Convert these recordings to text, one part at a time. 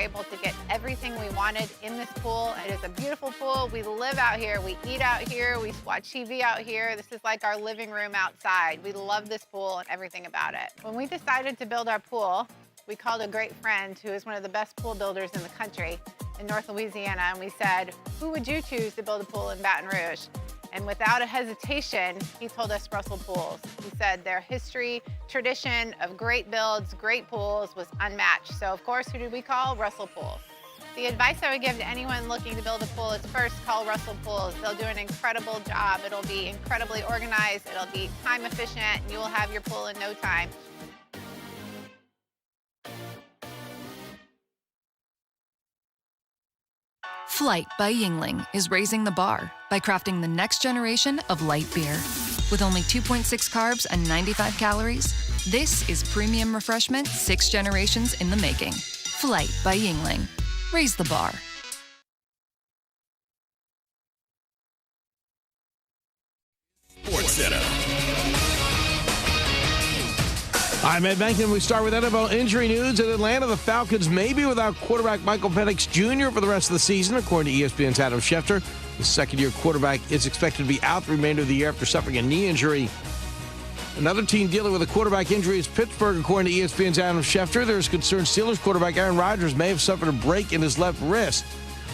able to get everything we wanted in this pool. It is a beautiful pool. We live out here. We eat out here. We watch TV out here. This is like our living room outside. We love this pool and everything about it. When we decided to build our pool, we called a great friend who is one of the best pool builders in the country in North Louisiana, and we said, who would you choose to build a pool in Baton Rouge? And without a hesitation, he told us Russell Pools. He said their history, tradition of great builds, great pools was unmatched. So of course, who did we call? Russell Pools. The advice I would give to anyone looking to build a pool is first call Russell Pools. They'll do an incredible job. It'll be incredibly organized. It'll be time efficient, and you will have your pool in no time. Flight by Yingling is raising the bar by crafting the next generation of light beer. With only 2.6 carbs and 95 calories, this is premium refreshment 6 generations in the making. Flight by Yingling. Raise the bar. Sports Center. I'm Ed Benkin. We start with NFL injury news. In Atlanta, the Falcons may be without quarterback Michael Penix Jr. for the rest of the season, according to ESPN's Adam Schefter. The second-year quarterback is expected to be out the remainder of the year after suffering a knee injury. Another team dealing with a quarterback injury is Pittsburgh, according to ESPN's Adam Schefter. There's concern Steelers quarterback Aaron Rodgers may have suffered a break in his left wrist.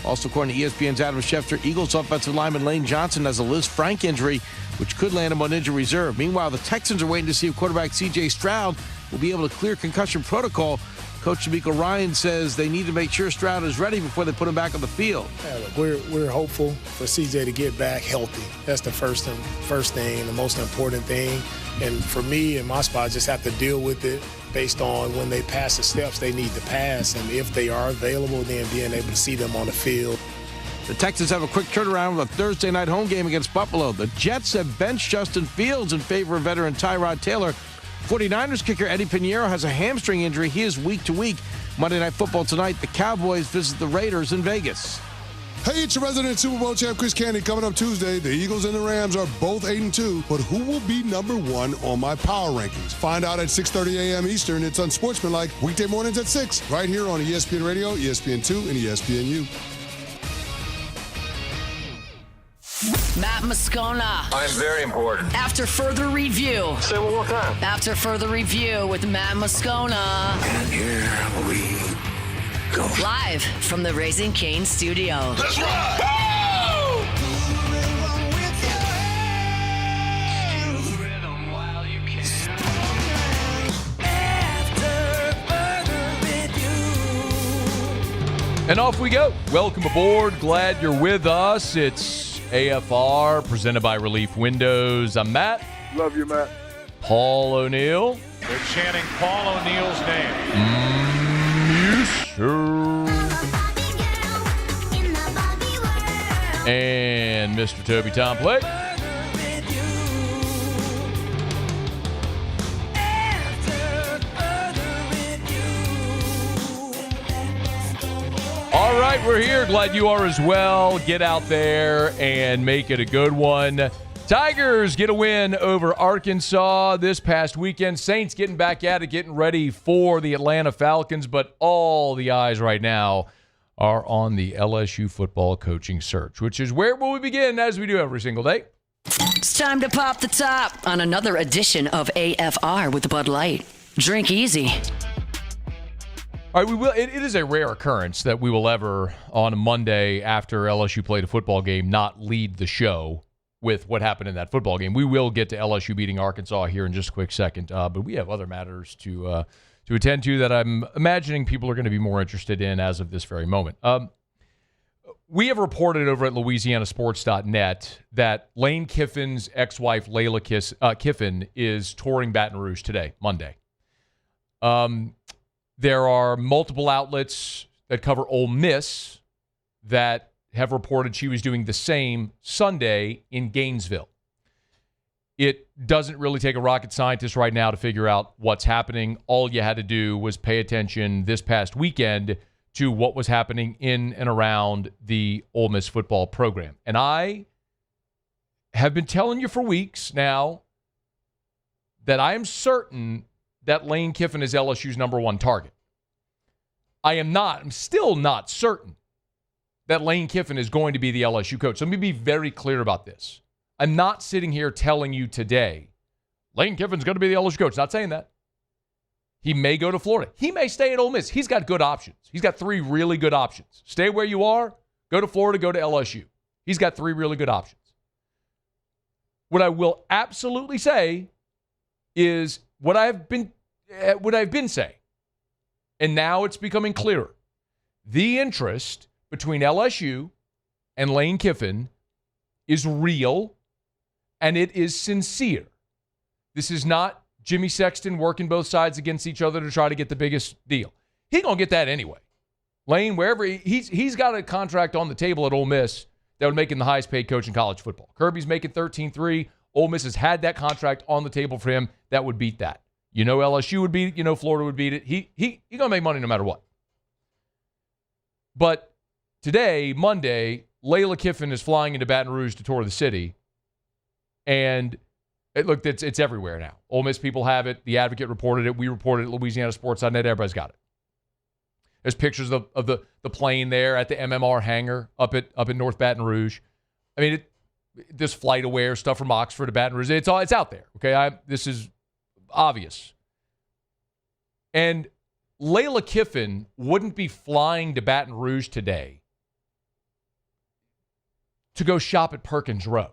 Also, according to ESPN's Adam Schefter, Eagles offensive lineman Lane Johnson has a Liz Frank injury, which could land him on injury reserve. Meanwhile, the Texans are waiting to see if quarterback C.J. Stroud will be able to clear concussion protocol. Coach D'Amico Ryan says they need to make sure Stroud is ready before they put him back on the field. Yeah, look, we're hopeful for C.J. to get back healthy. That's the first thing, the most important thing. And for me and my spot, I just have to deal with it based on when they pass the steps they need to pass, and if they are available, then being able to see them on the field. The Texans have a quick turnaround with a Thursday night home game against Buffalo. The Jets have benched Justin Fields in favor of veteran Tyrod Taylor. 49ers kicker Eddie Pinheiro has a hamstring injury. He is week to week. Monday Night Football tonight, the Cowboys visit the Raiders in Vegas. Hey, it's your resident Super Bowl champ, Chris Candy. Coming up Tuesday, the Eagles and the Rams are both 8-2. But who will be number one on my power rankings? Find out at 6:30 a.m. Eastern. It's Unsportsmanlike, weekday mornings at 6, right here on ESPN Radio, ESPN2, and ESPNU. Matt Moscona. I'm very important. After further review. Say it one more time. After further review with Matt Moscona. And here we go. Live from the Raising Cane studio. Let's ride! And off we go. Welcome aboard. Glad you're with us. It's AFR presented by Relief Windows. I'm Matt. Love you, Matt. Paul O'Neill. They're chanting Paul O'Neill's name. Yes, sir. And Mr. Toby Tomplake. All right, we're here. Glad you are as well. Get out there and make it a good one. Tigers get a win over Arkansas this past weekend. Saints getting back at it, getting ready for the Atlanta Falcons, but all the eyes right now are on the LSU football coaching search, which is where we begin, as we do every single day. It's time to pop the top on another edition of AFR with Bud Light. Drink easy. All right, we will. It is a rare occurrence that we will ever, on a Monday after LSU played a football game, not lead the show with what happened in that football game. We will get to LSU beating Arkansas here in just a quick second, but we have other matters to attend to that I'm imagining people are going to be more interested in as of this very moment. We have reported over at LouisianaSports.net that Lane Kiffin's ex-wife, Layla Kiffin, is touring Baton Rouge today, Monday. There are multiple outlets that cover Ole Miss that have reported she was doing the same Sunday in Gainesville. It doesn't really take a rocket scientist right now to figure out what's happening. All you had to do was pay attention this past weekend to what was happening in and around the Ole Miss football program. And I have been telling you for weeks now that I am certain that Lane Kiffin is LSU's number one target. I'm still not certain that Lane Kiffin is going to be the LSU coach. So let me be very clear about this. I'm not sitting here telling you today, Lane Kiffin's going to be the LSU coach. Not saying that. He may go to Florida. He may stay at Ole Miss. He's got good options. He's got 3 really good options. Stay where you are, go to Florida, go to LSU. He's got 3 really good options. What I will absolutely say is what I've been saying, and now it's becoming clearer. The interest between LSU and Lane Kiffin is real, and it is sincere. This is not Jimmy Sexton working both sides against each other to try to get the biggest deal. He's going to get that anyway. Lane, wherever he's got a contract on the table at Ole Miss that would make him the highest paid coach in college football. Kirby's making $13.3. Ole Miss has had that contract on the table for him that would beat that. You know LSU would beat it. You know Florida would beat it. He's going to make money no matter what. But today, Monday, Layla Kiffin is flying into Baton Rouge to tour the city. And it's everywhere now. Ole Miss people have it. The Advocate reported it. We reported it. Louisiana Sports.net. Everybody's got it. There's pictures of the plane there at the MMR hangar up in North Baton Rouge. I mean, this flight aware stuff from Oxford to Baton Rouge. It's out there. Okay, this is obvious. And Layla Kiffin wouldn't be flying to Baton Rouge today to go shop at Perkins Row.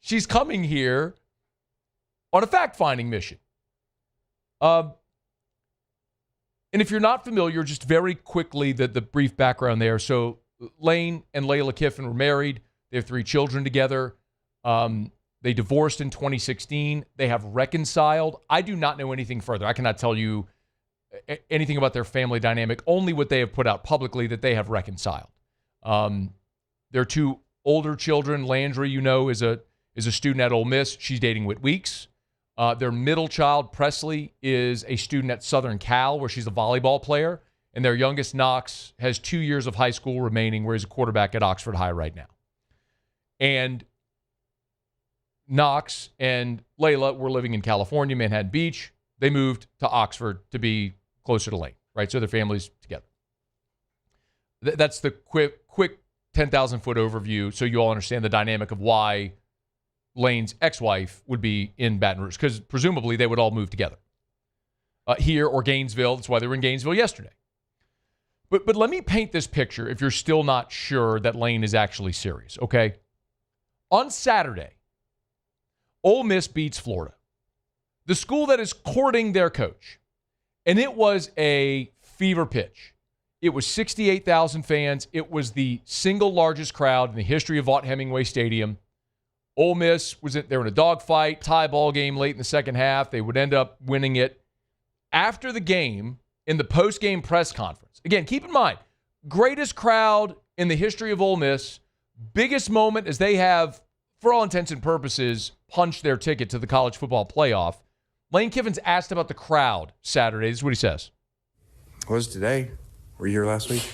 She's coming here on a fact-finding mission. And if you're not familiar, just very quickly, the brief background there. So Lane and Layla Kiffin were married. They have 3 children together. They divorced in 2016. They have reconciled. I do not know anything further. I cannot tell you anything about their family dynamic, only what they have put out publicly that they have reconciled. Their 2 older children, Landry, is a student at Ole Miss. She's dating Whit Weeks. Their middle child, Presley, is a student at Southern Cal, where she's a volleyball player. And their youngest, Knox, has 2 years of high school remaining, where he's a quarterback at Oxford High right now. And Knox and Layla were living in California, Manhattan Beach. They moved to Oxford to be closer to Lane, right? So their families together. That's the quick 10,000-foot overview, so you all understand the dynamic of why Lane's ex-wife would be in Baton Rouge, because presumably they would all move together here or Gainesville. That's why they were in Gainesville yesterday. But let me paint this picture if you're still not sure that Lane is actually serious, okay? On Saturday, Ole Miss beats Florida, the school that is courting their coach. And it was a fever pitch. It was 68,000 fans. It was the single largest crowd in the history of Vaught-Hemingway Stadium. Ole Miss they were in a dogfight, tie ball game late in the second half. They would end up winning it. After the game, in the post-game press conference, again, keep in mind, greatest crowd in the history of Ole Miss, biggest moment as they have, for all intents and purposes, punched their ticket to the college football playoff. Lane Kiffin's asked about the crowd Saturday. This is what he says. What was today? Were you here last week?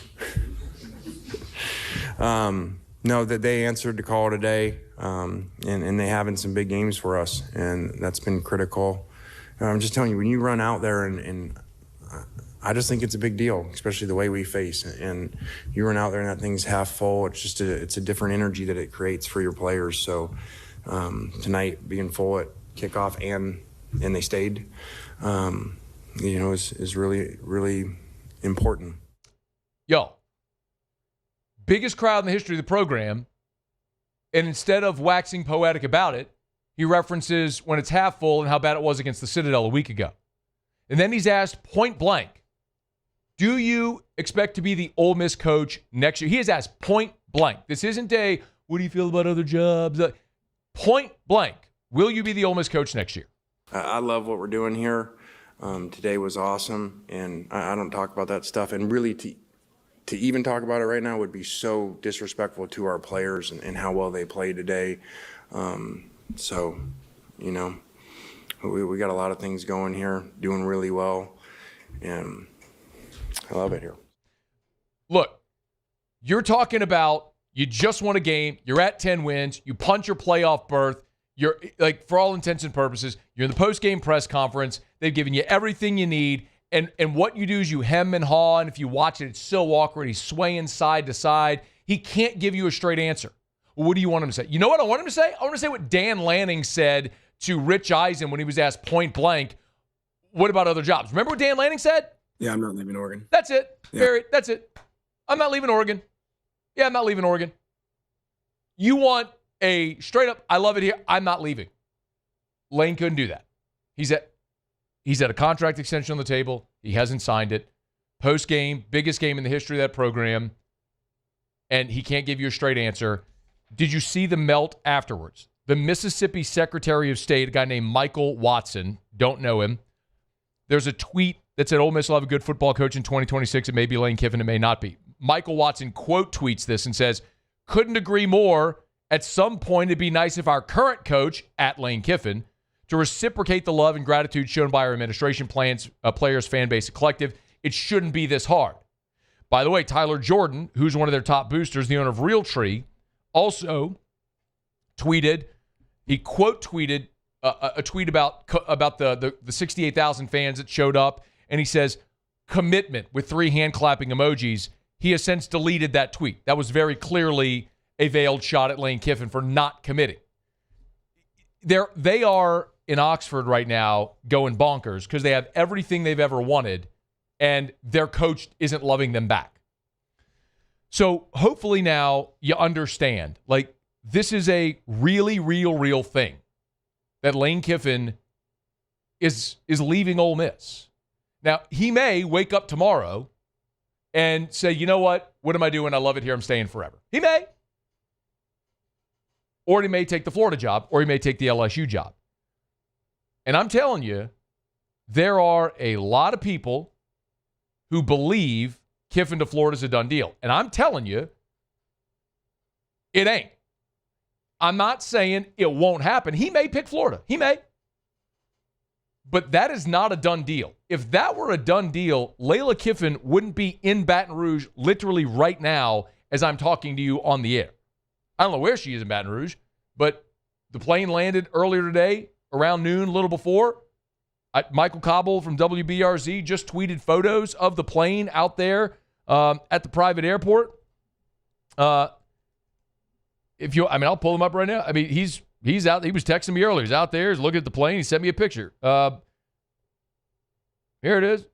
No, that they answered the call today, and they having some big games for us, and that's been critical. I'm just telling you, when you run out there, and I just think it's a big deal, especially the way we face. And you run out there and that thing's half full. It's just it's a different energy that it creates for your players. So tonight being full at kickoff and they stayed, is really, really important. Yo, biggest crowd in the history of the program, and instead of waxing poetic about it, he references when it's half full and how bad it was against the Citadel a week ago. And then he's asked point blank, do you expect to be the Ole Miss coach next year? He has asked point blank. This isn't a, what do you feel about other jobs? Point blank, will you be the Ole Miss coach next year? I love what we're doing here. Today was awesome, and I don't talk about that stuff. And really, to even talk about it right now would be so disrespectful to our players and how well they played today. We got a lot of things going here, doing really well, and I love it here. Look, you're talking about you just won a game, you're at 10 wins, you punch your playoff berth, you're like, for all intents and purposes, you're in the post-game press conference, they've given you everything you need, And what you do is you hem and haw, and if you watch it, it's so awkward. He's swaying side to side. He can't give you a straight answer. What do you want him to say? You know what I want him to say? I want to say what Dan Lanning said to Rich Eisen when he was asked point blank, what about other jobs? Remember what Dan Lanning said? Yeah, I'm not leaving Oregon. That's it. Yeah. Barry, that's it. I'm not leaving Oregon. Yeah, I'm not leaving Oregon. You want a straight up, I love it here, I'm not leaving. Lane couldn't do that. He's at a contract extension on the table. He hasn't signed it. Post-game, biggest game in the history of that program, and he can't give you a straight answer. Did you see the melt afterwards? The Mississippi Secretary of State, a guy named Michael Watson, don't know him. There's a tweet that said Ole Miss will have a good football coach in 2026. It may be Lane Kiffin. It may not be. Michael Watson quote tweets this and says, couldn't agree more. At some point, it'd be nice if our current coach, at Lane Kiffin, to reciprocate the love and gratitude shown by our administration, players, fan base, and collective. It shouldn't be this hard. By the way, Tyler Jordan, who's one of their top boosters, the owner of Realtree, also tweeted, he quote tweeted a tweet about the 68,000 fans that showed up, and he says, commitment with 3 hand-clapping emojis. He has since deleted that tweet. That was very clearly a veiled shot at Lane Kiffin for not committing. They are in Oxford right now going bonkers because they have everything they've ever wanted, and their coach isn't loving them back. So hopefully now you understand, like, this is a really real thing that Lane Kiffin is leaving Ole Miss. Now, he may wake up tomorrow and say, you know what am I doing? I love it here. I'm staying forever. He may. Or he may take the Florida job, or he may take the LSU job. And I'm telling you, there are a lot of people who believe Kiffin to Florida is a done deal. And I'm telling you, it ain't. I'm not saying it won't happen. He may pick Florida. He may. But that is not a done deal. If that were a done deal, Layla Kiffin wouldn't be in Baton Rouge literally right now as I'm talking to you on the air. I don't know where she is in Baton Rouge, but the plane landed earlier today, around noon, a little before. Michael Cobble from WBRZ just tweeted photos of the plane out there at the private airport. I'll pull him up right now. I mean, he's out. He was texting me earlier. He's out there. He's looking at the plane. He sent me a picture. Here it is.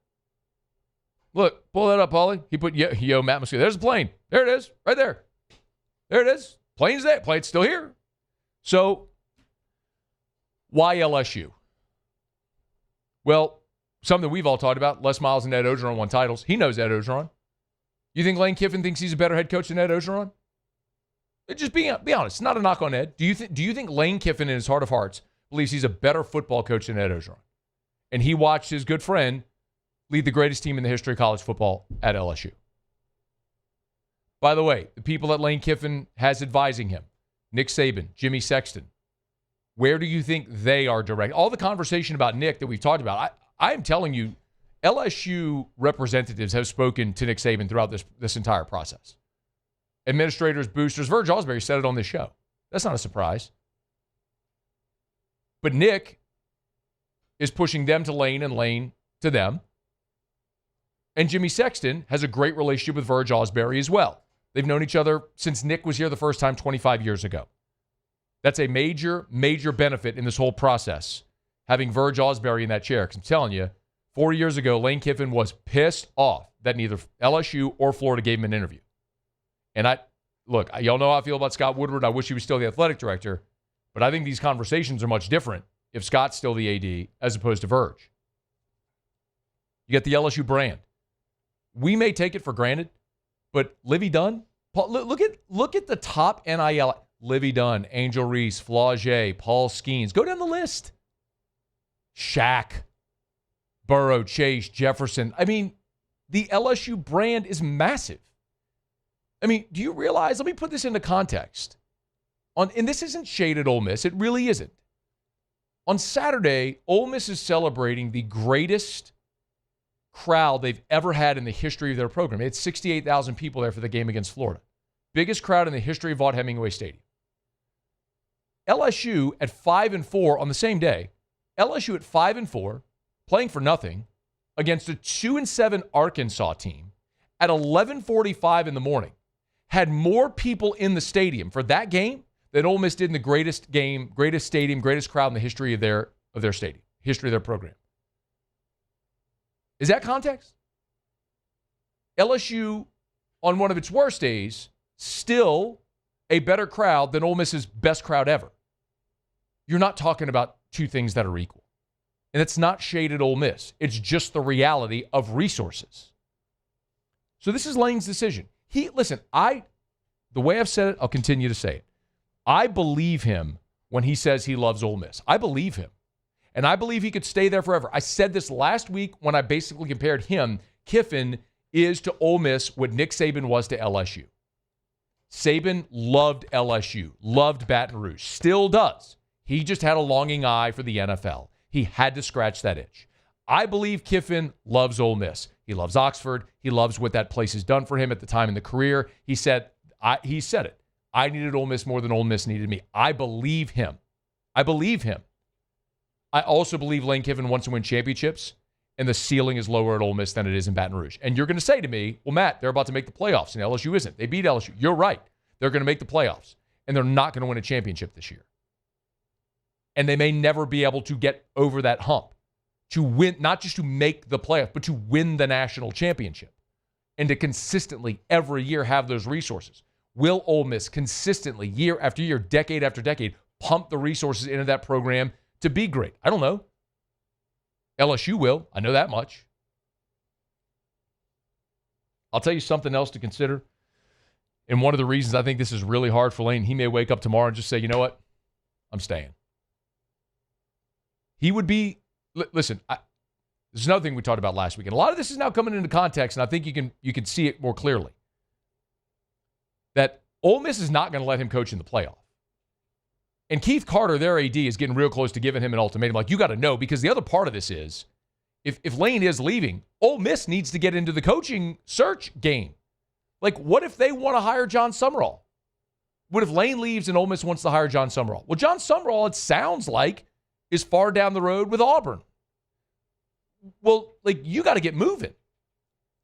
Look, pull that up, Paulie. He put, yo, Matt Moscona. There's the plane. There it is, right there. There it is. Plane's there. Plane's still here. So, why LSU? Well, something we've all talked about. Les Miles and Ed Ogeron won titles. He knows Ed Ogeron. You think Lane Kiffin thinks he's a better head coach than Ed Ogeron? Just be honest. It's not a knock on Ed. Do you think Lane Kiffin, in his heart of hearts, believes he's a better football coach than Ed Ogeron? And he watched his good friend lead the greatest team in the history of college football at LSU. By the way, the people that Lane Kiffin has advising him, Nick Saban, Jimmy Sexton, where do you think they are direct? All the conversation about Nick that we've talked about, I am telling you, LSU representatives have spoken to Nick Saban throughout this entire process. Administrators, boosters, Verge Osbury said it on this show. That's not a surprise. But Nick is pushing them to Lane and Lane to them. And Jimmy Sexton has a great relationship with Verge Osbury as well. They've known each other since Nick was here the first time 25 years ago. That's a major benefit in this whole process, having Verge Osbury in that chair. Because I'm telling you, 4 years ago, Lane Kiffin was pissed off that neither LSU or Florida gave him an interview. And y'all know how I feel about Scott Woodward. I wish he was still the athletic director. But I think these conversations are much different if Scott's still the AD as opposed to Verge. You get the LSU brand. We may take it for granted, but Livy Dunn, look at the top NIL. Livy Dunn, Angel Reese, Flaugier, Paul Skeens. Go down the list. Shaq, Burrow, Chase, Jefferson. I mean, the LSU brand is massive. I mean, do you realize, let me put this into context. And this isn't shade at Ole Miss. It really isn't. On Saturday, Ole Miss is celebrating the greatest crowd they've ever had in the history of their program. It's 68,000 people there for the game against Florida. Biggest crowd in the history of Vaught-Hemingway Stadium. LSU at 5-4 on the same day. LSU at 5-4, playing for nothing, against a 2-7 Arkansas team at 11:45 in the morning had more people in the stadium for that game than Ole Miss did in the greatest game, greatest stadium, greatest crowd in the history of their stadium, history of their program. Is that context? LSU, on one of its worst days, still a better crowd than Ole Miss's best crowd ever. You're not talking about two things that are equal. And it's not shaded Ole Miss. It's just the reality of resources. So this is Lane's decision. The way I've said it, I'll continue to say it. I believe him when he says he loves Ole Miss. I believe him. And I believe he could stay there forever. I said this last week when I basically compared him, Kiffin, is to Ole Miss what Nick Saban was to LSU. Saban loved LSU, loved Baton Rouge, still does. He just had a longing eye for the NFL. He had to scratch that itch. I believe Kiffin loves Ole Miss. He loves Oxford. He loves what that place has done for him at the time in the career. He said it. I needed Ole Miss more than Ole Miss needed me. I believe him. I also believe Lane Kiffin wants to win championships, and the ceiling is lower at Ole Miss than it is in Baton Rouge. And you're going to say to me, well, Matt, they're about to make the playoffs, and LSU isn't. They beat LSU. You're right. They're going to make the playoffs, and they're not going to win a championship this year. And they may never be able to get over that hump to win, not just to make the playoff, but to win the national championship and to consistently every year have those resources. Will Ole Miss consistently, year after year, decade after decade, pump the resources into that program to be great? I don't know. LSU will. I know that much. I'll tell you something else to consider. And one of the reasons I think this is really hard for Lane, he may wake up tomorrow and just say, you know what? I'm staying. He would be, listen, this is another thing we talked about last week. And a lot of this is now coming into context, and I think you can see it more clearly. That Ole Miss is not going to let him coach in the playoff. And Keith Carter, their AD, is getting real close to giving him an ultimatum. Like, you got to know, because the other part of this is, if Lane is leaving, Ole Miss needs to get into the coaching search game. Like, what if they want to hire John Summerall? What if Lane leaves and Ole Miss wants to hire John Summerall? Well, John Summerall, it sounds like, is far down the road with Auburn. Well, like, you got to get moving.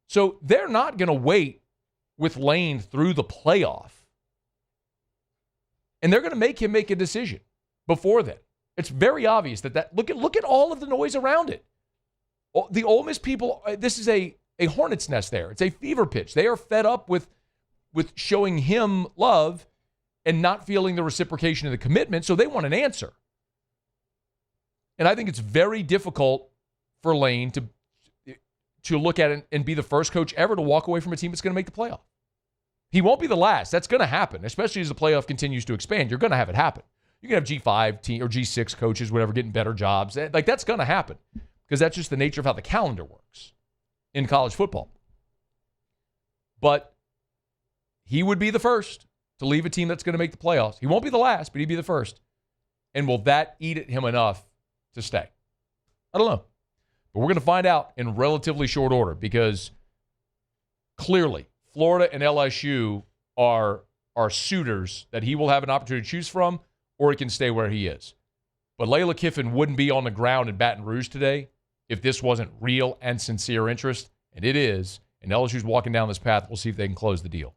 So they're not going to wait with Lane through the playoff. And they're going to make him make a decision before then. It's very obvious that look at all of the noise around it. The Ole Miss people, this is a hornet's nest there. It's a fever pitch. They are fed up with showing him love and not feeling the reciprocation of the commitment, so they want an answer. And I think it's very difficult for Lane to look at it and be the first coach ever to walk away from a team that's going to make the playoff. He won't be the last. That's going to happen, especially as the playoff continues to expand. You're going to have it happen. You can have G5 team or G6 coaches, whatever, getting better jobs. Like, that's going to happen because that's just the nature of how the calendar works in college football. But he would be the first to leave a team that's going to make the playoffs. He won't be the last, but he'd be the first. And will that eat at him enough to stay? I don't know. But we're going to find out in relatively short order because clearly Florida and LSU are suitors that he will have an opportunity to choose from, or he can stay where he is. But Layla Kiffin wouldn't be on the ground in Baton Rouge today if this wasn't real and sincere interest, and it is. And LSU's walking down this path. We'll see if they can close the deal.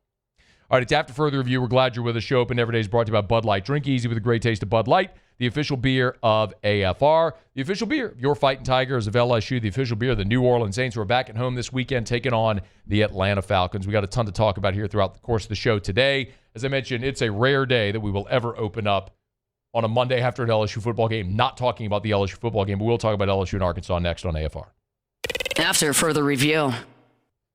All right, it's After Further Review. We're glad you're with us. Show Open Every Day is brought to you by Bud Light. Drink easy with a great taste of Bud Light, the official beer of AFR, the official beer of your Fighting Tigers of LSU, the official beer of the New Orleans Saints, who are back at home this weekend taking on the Atlanta Falcons. We got a ton to talk about here throughout the course of the show today. As I mentioned, it's a rare day that we will ever open up on a Monday after an LSU football game, not talking about the LSU football game, but we'll talk about LSU and Arkansas next on AFR. After Further Review.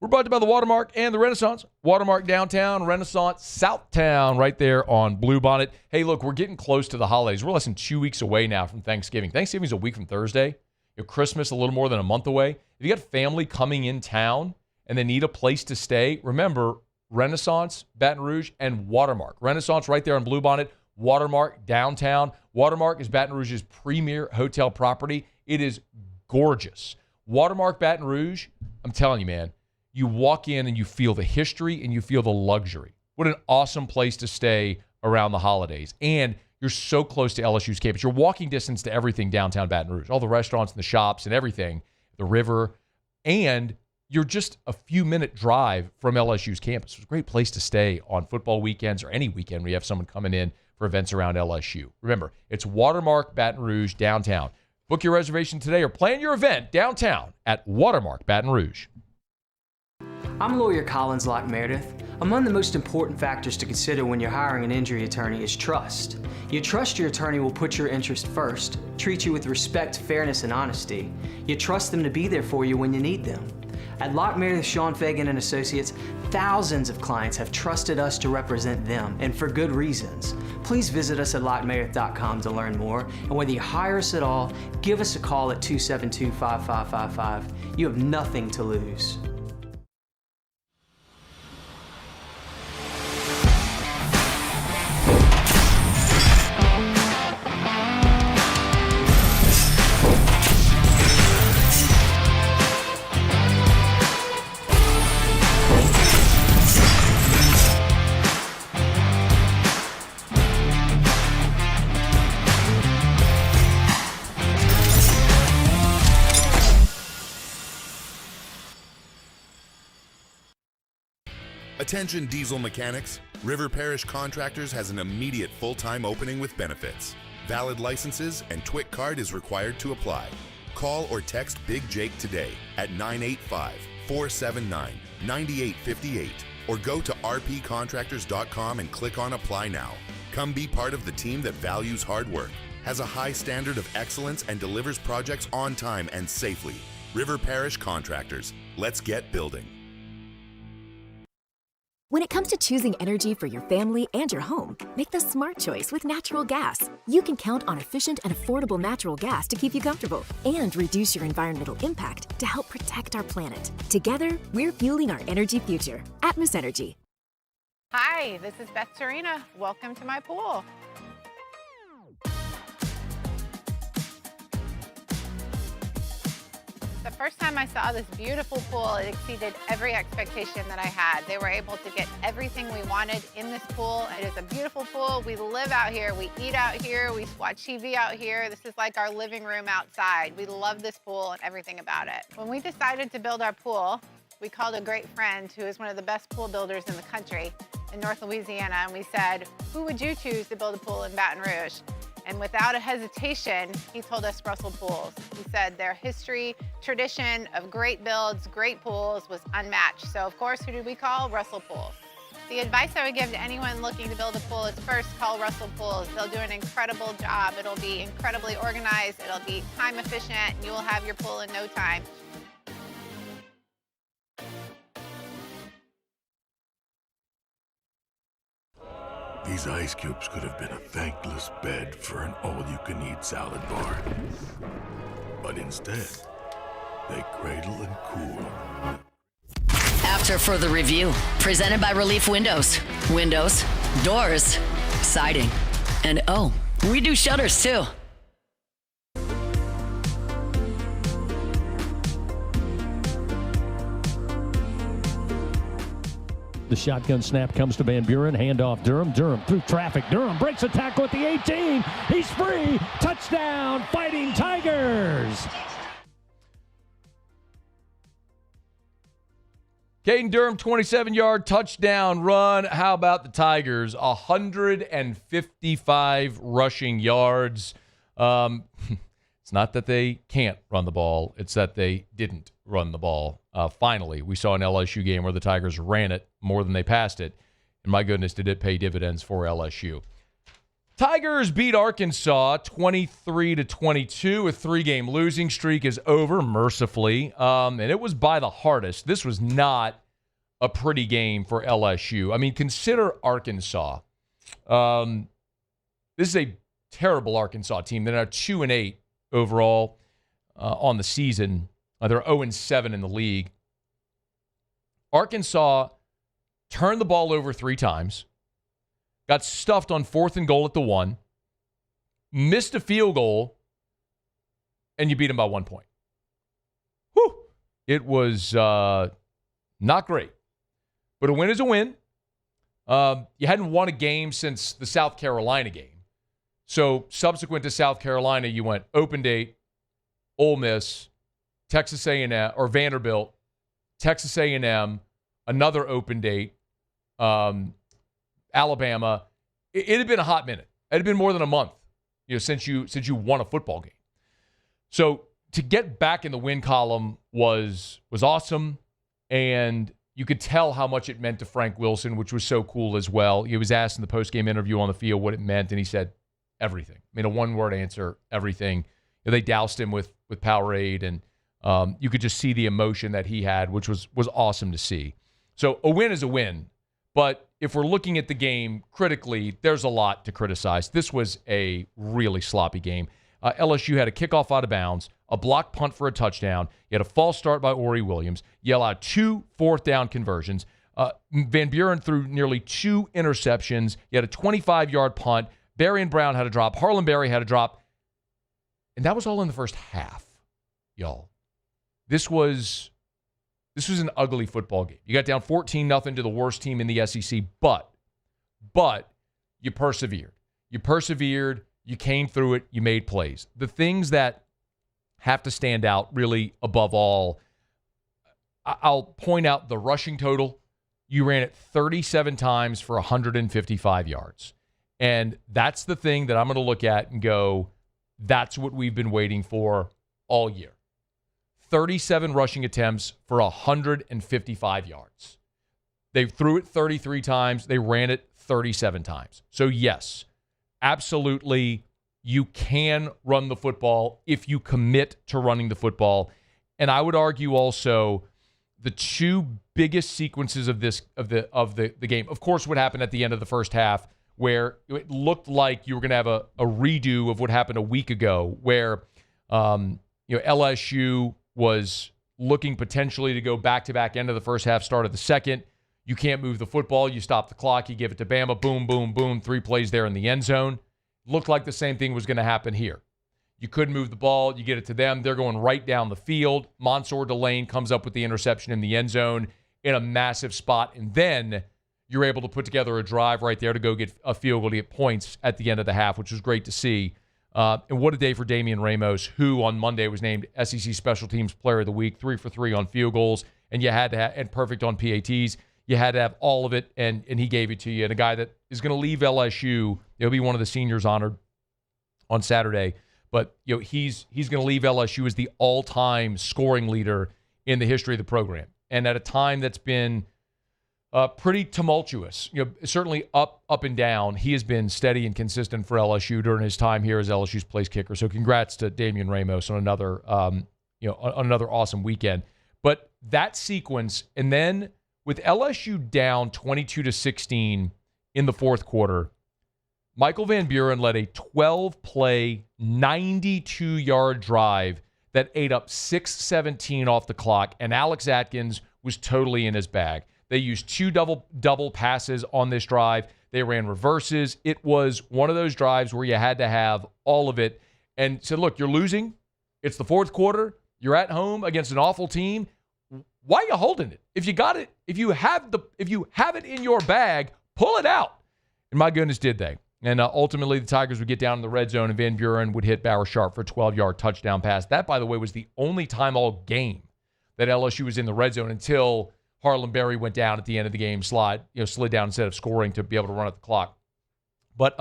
We're brought to you by the Watermark and the Renaissance. Watermark downtown, Renaissance Southtown, right there on Bluebonnet. Hey, look, we're getting close to the holidays. We're less than 2 weeks away now from Thanksgiving. Thanksgiving's a week from Thursday. Your Christmas a little more than a month away. If you got family coming in town and they need a place to stay, remember Renaissance, Baton Rouge, and Watermark. Renaissance right there on Bluebonnet. Watermark downtown. Watermark is Baton Rouge's premier hotel property. It is gorgeous. Watermark Baton Rouge, I'm telling you, man, you walk in and you feel the history and you feel the luxury. What an awesome place to stay around the holidays. And you're so close to LSU's campus. You're walking distance to everything downtown Baton Rouge, all the restaurants and the shops and everything, the river. and you're just a few-minute drive from LSU's campus. It's a great place to stay on football weekends or any weekend where you have someone coming in for events around LSU. Remember, it's Watermark Baton Rouge downtown. Book your reservation today or plan your event downtown at Watermark Baton Rouge. I'm lawyer Colin Meredith. Among the most important factors to consider when you're hiring an injury attorney is trust. You trust your attorney will put your interest first, treat you with respect, fairness, and honesty. You trust them to be there for you when you need them. At Locke Meredith, Sean Fagan and Associates, thousands of clients have trusted us to represent them, and for good reasons. Please visit us at LockeMeredith.com to learn more, and whether you hire us at all, give us a call at 272-5555. You have nothing to lose. Attention diesel mechanics, River Parish Contractors has an immediate full-time opening with benefits. Valid licenses and TWIC card is required to apply. Call or text Big Jake today at 985-479-9858 or go to rpcontractors.com and click on Apply Now. Come be part of the team that values hard work, has a high standard of excellence, and delivers projects on time and safely. River Parish Contractors. Let's get building. When it comes to choosing energy for your family and your home, make the smart choice with natural gas. You can count on efficient and affordable natural gas to keep you comfortable and reduce your environmental impact to help protect our planet. Together, we're fueling our energy future. Atmos Energy. Hi, this is Beth Serena. Welcome to my pool. The first time I saw this beautiful pool, it exceeded every expectation that I had. They were able to get everything we wanted in this pool. It is a beautiful pool. We live out here, we eat out here, we watch TV out here. This is like our living room outside. We love this pool and everything about it. When we decided to build our pool, we called a great friend who is one of the best pool builders in the country in North Louisiana, and we said, who would you choose to build a pool in Baton Rouge? And without a hesitation, he told us Russell Pools. He said their history, tradition of great builds, great pools was unmatched. So of course, who did we call? Russell Pools. The advice I would give to anyone looking to build a pool is first call Russell Pools. They'll do an incredible job. It'll be incredibly organized. It'll be time efficient, and you will have your pool in no time. These ice cubes could have been a thankless bed for an all-you-can-eat salad bar. But instead, they cradle and cool. After further review, presented by Relief Windows. Windows, doors, siding, and oh, we do shutters too. The shotgun snap comes to Van Buren. Handoff Durham. Durham through traffic. Durham breaks a tackle at the 18. He's free. Touchdown, Fighting Tigers. Caden Durham, 27-yard touchdown run. How about the Tigers? 155 rushing yards. It's not that they can't run the ball. It's that they didn't run the ball. Finally, we saw an LSU game where the Tigers ran it more than they passed it. And my goodness, did it pay dividends for LSU. Tigers beat Arkansas 23-22. A three-game losing streak is over, mercifully. And it was by the hardest. This was not a pretty game for LSU. I mean, consider Arkansas. This is a terrible Arkansas team. They're now 2-8 overall on the season. They're 0-7 in the league. Arkansas turned the ball over 3 times, got stuffed on 4th and goal at the 1, missed a field goal, and you beat them by 1 point. Whew! It was not great, but a win is a win. You hadn't won a game since the South Carolina game. So subsequent to South Carolina, you went open date, Ole Miss, Texas A&M, or Vanderbilt, Texas A&M, another open date, Alabama. It had been a hot minute. It had been more than a month, since you won a football game. So to get back in the win column was awesome, and you could tell how much it meant to Frank Wilson, which was so cool as well. He was asked in the post-game interview on the field what it meant, and he said everything. I mean, a one-word answer, everything. They doused him with Powerade, and you could just see the emotion that he had, which was awesome to see. So a win is a win, but if we're looking at the game critically, there's a lot to criticize. This was a really sloppy game. LSU had a kickoff out of bounds, a block punt for a touchdown. You had a false start by Ori Williams. You allowed 2 fourth-down conversions. Van Buren threw nearly 2 interceptions. You had a 25-yard punt. Berry and Brown had a drop. Harlan Berry had a drop. And that was all in the first half, y'all. This was an ugly football game. You got down 14-0 to the worst team in the SEC, but you persevered. You came through it, you made plays. The things that have to stand out really above all, I'll point out the rushing total. You ran it 37 times for 155 yards. And that's the thing that I'm going to look at and go, that's what we've been waiting for all year. 37 rushing attempts for 155 yards. They threw it 33 times. They ran it 37 times. So yes, absolutely, you can run the football if you commit to running the football. And I would argue also the 2 biggest sequences of the game. Of course, what happened at the end of the first half, where it looked like you were going to have a redo of what happened a week ago, where LSU was looking potentially to go back-to-back end of the first half, start of the second. You can't move the football. You stop the clock. You give it to Bama. Boom, boom, boom. 3 plays there in the end zone. Looked like the same thing was going to happen here. You couldn't move the ball. You get it to them. They're going right down the field. Mansour Delane comes up with the interception in the end zone in a massive spot. And then you're able to put together a drive right there to go get a field goal to get points at the end of the half, which was great to see. And what a day for Damian Ramos, who on Monday was named SEC Special Teams Player of the Week, 3 for 3 on field goals, and you had to have, and perfect on PATs. You had to have all of it, and he gave it to you. And a guy that is going to leave LSU, he'll be one of the seniors honored on Saturday, but he's going to leave LSU as the all-time scoring leader in the history of the program, and at a time that's been pretty tumultuous. Certainly up and down. He has been steady and consistent for LSU during his time here as LSU's place kicker. So congrats to Damian Ramos on another awesome weekend. But that sequence, and then with LSU down 22-16 in the fourth quarter, Michael Van Buren led a 12-play, 92-yard drive that ate up 6:17 off the clock, and Alex Atkins was totally in his bag. They used 2 double passes on this drive. They ran reverses. It was one of those drives where you had to have all of it, and said, look, you're losing. It's the fourth quarter. You're at home against an awful team. Why are you holding it? If you got it, if you have it in your bag, pull it out. And my goodness, did they. And ultimately, the Tigers would get down in the red zone, and Van Buren would hit Bauer Sharp for a 12-yard touchdown pass. That, by the way, was the only time all game that LSU was in the red zone until Harlan Berry went down at the end of the game, slid down instead of scoring to be able to run at the clock. But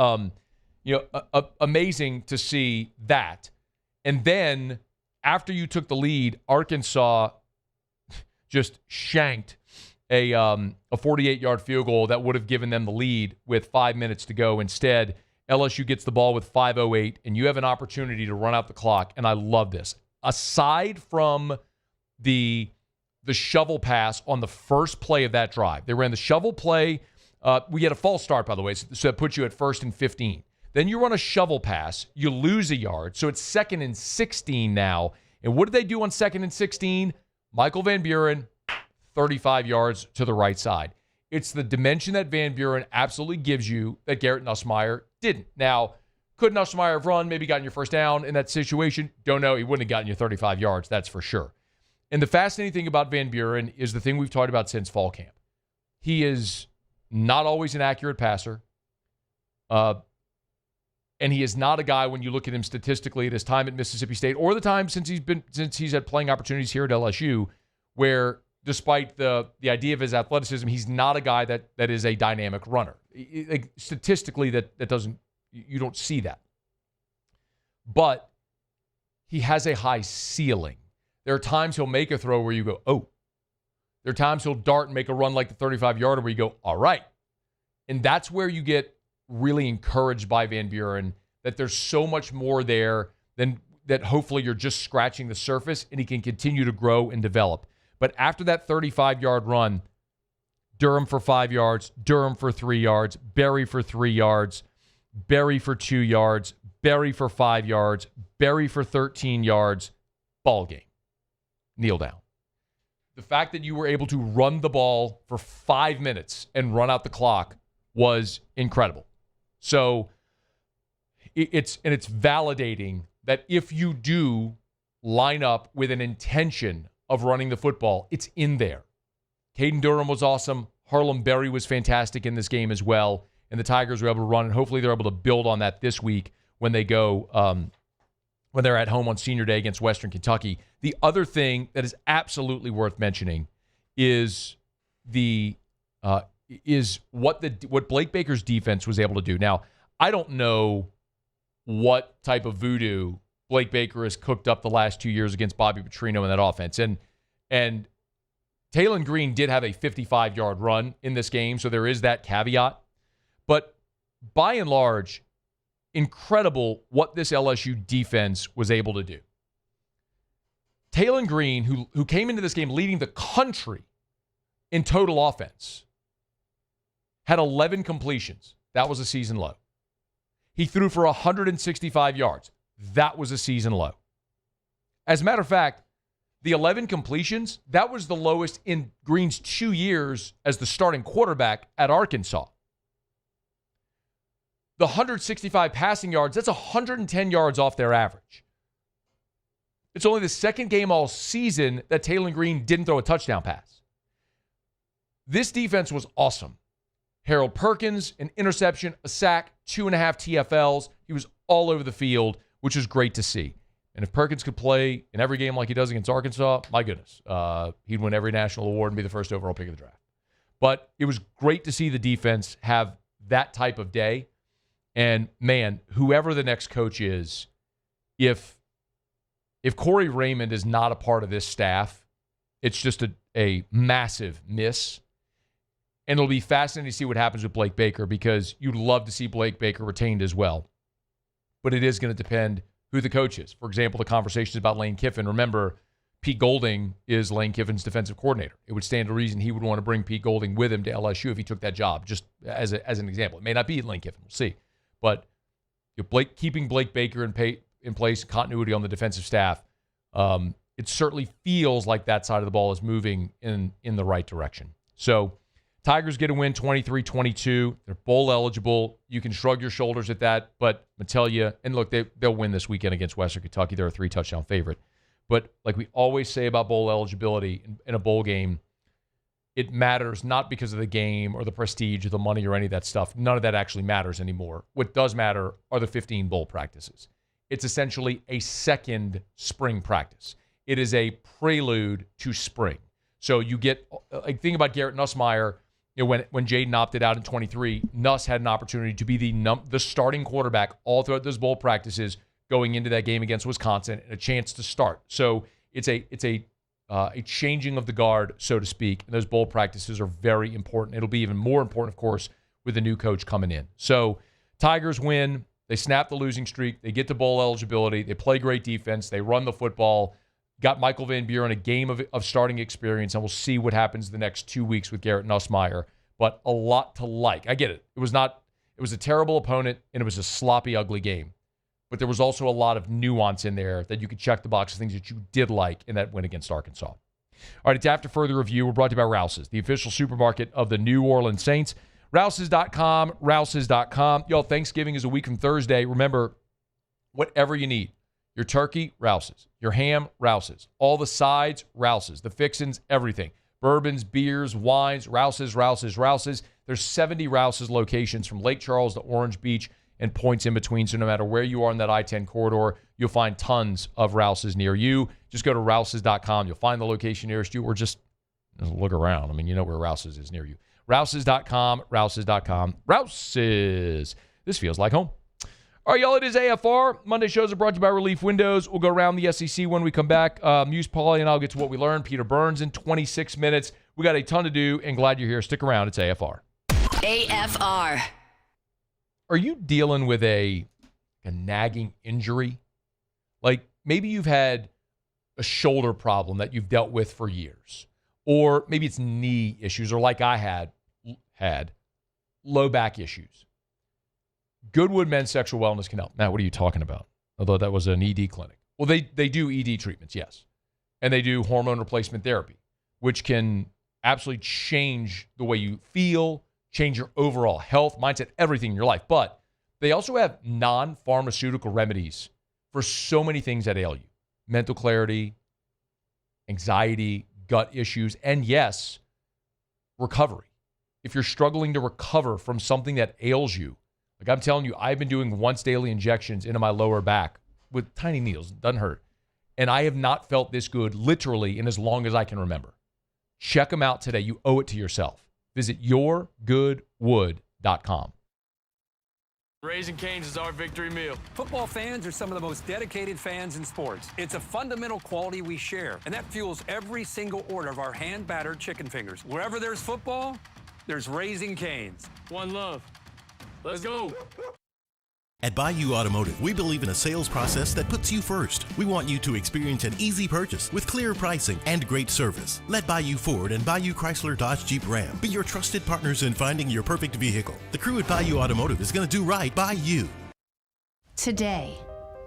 amazing to see that. And then after you took the lead, Arkansas just shanked a 48-yard field goal that would have given them the lead with 5 minutes to go. Instead, LSU gets the ball with 5:08, and you have an opportunity to run out the clock. And I love this. Aside from the shovel pass on the first play of that drive, they ran the shovel play. We had a false start, by the way, so it puts you at 1st and 15. Then you run a shovel pass. You lose a yard, so it's 2nd and 16 now. And what did they do on 2nd and 16? Michael Van Buren, 35 yards to the right side. It's the dimension that Van Buren absolutely gives you that Garrett Nussmeier didn't. Now, could Nussmeier have run, maybe gotten your first down in that situation? Don't know. He wouldn't have gotten you 35 yards, that's for sure. And the fascinating thing about Van Buren is the thing we've talked about since fall camp. He is not always an accurate passer. And he is not a guy, when you look at him statistically at his time at Mississippi State or the time since he's had playing opportunities here at LSU, where despite the idea of his athleticism, he's not a guy that is a dynamic runner. Like, statistically, that doesn't, you don't see that. But he has a high ceiling. There are times he'll make a throw where you go, oh. There are times he'll dart and make a run like the 35-yarder where you go, all right. And that's where you get really encouraged by Van Buren, that there's so much more there than that. Hopefully you're just scratching the surface and he can continue to grow and develop. But after that 35-yard run, Durham for 5 yards, Durham for 3 yards, Berry for 3 yards, Berry for 2 yards, Berry for 5 yards, Berry for 13 yards, ball game. Kneel down. The fact that you were able to run the ball for 5 minutes and run out the clock was incredible. So it's validating that if you do line up with an intention of running the football, it's in there. Caden Durham was awesome. Harlem Berry was fantastic in this game as well. And the Tigers were able to run, and hopefully they're able to build on that this week when they go, when they're at home on Senior Day against Western Kentucky. The other thing that is absolutely worth mentioning is what Blake Baker's defense was able to do. Now, I don't know what type of voodoo Blake Baker has cooked up the last 2 years against Bobby Petrino in that offense. And Taylon Green did have a 55-yard run in this game, so there is that caveat. But by and large, incredible what this LSU defense was able to do. Taylon Green, who came into this game leading the country in total offense, had 11 completions. That was a season low. He threw for 165 yards. That was a season low. As a matter of fact, the 11 completions, that was the lowest in Green's 2 years as the starting quarterback at Arkansas. The 165 passing yards, that's 110 yards off their average. It's only the second game all season that Taylon Green didn't throw a touchdown pass. This defense was awesome. Harold Perkins, an interception, a sack, 2.5 TFLs. He was all over the field, which was great to see. And if Perkins could play in every game like he does against Arkansas, my goodness, he'd win every national award and be the first overall pick of the draft. But it was great to see the defense have that type of day. And, man, whoever the next coach is, if Corey Raymond is not a part of this staff, it's just a massive miss. And it'll be fascinating to see what happens with Blake Baker, because you'd love to see Blake Baker retained as well. But it is going to depend who the coach is. For example, the conversations about Lane Kiffin. Remember, Pete Golding is Lane Kiffin's defensive coordinator. It would stand to reason he would want to bring Pete Golding with him to LSU if he took that job, just as an example. It may not be Lane Kiffin. We'll see. But keeping Blake Baker in place, continuity on the defensive staff, it certainly feels like that side of the ball is moving in the right direction. So Tigers get a win 23-22. They're bowl eligible. You can shrug your shoulders at that, but I tell you, and look, they'll win this weekend against Western Kentucky. They're a 3-touchdown favorite. But like we always say about bowl eligibility in a bowl game, it matters not because of the game or the prestige or the money or any of that stuff. None of that actually matters anymore. What does matter are the 15 bowl practices. It's essentially a second spring practice. It is a prelude to spring. So you get, like, think about Garrett Nussmeier. You know, when Jaden opted out in 23, Nuss had an opportunity to be the starting quarterback all throughout those bowl practices going into that game against Wisconsin, and a chance to start. So it's a changing of the guard, so to speak. And those bowl practices are very important. It'll be even more important, of course, with the new coach coming in. So Tigers win. They snap the losing streak. They get to bowl eligibility. They play great defense. They run the football. Got Michael Van Buren a game of starting experience, and we'll see what happens the next 2 weeks with Garrett Nussmeier. But a lot to like. I get it. It was a terrible opponent, and it was a sloppy, ugly game. But there was also a lot of nuance in there that you could check the box of things that you did like in that win against Arkansas. All right, it's After Further Review. We're brought to you by Rouse's, the official supermarket of the New Orleans Saints. Rouse's.com, Rouse's.com. Y'all, Thanksgiving is a week from Thursday. Remember, whatever you need. Your turkey, Rouse's. Your ham, Rouse's. All the sides, Rouse's. The fixins, everything. Bourbons, beers, wines, Rouse's, Rouse's, Rouse's. There's 70 Rouse's locations from Lake Charles to Orange Beach and points in between. So no matter where you are in that I-10 corridor, you'll find tons of Rouse's near you. Just go to rouses.com. You'll find the location nearest you, or just look around. I mean, you know where Rouse's is near you. Rouses.com, Rouses.com. Rouses. This feels like home. All right, y'all, it is AFR. Monday shows are brought to you by Relief Windows. We'll go around the SEC when we come back. Muse, Paulie, and I'll get to what we learned. Peter Burns in 26 minutes. We got a ton to do, and glad you're here. Stick around. It's AFR. AFR. Are you dealing with a nagging injury? Like maybe you've had a shoulder problem that you've dealt with for years. Or maybe it's knee issues, or like I had low back issues. Goodwood Men's Sexual Wellness can help. Now, what are you talking about? Although that was an ED clinic. Well, they do ED treatments, yes. And they do hormone replacement therapy, which can absolutely change the way you feel, change your overall health, mindset, everything in your life. But they also have non-pharmaceutical remedies for so many things that ail you. Mental clarity, anxiety, gut issues, and yes, recovery. If you're struggling to recover from something that ails you, like I'm telling you, I've been doing once daily injections into my lower back with tiny needles. It doesn't hurt. And I have not felt this good literally in as long as I can remember. Check them out today. You owe it to yourself. Visit yourgoodwood.com. Raising Cane's is our victory meal. Football fans are some of the most dedicated fans in sports. It's a fundamental quality we share, and that fuels every single order of our hand-battered chicken fingers. Wherever there's football, there's Raising Cane's. One love. Let's go. At Bayou Automotive, we believe in a sales process that puts you first. We want you to experience an easy purchase with clear pricing and great service. Let Bayou Ford and Bayou Chrysler Dodge Jeep Ram be your trusted partners in finding your perfect vehicle. The crew at Bayou Automotive is going to do right by you. Today,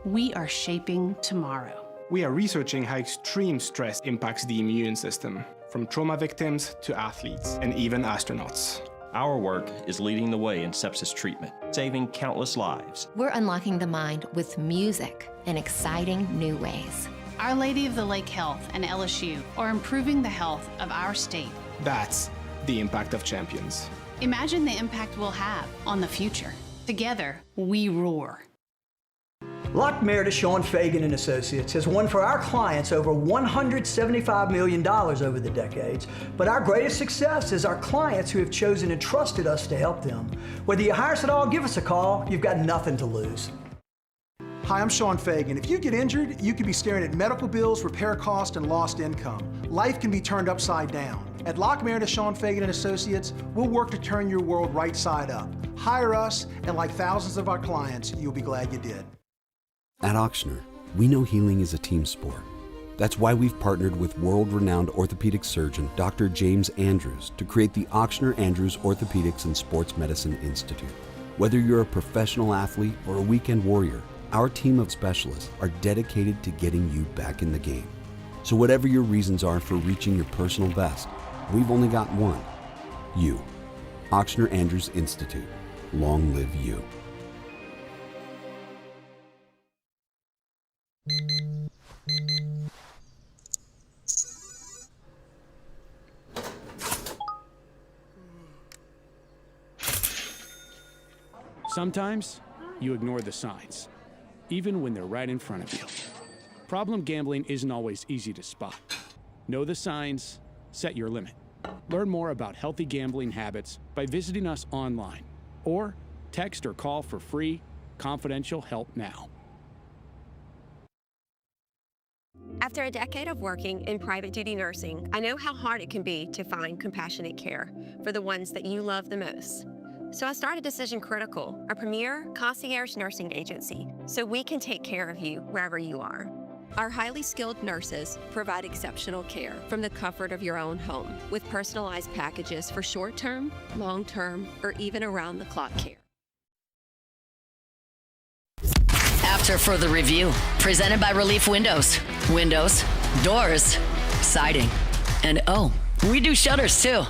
we are shaping tomorrow. We are researching how extreme stress impacts the immune system, from trauma victims to athletes and even astronauts. Our work is leading the way in sepsis treatment, saving countless lives. We're unlocking the mind with music in exciting new ways. Our Lady of the Lake Health and LSU are improving the health of our state. That's the impact of champions. Imagine the impact we'll have on the future. Together, we roar. Lockmeyer, Sean Fagan and Associates has won for our clients over $175 million over the decades, but our greatest success is our clients who have chosen and trusted us to help them. Whether you hire us at all, give us a call. You've got nothing to lose. Hi, I'm Sean Fagan. If you get injured, you could be staring at medical bills, repair costs, and lost income. Life can be turned upside down. At Lockmeyer, Sean Fagan and Associates, we'll work to turn your world right side up. Hire us, and like thousands of our clients, you'll be glad you did. At Ochsner, we know healing is a team sport. That's why we've partnered with world-renowned orthopedic surgeon Dr. James Andrews to create the Ochsner Andrews Orthopedics and Sports Medicine Institute. Whether you're a professional athlete or a weekend warrior, our team of specialists are dedicated to getting you back in the game. So whatever your reasons are for reaching your personal best, we've only got one. You. Ochsner Andrews Institute. Long live you. Sometimes you ignore the signs, even when they're right in front of you. Problem gambling isn't always easy to spot. Know the signs, set your limit. Learn more about healthy gambling habits by visiting us online or text or call for free, confidential help now. After a decade of working in private duty nursing, I know how hard it can be to find compassionate care for the ones that you love the most. So I started Decision Critical, a premier concierge nursing agency, so we can take care of you wherever you are. Our highly skilled nurses provide exceptional care from the comfort of your own home with personalized packages for short-term, long-term, or even around-the-clock care. After further review, presented by Relief Windows. Windows, doors, siding, and oh, we do shutters too.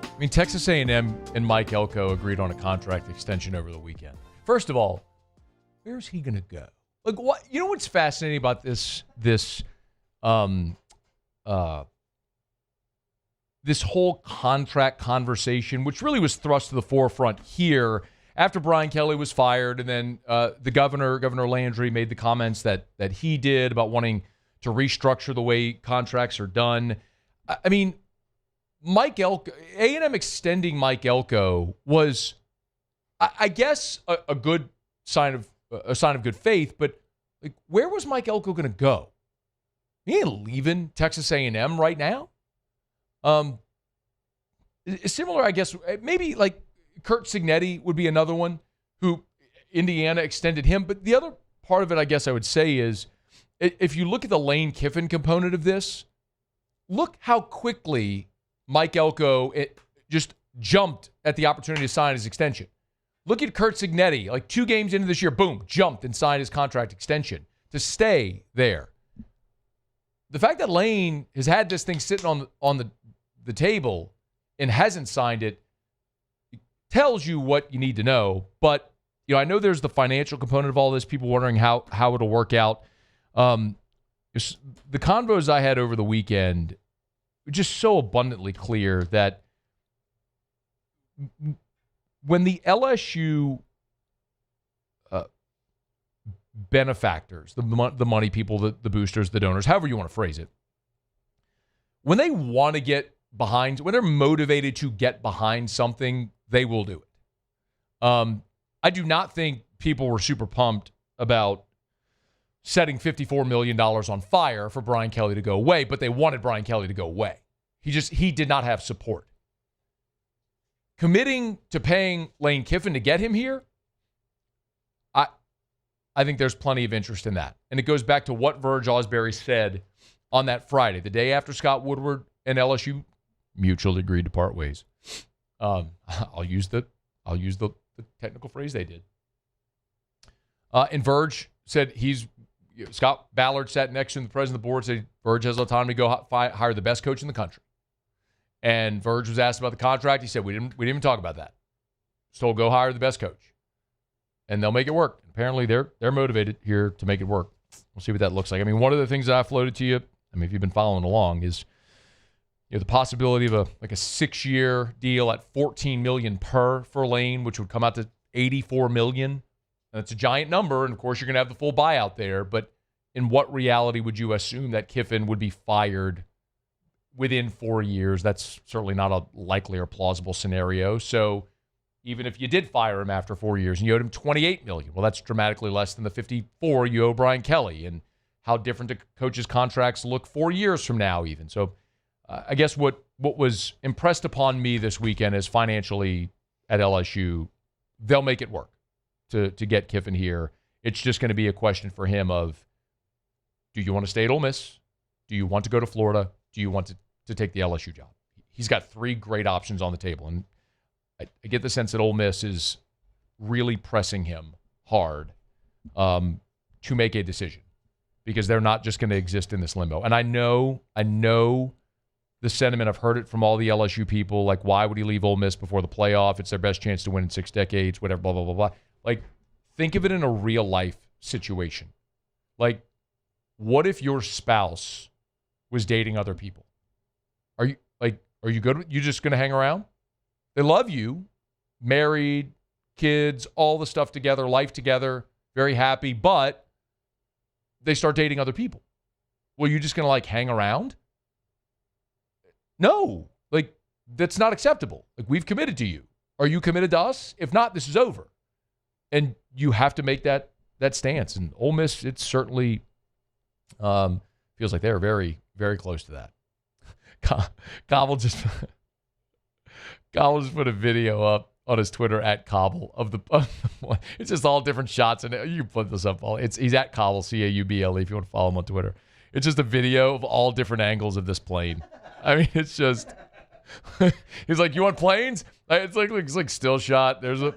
I mean, Texas A&M and Mike Elko agreed on a contract extension over the weekend. First of all, where's he going to go? Like, what? You know what's fascinating about this this whole contract conversation, which really was thrust to the forefront here after Brian Kelly was fired, and then the Governor Landry, made the comments that he did about wanting to restructure the way contracts are done. I mean, Mike Elko, A&M extending Mike Elko was, I guess, a good sign of good faith. But like, where was Mike Elko going to go? He ain't leaving Texas A&M right now. Similar, I guess, maybe like Curt Cignetti would be another one who Indiana extended him. But the other part of it, I guess I would say, is if you look at the Lane Kiffin component of this, look how quickly Mike Elko just jumped at the opportunity to sign his extension. Look at Curt Cignetti, like 2 games into this year, boom, jumped and signed his contract extension to stay there. The fact that Lane has had this thing sitting on the table and hasn't signed it tells you what you need to know. But you know, I know there's the financial component of all this. People wondering how it'll work out. The convos I had over the weekend were just so abundantly clear that when the LSU benefactors, the money people, the boosters, the donors, however you want to phrase it, when they want to get behind, when they're motivated to get behind something, they will do it. I do not think people were super pumped about setting $54 million on fire for Brian Kelly to go away, but they wanted Brian Kelly to go away. He did not have support. Committing to paying Lane Kiffin to get him here, I think there's plenty of interest in that. And it goes back to what Verge Osbury said on that Friday, the day after Scott Woodward and LSU mutually agreed to part ways. I'll use the technical phrase they did. And Verge said Scott Ballard sat next to him, the president of the board, said Verge has autonomy to go hire the best coach in the country. And Verge was asked about the contract. He said, we didn't even talk about that. Just told go hire the best coach. And they'll make it work. Apparently they're motivated here to make it work. We'll see what that looks like. I mean, one of the things that I floated to you, I mean, if you've been following along, is the possibility of a 6-year deal at $14 million per for Lane, which would come out to $84 million. And that's a giant number, and of course you're going to have the full buyout there. But in what reality would you assume that Kiffin would be fired within 4 years? That's certainly not a likely or plausible scenario. So even if you did fire him after 4 years and you owed him $28 million, well, that's dramatically less than the $54 you owe Brian Kelly. And how different do coaches' contracts look 4 years from now even. So I guess what was impressed upon me this weekend is financially at LSU, they'll make it work to get Kiffin here. It's just going to be a question for him of, do you want to stay at Ole Miss? Do you want to go to Florida? Do you want to take the LSU job? He's got 3 great options on the table. And I get the sense that Ole Miss is really pressing him hard to make a decision, because they're not just going to exist in this limbo. And I know the sentiment. I've heard it from all the LSU people, like, why would he leave Ole Miss before the playoff? It's their best chance to win in 6 decades, whatever, blah, blah, blah, blah. Like, think of it in a real life situation. Like, what if your spouse was dating other people? Are you good? You just going to hang around? They love you, married, kids, all the stuff together, life together, very happy, but they start dating other people. Well, you just going to hang around? No, that's not acceptable. We've committed to you. Are you committed to us? If not, this is over. And you have to make that stance. And Ole Miss, it certainly feels like they're very, very close to that. Cobble just put a video up on his Twitter at Cobble of the it's just all different shots, and you can put this up. He's at Cobble, Cauble, if you want to follow him on Twitter. It's just a video of all different angles of this plane. I mean, it's just he's like, you want planes? It's like still shot. There's a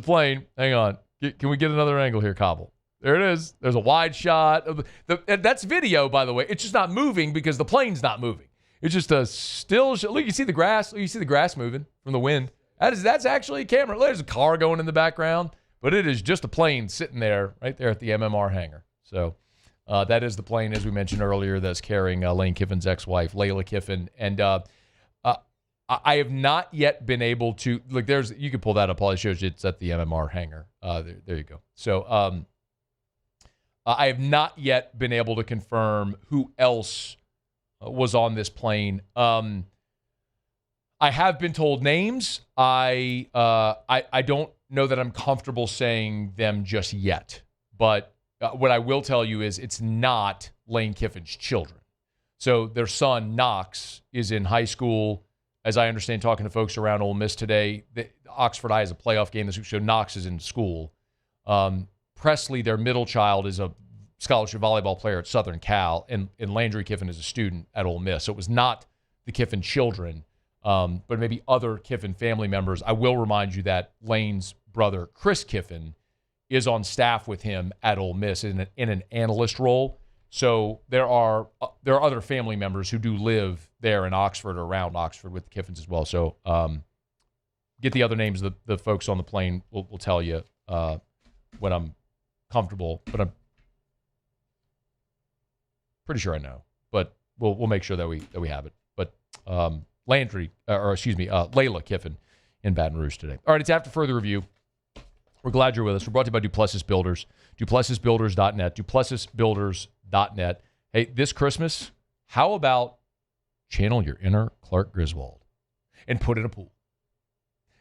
plane. Hang on. Can we get another angle here, Cobble? There it is. There's a wide shot of that's video, by the way. It's just not moving because the plane's not moving. It's just a still shot. Look, you see the grass. You see the grass moving from the wind. That's actually a camera. There's a car going in the background, but it is just a plane sitting there, right there at the MMR hangar. So That is the plane, as we mentioned earlier, that's carrying Lane Kiffin's ex-wife, Layla Kiffin. And I have not yet been able to, like, you can pull that up. All it shows you it's at the MMR hangar. There you go. So I have not yet been able to confirm who else was on this plane. I have been told names. I don't know that I'm comfortable saying them just yet. But what I will tell you is it's not Lane Kiffin's children. So their son, Knox, is in high school. As I understand, talking to folks around Ole Miss today, Oxford High has a playoff game this week, so Knox is in school. Presley, their middle child, is a scholarship volleyball player at Southern Cal, and Landry Kiffin is a student at Ole Miss. So it was not the Kiffin children, but maybe other Kiffin family members. I will remind you that Lane's brother, Chris Kiffin, is on staff with him at Ole Miss in an analyst role. So there are other family members who do live there in Oxford or around Oxford with the Kiffins as well. So get the other names of the folks on the plane. We'll tell you when I'm comfortable, but I'm pretty sure I know. But we'll make sure that we have it. But Layla Kiffin in Baton Rouge today. All right, it's after further review. We're glad you're with us. We're brought to you by Duplessis Builders, DuplessisBuilders.net, DuplessisBuilders.net. Hey, this Christmas, how about channel your inner Clark Griswold and put in a pool?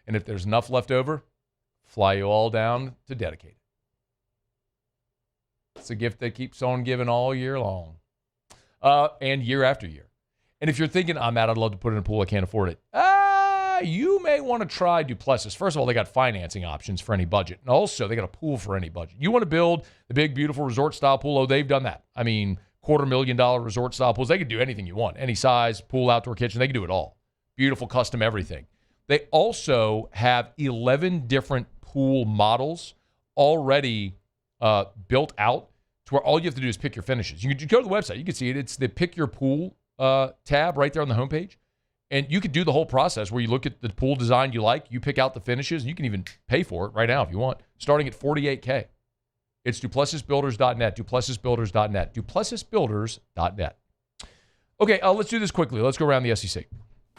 And if there's enough left over, fly you all down to dedicate it. It's a gift that keeps on giving all year long and year after year. And if you're thinking, I'd love to put in a pool, I can't afford it. You may want to try Duplessis. First of all, they got financing options for any budget. And also, they got a pool for any budget. You want to build the big, beautiful resort-style pool? Oh, they've done that. I mean, $250,000 resort-style pools. They could do anything you want. Any size, pool, outdoor kitchen. They can do it all. Beautiful, custom everything. They also have 11 different pool models already built out to where all you have to do is pick your finishes. You can go to the website. You can see it. It's the Pick Your Pool tab right there on the homepage. And you could do the whole process where you look at the pool design you like, you pick out the finishes, and you can even pay for it right now if you want, starting at $48K. It's DuplessisBuilders.net, DuplessisBuilders.net, DuplessisBuilders.net. Okay, let's do this quickly. Let's go around the SEC.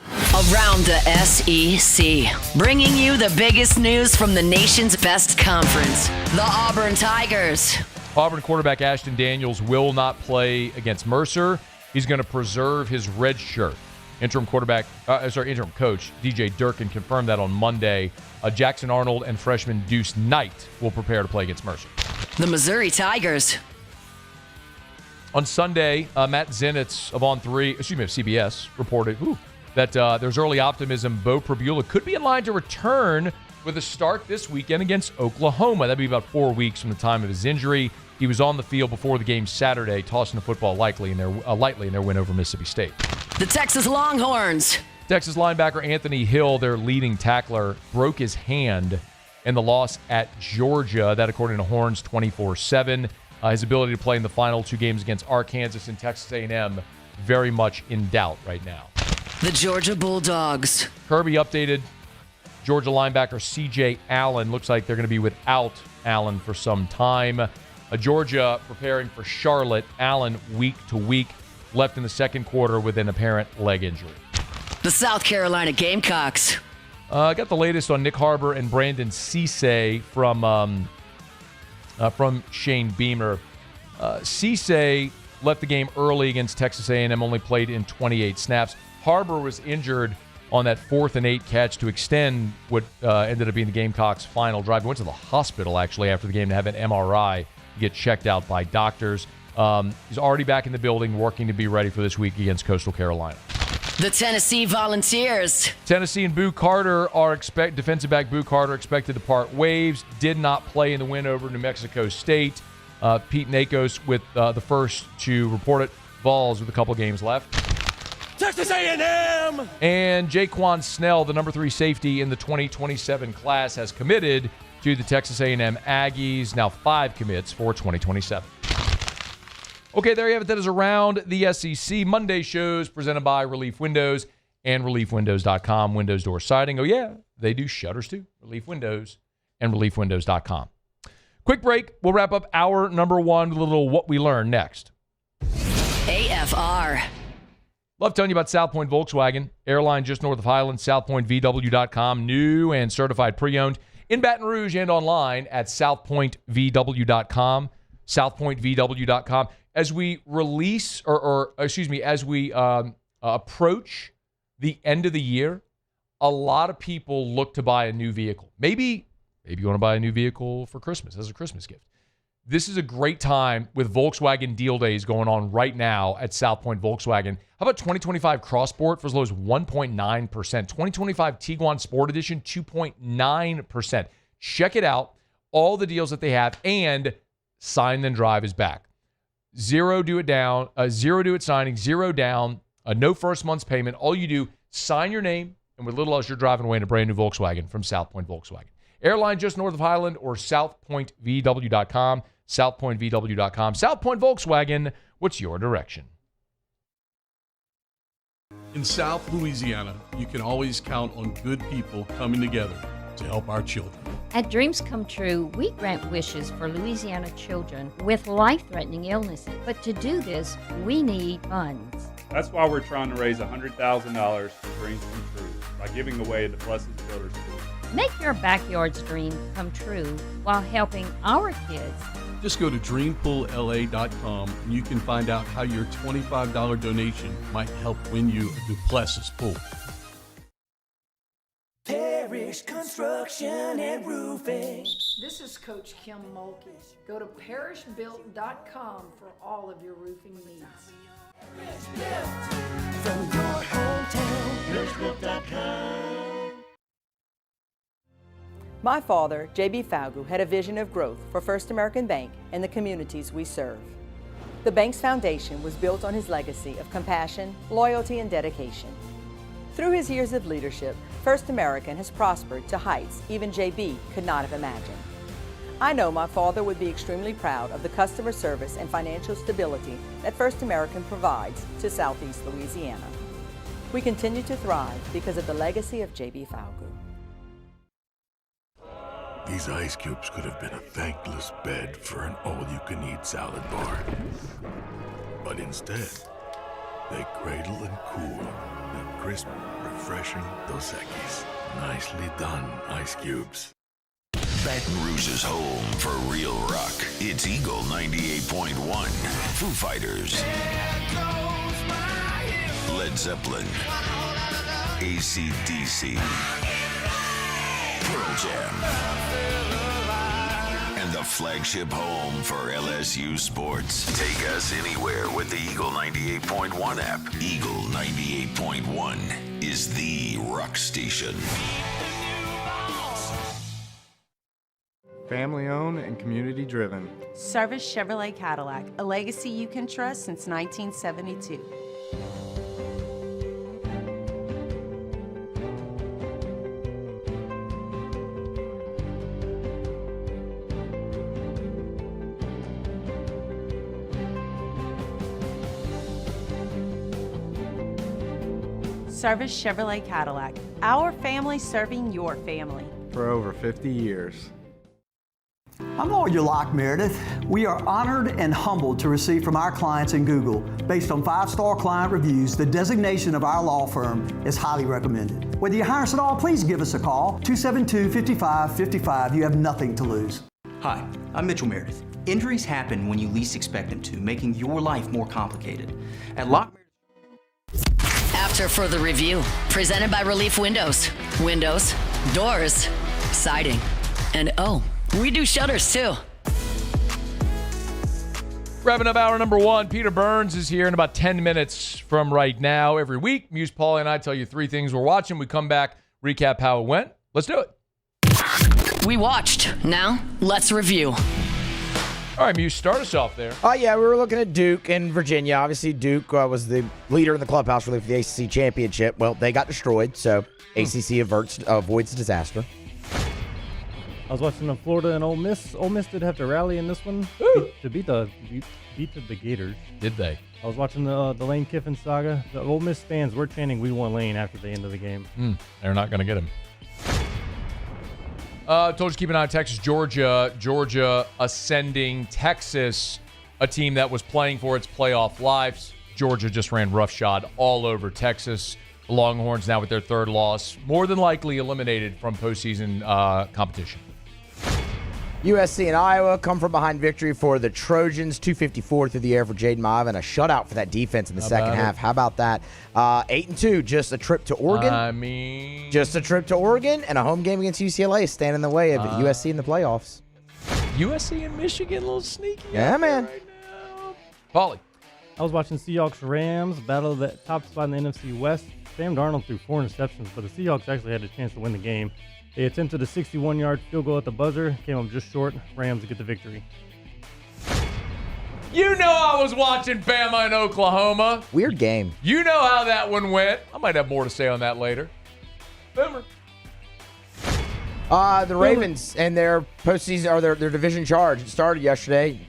Around the SEC, bringing you the biggest news from the nation's best conference, the Auburn Tigers. Auburn quarterback Ashton Daniels will not play against Mercer. He's going to preserve his red shirt. Interim coach DJ Durkin confirmed that on Monday. Jackson Arnold and freshman Deuce Knight will prepare to play against Mercer. The Missouri Tigers. On Sunday, Matt Zenitz of CBS reported that there's early optimism Bo Prabula could be in line to return with a start this weekend against Oklahoma. That'd be about 4 weeks from the time of his injury. He was on the field before the game Saturday, tossing the football lightly in their win over Mississippi State. The Texas Longhorns. Texas linebacker Anthony Hill, their leading tackler, broke his hand in the loss at Georgia. That, according to Horns 24/7. His ability to play in the final 2 games against Arkansas and Texas A&M very much in doubt right now. The Georgia Bulldogs. Kirby updated Georgia linebacker C.J. Allen. Looks like they're going to be without Allen for some time. Georgia preparing for Charlotte. Allen week to week. Left in the second quarter with an apparent leg injury. The South Carolina Gamecocks. Got the latest on Nick Harbor and Brandon Cisse from Shane Beamer. Cisse left the game early against Texas A&M, only played in 28 snaps. Harbor was injured on that 4th and 8 catch to extend what ended up being the Gamecocks' final drive. He went to the hospital, actually, after the game to have an MRI get checked out by doctors. He's already back in the building, working to be ready for this week against Coastal Carolina. The Tennessee Volunteers. Tennessee and Boo Carter defensive back Boo Carter expected to part ways. Did not play in the win over New Mexico State. Pete Nakos with the first to report it. Vols with a couple games left. Texas A&M! And Jaquan Snell, the number 3 safety in the 2027 class, has committed to the Texas A&M Aggies. Now 5 commits for 2027. Okay, there you have it. That is Around the SEC. Monday shows presented by Relief Windows and ReliefWindows.com. Windows door siding. Oh, yeah, they do shutters too. Relief Windows and ReliefWindows.com. Quick break. We'll wrap up hour number 1 with a little what we learned next. AFR. Love telling you about South Point Volkswagen. Airline just north of Highland, southpointvw.com. New and certified pre-owned in Baton Rouge and online at southpointvw.com. southpointvw.com. As we release, as we approach the end of the year, a lot of people look to buy a new vehicle. Maybe you want to buy a new vehicle for Christmas as a Christmas gift. This is a great time with Volkswagen Deal Days going on right now at South Point Volkswagen. How about 2025 Crossport for as low as 1.9%? 2025 Tiguan Sport Edition, 2.9%. Check it out. All the deals that they have, and Sign Then Drive is back. Zero do it signing, zero down, no first month's payment. All you do, sign your name, and with little else, you're driving away in a brand new Volkswagen from South Point Volkswagen. Airline just north of Highland or southpointvw.com. southpointvw.com. South Point Volkswagen, what's your direction? In South Louisiana, you can always count on good people coming together to help our children. At Dreams Come True, we grant wishes for Louisiana children with life-threatening illnesses. But to do this, we need funds. That's why we're trying to raise $100,000 for Dreams Come True by giving away the Blessed Builders School. Make your backyard's dream come true while helping our kids. Just go to dreampoolla.com and you can find out how your $25 donation might help win you a Duplessis pool. Parish Construction and Roofing. This is Coach Kim Mulkey. Go to parishbuilt.com for all of your roofing needs. From your hometown, parishbuilt.com. My father, J.B. Falgu, had a vision of growth for First American Bank and the communities we serve. The bank's foundation was built on his legacy of compassion, loyalty, and dedication. Through his years of leadership, First American has prospered to heights even J.B. could not have imagined. I know my father would be extremely proud of the customer service and financial stability that First American provides to Southeast Louisiana. We continue to thrive because of the legacy of J.B. Falgu. These ice cubes could have been a thankless bed for an all-you-can-eat salad bar. But instead, they cradle and cool the crisp, refreshing Dos Equis. Nicely done, ice cubes. Baton Rouge's home for real rock. It's Eagle 98.1. Foo Fighters. Led Zeppelin. AC/DC. Pearl Jam. And the flagship home for LSU sports. Take us anywhere with the Eagle 98.1 app. Eagle 98.1 is the rock station. Family owned and community driven. Service Chevrolet Cadillac, a legacy you can trust since 1972. Service Chevrolet Cadillac, our family serving your family. For over 50 years. I'm Lawyer Locke Meredith. We are honored and humbled to receive from our clients in Google, based on 5-star client reviews, the designation of our law firm is highly recommended. Whether you hire us at all, please give us a call, 272-5555. You have nothing to lose. Hi, I'm Mitchell Meredith. Injuries happen when you least expect them to, making your life more complicated. At Locke After further review, presented by Relief Windows. Windows, doors, siding, and we do shutters too. Wrapping up hour number 1, Peter Burns is here in about 10 minutes from right now. Every week, Muse, Paul, and I tell you 3 things we're watching. We come back, recap how it went. Let's do it. We watched. Now, let's review. All right, Muse, start us off there. Yeah, we were looking at Duke and Virginia. Obviously, Duke was the leader in the clubhouse really for the ACC championship. Well, they got destroyed, so ACC avoids disaster. I was watching the Florida and Ole Miss. Ole Miss did have to rally in this one to beat the Gators. Did they? I was watching the Lane Kiffin saga. The Ole Miss fans were chanting, "We want Lane" after the end of the game. They're not going to get him. Told you to keep an eye on Texas, Georgia. Georgia ascending. Texas, a team that was playing for its playoff lives. Georgia just ran roughshod all over Texas. The Longhorns now with their third loss, more than likely eliminated from postseason competition. USC and Iowa come from behind victory for the Trojans. 254 through the air for Jaden Mive and a shutout for that defense in the second half. How about that? 8-2, just a trip to Oregon. Just a trip to Oregon, and a home game against UCLA is standing in the way of USC in the playoffs. USC and Michigan, a little sneaky. Yeah, man. Paulie. I was watching Seahawks-Rams, battle of the top spot in the NFC West. Sam Darnold threw 4 interceptions, but the Seahawks actually had a chance to win the game. They attempted a 61-yard field goal at the buzzer, came up just short. Rams get the victory. You know I was watching Bama and Oklahoma. Weird game. You know how that one went. I might have more to say on that later. Boomer. The Ravens and their postseason or their division charge. It started yesterday.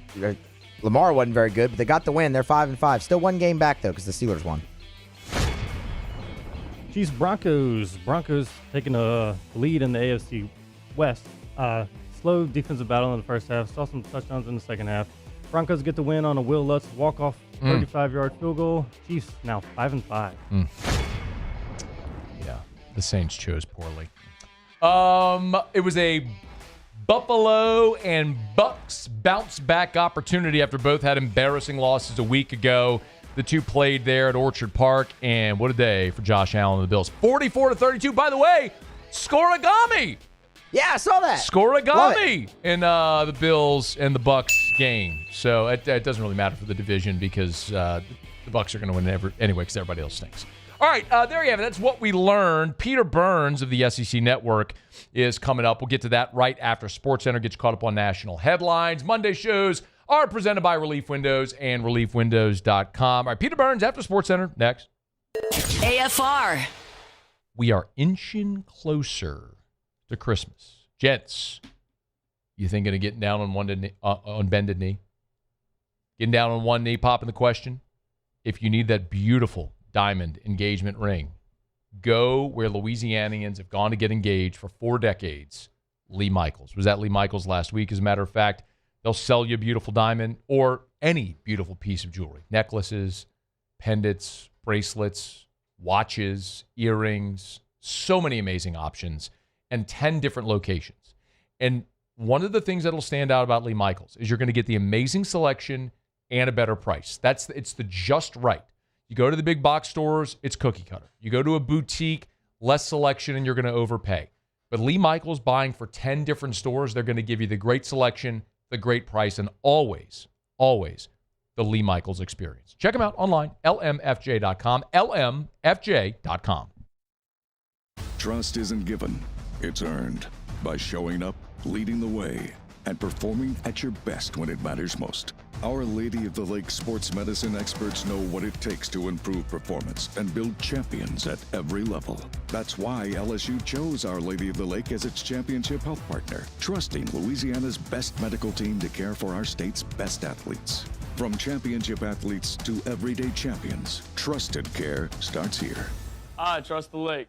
Lamar wasn't very good, but they got the win. They're 5-5. Still one game back, though, because the Steelers won. Chiefs Broncos. Broncos taking a lead in the AFC West. Slow defensive battle in the first half. Saw some touchdowns in the second half. Broncos get the win on a Will Lutz walk-off 35-yard field goal. Chiefs now 5-5. Yeah, the Saints chose poorly. It was a Buffalo and Bucks bounce-back opportunity after both had embarrassing losses a week ago. The two played there at Orchard Park, and what a day for Josh Allen and the Bills. 44-32. By the way, scoregami. Yeah, I saw that. Scoregami in the Bills and the Bucks game. So it doesn't really matter for the division because the Bucks are going to win anyway because everybody else stinks. All right, there you have it. That's what we learned. Peter Burns of the SEC Network is coming up. We'll get to that right after SportsCenter gets caught up on national headlines. Monday shows are presented by Relief Windows and ReliefWindows.com. All right, Peter Burns after SportsCenter. Next. AFR. We are inching closer to Christmas. Gents, you thinking of getting down on bended knee? Getting down on one knee, popping the question? If you need that beautiful diamond engagement ring, go where Louisianians have gone to get engaged for 4 decades. Lee Michaels. Was at Lee Michaels last week, as a matter of fact. They'll sell you a beautiful diamond or any beautiful piece of jewelry. Necklaces, pendants, bracelets, watches, earrings, so many amazing options, and 10 different locations. And one of the things that'll stand out about Lee Michaels is you're going to get the amazing selection and a better price. It's the just right. You go to the big box stores, it's cookie cutter. You go to a boutique, less selection, and you're going to overpay. But Lee Michaels, buying for 10 different stores, they're going to give you the great selection, the great price, and always, always the Lee Michaels experience. Check them out online, lmfj.com, lmfj.com. Trust isn't given, it's earned by showing up, leading the way, and performing at your best when it matters most. Our Lady of the Lake sports medicine experts know what it takes to improve performance and build champions at every level. That's why LSU chose Our Lady of the Lake as its championship health partner, trusting Louisiana's best medical team to care for our state's best athletes. From championship athletes to everyday champions, trusted care starts here. I trust the lake.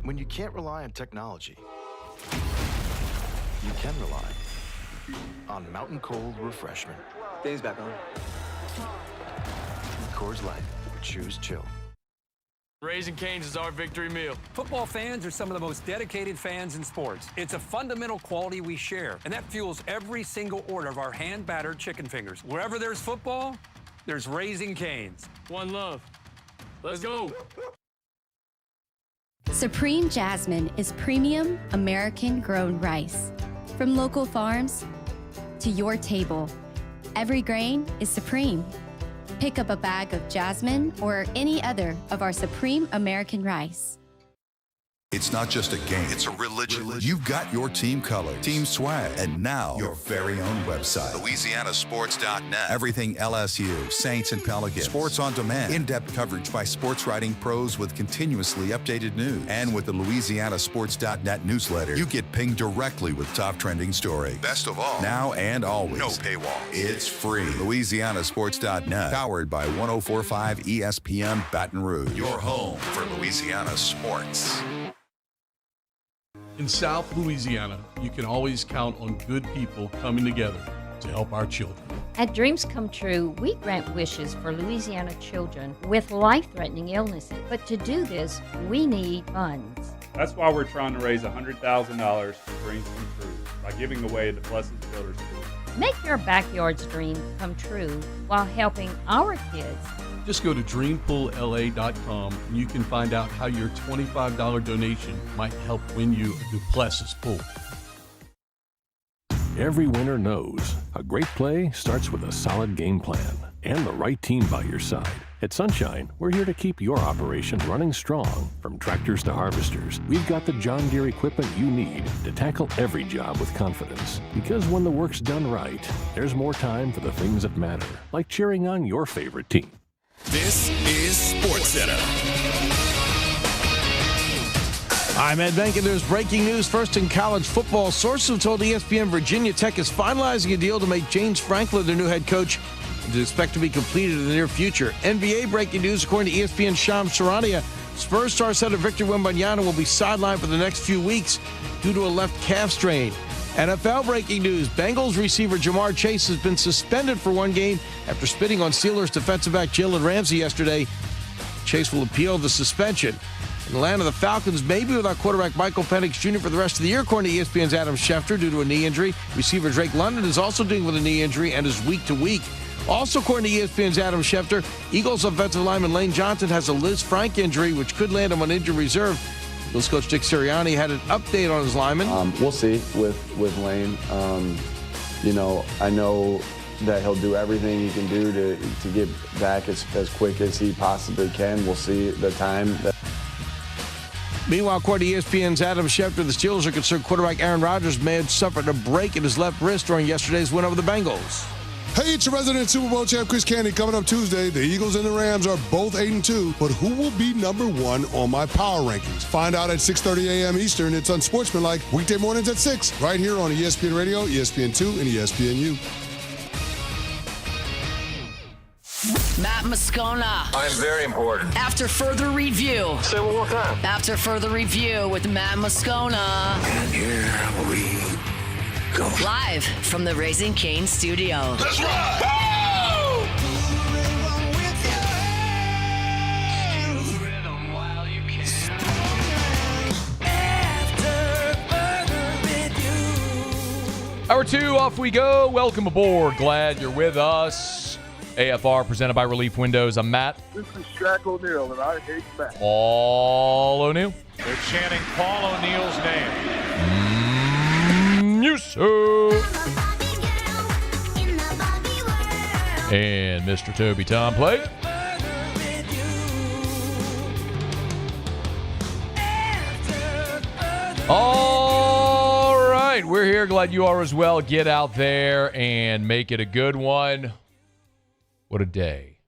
When you can't rely on technology, you can rely on Mountain Cold Refreshment. Dave's back on. Coors Light. Choose chill. Raising Cane's is our victory meal. Football fans are some of the most dedicated fans in sports. It's a fundamental quality we share, and that fuels every single order of our hand-battered chicken fingers. Wherever there's football, there's Raising Cane's. One love. Let's go. Supreme Jasmine is premium American-grown rice. From local farms to your table, every grain is supreme. Pick up a bag of jasmine or any other of our supreme American rice. It's not just a game, it's a religion. You've got your team colors, team swag, and now your very own website. LouisianaSports.net. Everything LSU, Saints, and Pelicans. Sports on demand. In-depth coverage by sports writing pros with continuously updated news. And with the LouisianaSports.net newsletter, you get pinged directly with top trending stories. Best of all, now and always. No paywall. It's free. LouisianaSports.net. Powered by 104.5 ESPN Baton Rouge. Your home for Louisiana sports. In South Louisiana, you can always count on good people coming together to help our children. At Dreams Come True, we grant wishes for Louisiana children with life-threatening illnesses. But to do this, we need funds. That's why we're trying to raise $100,000 for Dreams Come True by giving away the Blessed Builders School. Make your backyard's dream come true while helping our kids. Just go to dreampoolla.com and you can find out how your $25 donation might help win you a Duplessis pool. Every winner knows a great play starts with a solid game plan and the right team by your side. At Sunshine, we're here to keep your operation running strong. From tractors to harvesters, we've got the John Deere equipment you need to tackle every job with confidence. Because when the work's done right, there's more time for the things that matter, like cheering on your favorite team. This is SportsCenter. I'm Ed Bank, and there's breaking news first in college football. Sources have told ESPN Virginia Tech is finalizing a deal to make James Franklin their new head coach. It is expected to be completed in the near future. NBA breaking news, according to ESPN's Shams Charania, Spurs star center Victor Wembanyama will be sidelined for the next few weeks due to a left calf strain. NFL breaking news, Bengals receiver Jamar Chase has been suspended for one game after spitting on Steelers defensive back Jalen Ramsey yesterday. Chase will appeal the suspension. In Atlanta, the Falcons may be without quarterback Michael Penix Jr. for the rest of the year, according to ESPN's Adam Schefter, due to a knee injury. Receiver Drake London is also dealing with a knee injury and is week to week. Also, according to ESPN's Adam Schefter, Eagles offensive lineman Lane Johnson has a Liz Frank injury, which could land him on injured reserve. Eagles coach Dick Sirianni had an update on his lineman. We'll see with Lane. I know that he'll do everything he can do to get back as quick as he possibly can. We'll see the time. Meanwhile, according to ESPN's Adam Schefter, the Steelers are concerned quarterback Aaron Rodgers may have suffered a break in his left wrist during yesterday's win over the Bengals. Hey, it's your resident Super Bowl champ, Chris Candy. Coming up Tuesday, the Eagles and the Rams are both 8-2. But who will be number one on my power rankings? Find out at 6:30 a.m. Eastern. It's Unsportsmanlike, weekday mornings at 6, right here on ESPN Radio, ESPN2, and ESPNU. Matt Moscona. I'm very important. After further review. Say it one more time. After further review with Matt Moscona. And here we go. Live from the Raising Cane studio. Let's ride! Hour 2, off we go. Welcome aboard. Glad you're with us. AFR presented by Relief Windows. I'm Matt. This is Shaq O'Neal, and I hate Matt. Paul O'Neal. They're chanting Paul O'Neal's name. Yes, and Mr. Toby Tom Play. All right, we're here. Glad you are as well. Get out there and make it a good one. What a day.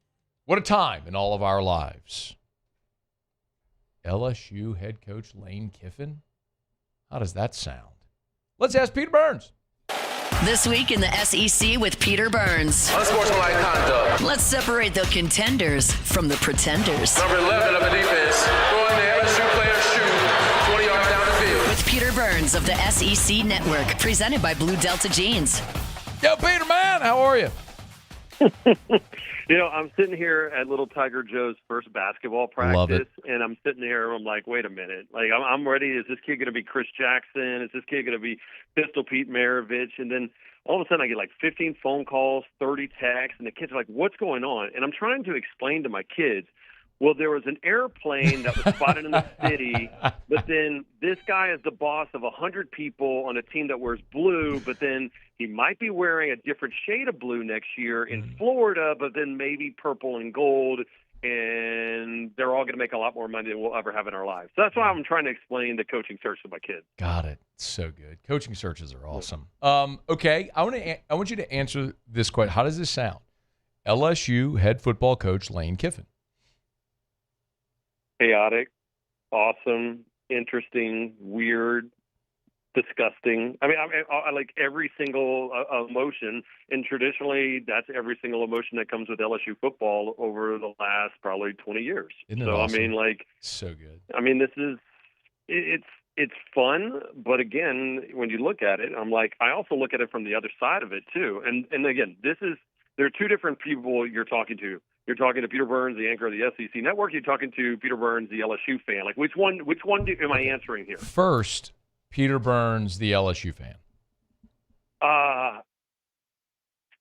What a time in all of our lives. LSU head coach Lane Kiffin? How does that sound? Let's ask Peter Burns. This week in the SEC with Peter Burns. Unsportsmanlike conduct. Let's separate the contenders from the pretenders. Number 11 of the defense, throwing the LSU player's shoe 20 yards down the field. With Peter Burns of the SEC Network, presented by Blue Delta Jeans. Yo, Peter, man, how are you? I'm sitting here at Little Tiger Joe's first basketball practice, and I'm sitting there and I'm like, wait a minute. Like, I'm ready. Is this kid going to be Chris Jackson? Is this kid going to be Pistol Pete Maravich? And then all of a sudden I get like 15 phone calls, 30 texts, and the kids are like, what's going on? And I'm trying to explain to my kids Well, there was an airplane that was spotted in the city, but then this guy is the boss of 100 people on a team that wears blue, but then he might be wearing a different shade of blue next year in Florida, but then maybe purple and gold, and they're all going to make a lot more money than we'll ever have in our lives. So that's why I'm trying to explain the coaching search to my kids. Got it. So good. Coaching searches are awesome. Okay, I want you to answer this question. How does this sound? LSU head football coach Lane Kiffin. Chaotic, awesome, interesting, weird, disgusting. I mean, I like every single emotion, and traditionally that's every single emotion that comes with LSU football over the last probably 20 years. Isn't it so awesome? I mean, like, so good. I mean, it's fun, but again, when you look at it, I'm like, I also look at it from the other side of it too. And again, there are two different people you're talking to. You're talking to Peter Burns, the anchor of the SEC Network. You're talking to Peter Burns, the LSU fan. Like, which one am I answering here? First, Peter Burns, the LSU fan.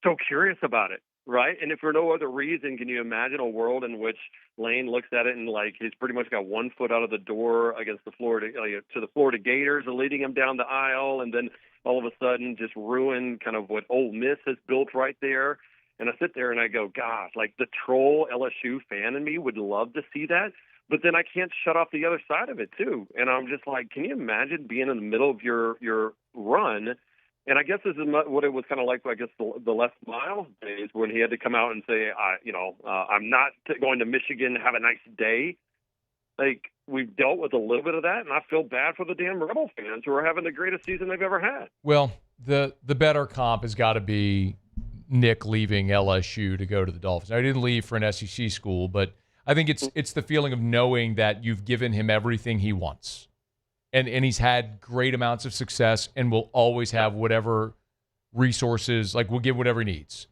So curious about it, right? And if for no other reason, can you imagine a world in which Lane looks at it and like he's pretty much got one foot out of the door against the Florida Gators and leading them down the aisle, and then all of a sudden just ruin kind of what Ole Miss has built right there. And I sit there and I go, gosh, like the troll LSU fan in me would love to see that. But then I can't shut off the other side of it too. And I'm just like, can you imagine being in the middle of your run? And I guess this is what it was kind of like, I guess, the Les Miles days when he had to come out and say, I'm not going to Michigan, have a nice day. Like, we've dealt with a little bit of that, and I feel bad for the damn Rebel fans who are having the greatest season they've ever had. Well, the better comp has got to be Nick leaving LSU to go to the Dolphins. Now, he didn't leave for an SEC school, but I think it's the feeling of knowing that you've given him everything he wants. And he's had great amounts of success and will always have whatever resources, like we'll give whatever he needs.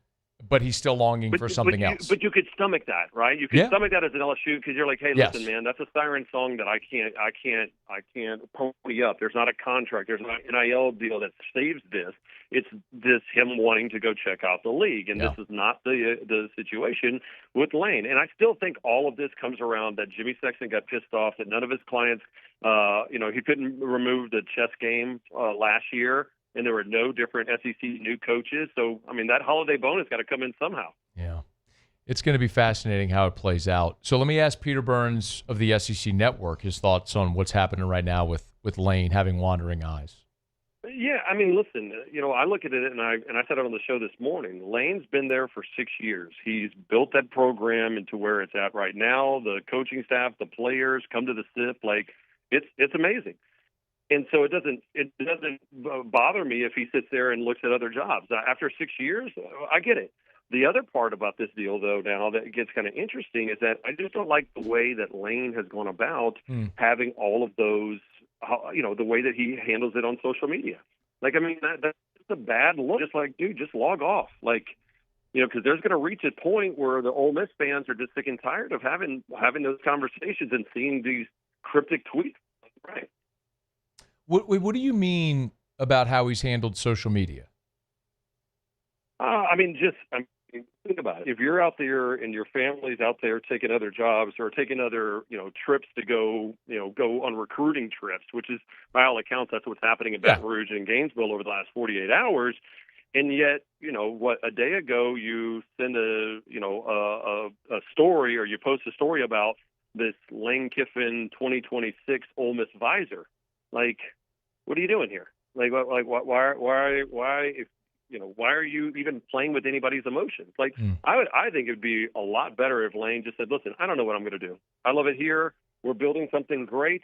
But he's still longing for something else. But you could stomach that, right? You could stomach that as an LSU because you're like, hey, listen, man, that's a siren song that I can't pony up. There's not a contract. There's not an NIL deal that saves this. It's this him wanting to go check out the league, and this is not the situation with Lane. And I still think all of this comes around that Jimmy Sexton got pissed off that none of his clients, he couldn't remove the chess game last year. And there were no different SEC new coaches. So, I mean, that holiday bonus got to come in somehow. Yeah. It's going to be fascinating how it plays out. So let me ask Peter Burns of the SEC Network his thoughts on what's happening right now with Lane having wandering eyes. Yeah, I mean, listen, I look at it, and I said it on the show this morning. Lane's been there for 6 years. He's built that program into where it's at right now. The coaching staff, the players come to the SIP. Like, it's amazing. And so it doesn't bother me if he sits there and looks at other jobs. After 6 years, I get it. The other part about this deal, though, now that gets kind of interesting is that I just don't like the way that Lane has gone about having all of those, the way that he handles it on social media. Like, I mean, that's a bad look. Just like, dude, just log off. Like, because there's going to reach a point where the Ole Miss fans are just sick and tired of having those conversations and seeing these cryptic tweets. Right. What do you mean about how he's handled social media? Think about it. If you're out there and your family's out there taking other jobs or taking other, trips to go on recruiting trips, which is, by all accounts, that's what's happening in Baton Rouge and Gainesville over the last 48 hours. And yet, a day ago you send a story or you post a story about this Lane Kiffin 2026 Ole Miss visor. Like, what are you doing here? Like why are you even playing with anybody's emotions? Like, I think it'd be a lot better if Lane just said, listen, I don't know what I'm going to do. I love it here. We're building something great,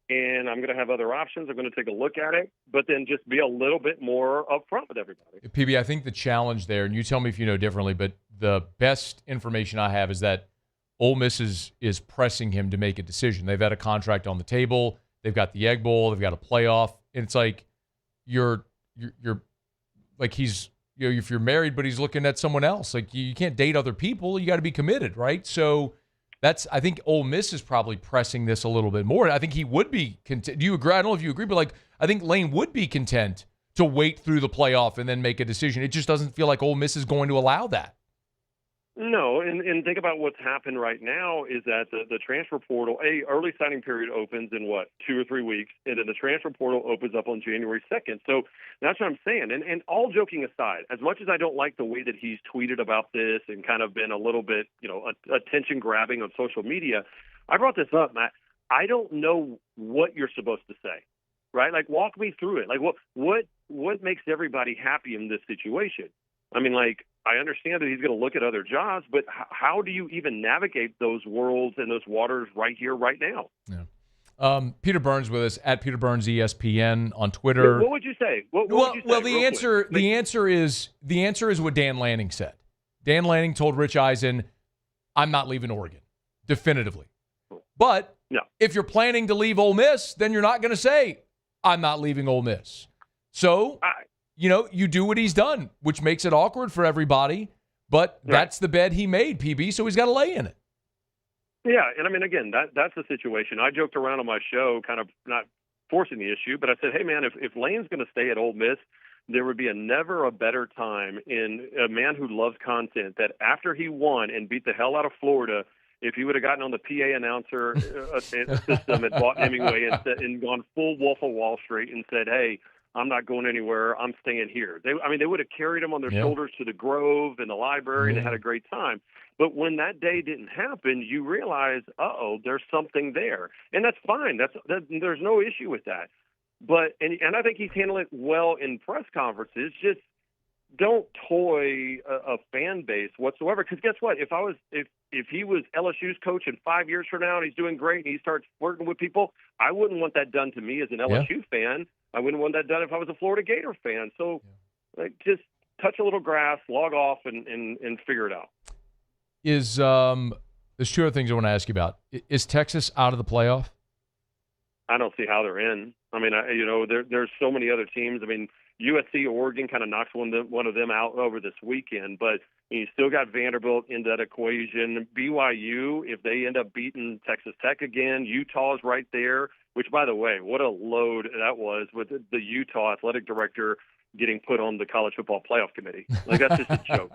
and I'm going to have other options. I'm going to take a look at it, but then just be a little bit more upfront with everybody. PB, I think the challenge there, and you tell me if you know differently, but the best information I have is that Ole Miss is pressing him to make a decision. They've had a contract on the table. They've got the Egg Bowl. They've got a playoff. And it's like you're like he's if you're married, but he's looking at someone else. Like you can't date other people. You got to be committed, right? So I think Ole Miss is probably pressing this a little bit more. I think he would be content. Do you agree? I don't know if you agree, but I think Lane would be content to wait through the playoff and then make a decision. It just doesn't feel like Ole Miss is going to allow that. No, and think about what's happened right now is that the transfer portal, early signing period opens in 2 or 3 weeks, and then the transfer portal opens up on January 2nd. So that's what I'm saying. And all joking aside, as much as I don't like the way that he's tweeted about this and kind of been a little bit, attention grabbing on social media, I brought this up, Matt. I don't know what you're supposed to say, right? Like, walk me through it. Like, what makes everybody happy in this situation? I mean, I understand that he's going to look at other jobs, but how do you even navigate those worlds and those waters right here, right now? Yeah. Peter Burns with us at Peter Burns ESPN on Twitter. What would you say? What would you say? Well, the answer is what Dan Lanning said. Dan Lanning told Rich Eisen, "I'm not leaving Oregon, definitively." But if you're planning to leave Ole Miss, then you're not going to say, "I'm not leaving Ole Miss." So. You do what he's done, which makes it awkward for everybody, but that's the bed he made, PB, so he's got to lay in it. Yeah, and I mean, again, that's the situation. I joked around on my show, kind of not forcing the issue, but I said, hey, man, if Lane's going to stay at Ole Miss, there would be never a better time in a man who loves content that after he won and beat the hell out of Florida, if he would have gotten on the PA announcer system at Vaught Hemingway and gone full Wolf of Wall Street and said, hey, I'm not going anywhere. I'm staying here. They would have carried him on their shoulders to the Grove and the library, and they had a great time. But when that day didn't happen, you realize, there's something there, and that's fine. There's no issue with that. But and I think he's handled it well in press conferences. Just don't toy a fan base whatsoever. Because guess what? If he was LSU's coach in 5 years from now and he's doing great and he starts flirting with people, I wouldn't want that done to me as an LSU fan. I wouldn't want that done if I was a Florida Gator fan. So just touch a little grass, log off, and figure it out. There's two other things I want to ask you about. Is Texas out of the playoff? I don't see how they're in. I mean, there's so many other teams. I mean, USC, Oregon kind of knocks one of them out over this weekend, but you still got Vanderbilt in that equation. BYU, if they end up beating Texas Tech again, Utah's right there, which, by the way, what a load that was with the Utah athletic director getting put on the college football playoff committee. That's just a joke.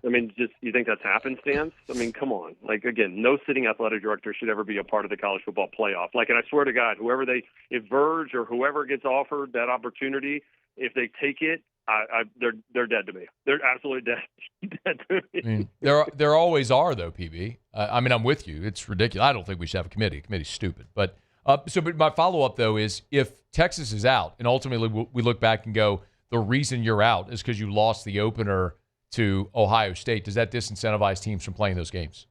You think that's happenstance? I mean, come on. Again, no sitting athletic director should ever be a part of the college football playoff. And I swear to God, if Verge or whoever gets offered that opportunity, if they take it, they're dead to me. They're absolutely dead to me. I mean, there always are, though, PB. I'm with you. It's ridiculous. I don't think we should have a committee. A committee's stupid. But my follow-up, though, is if Texas is out, and ultimately we look back and go, the reason you're out is because you lost the opener to Ohio State, does that disincentivize teams from playing those games?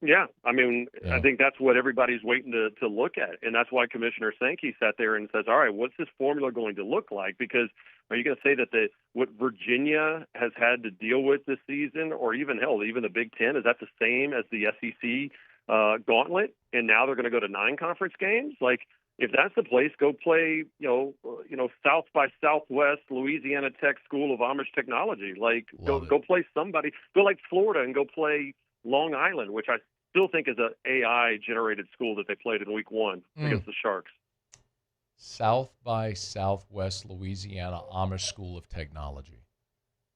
Yeah. I mean, I think that's what everybody's waiting to look at. And that's why Commissioner Sankey sat there and says, all right, what's this formula going to look like? Because are you going to say that what Virginia has had to deal with this season, or even the Big Ten, is that the same as the SEC gauntlet, and now they're going to go to 9 conference games? If that's the place, go play, South by Southwest Louisiana Tech School of Amish Technology. Go play somebody. Go like Florida and go play Long Island, which I still think is an AI-generated school that they played in week 1 against the Sharks. South by Southwest Louisiana Amish School of Technology.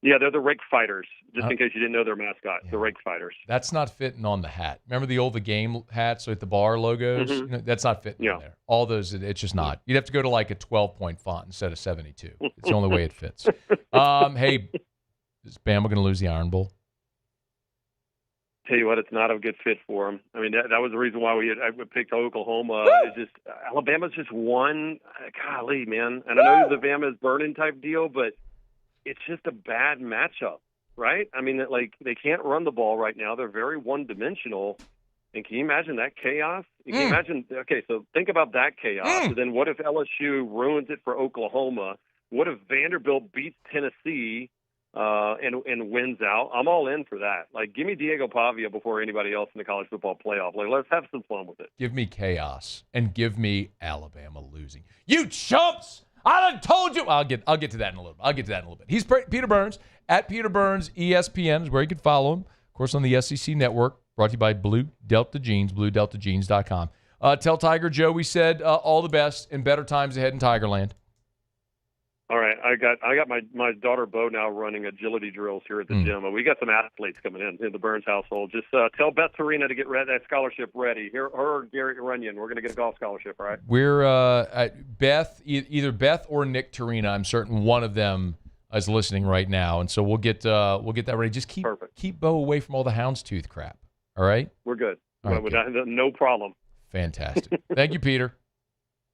Yeah, they're the Rake Fighters, just in case you didn't know their mascot, the Rake Fighters. That's not fitting on the hat. Remember the game hats with the bar logos? Mm-hmm. That's not fitting on there. All those, it's just not. You'd have to go to a 12-point font instead of 72. It's the only way it fits. Hey, is Bama going to lose the Iron Bowl? Tell you what, it's not a good fit for them. I mean, that was the reason why I picked Oklahoma. It's just Alabama's just won. Golly, man. And I know the Bama's burning type deal, but it's just a bad matchup, right? I mean, they can't run the ball right now. They're very one-dimensional. And can you imagine that chaos? You can imagine, okay, so think about that chaos. And then what if LSU ruins it for Oklahoma? What if Vanderbilt beats Tennessee and wins out? I'm all in for that. Give me Diego Pavia before anybody else in the college football playoff. Let's have some fun with it. Give me chaos and give me Alabama losing. You chumps! I done told you. I'll get to that in a little bit. He's Peter Burns at Peter Burns ESPN is where you can follow him. Of course, on the SEC Network, brought to you by Blue Delta Jeans, BlueDeltaJeans.com. Tell Tiger Joe we said all the best and better times ahead in Tigerland. All right, I got my daughter Bo now running agility drills here at the gym. We got some athletes coming in the Burns household. Just tell Beth Serena to get that scholarship ready. Her or Gary Runyon, we're going to get a golf scholarship, all right? We're Beth, either Beth or Nick Torina. I'm certain one of them is listening right now, and so we'll get that ready. Just keep Bo away from all the houndstooth crap. All right, we're good. All right, good. No problem. Fantastic. Thank you, Peter.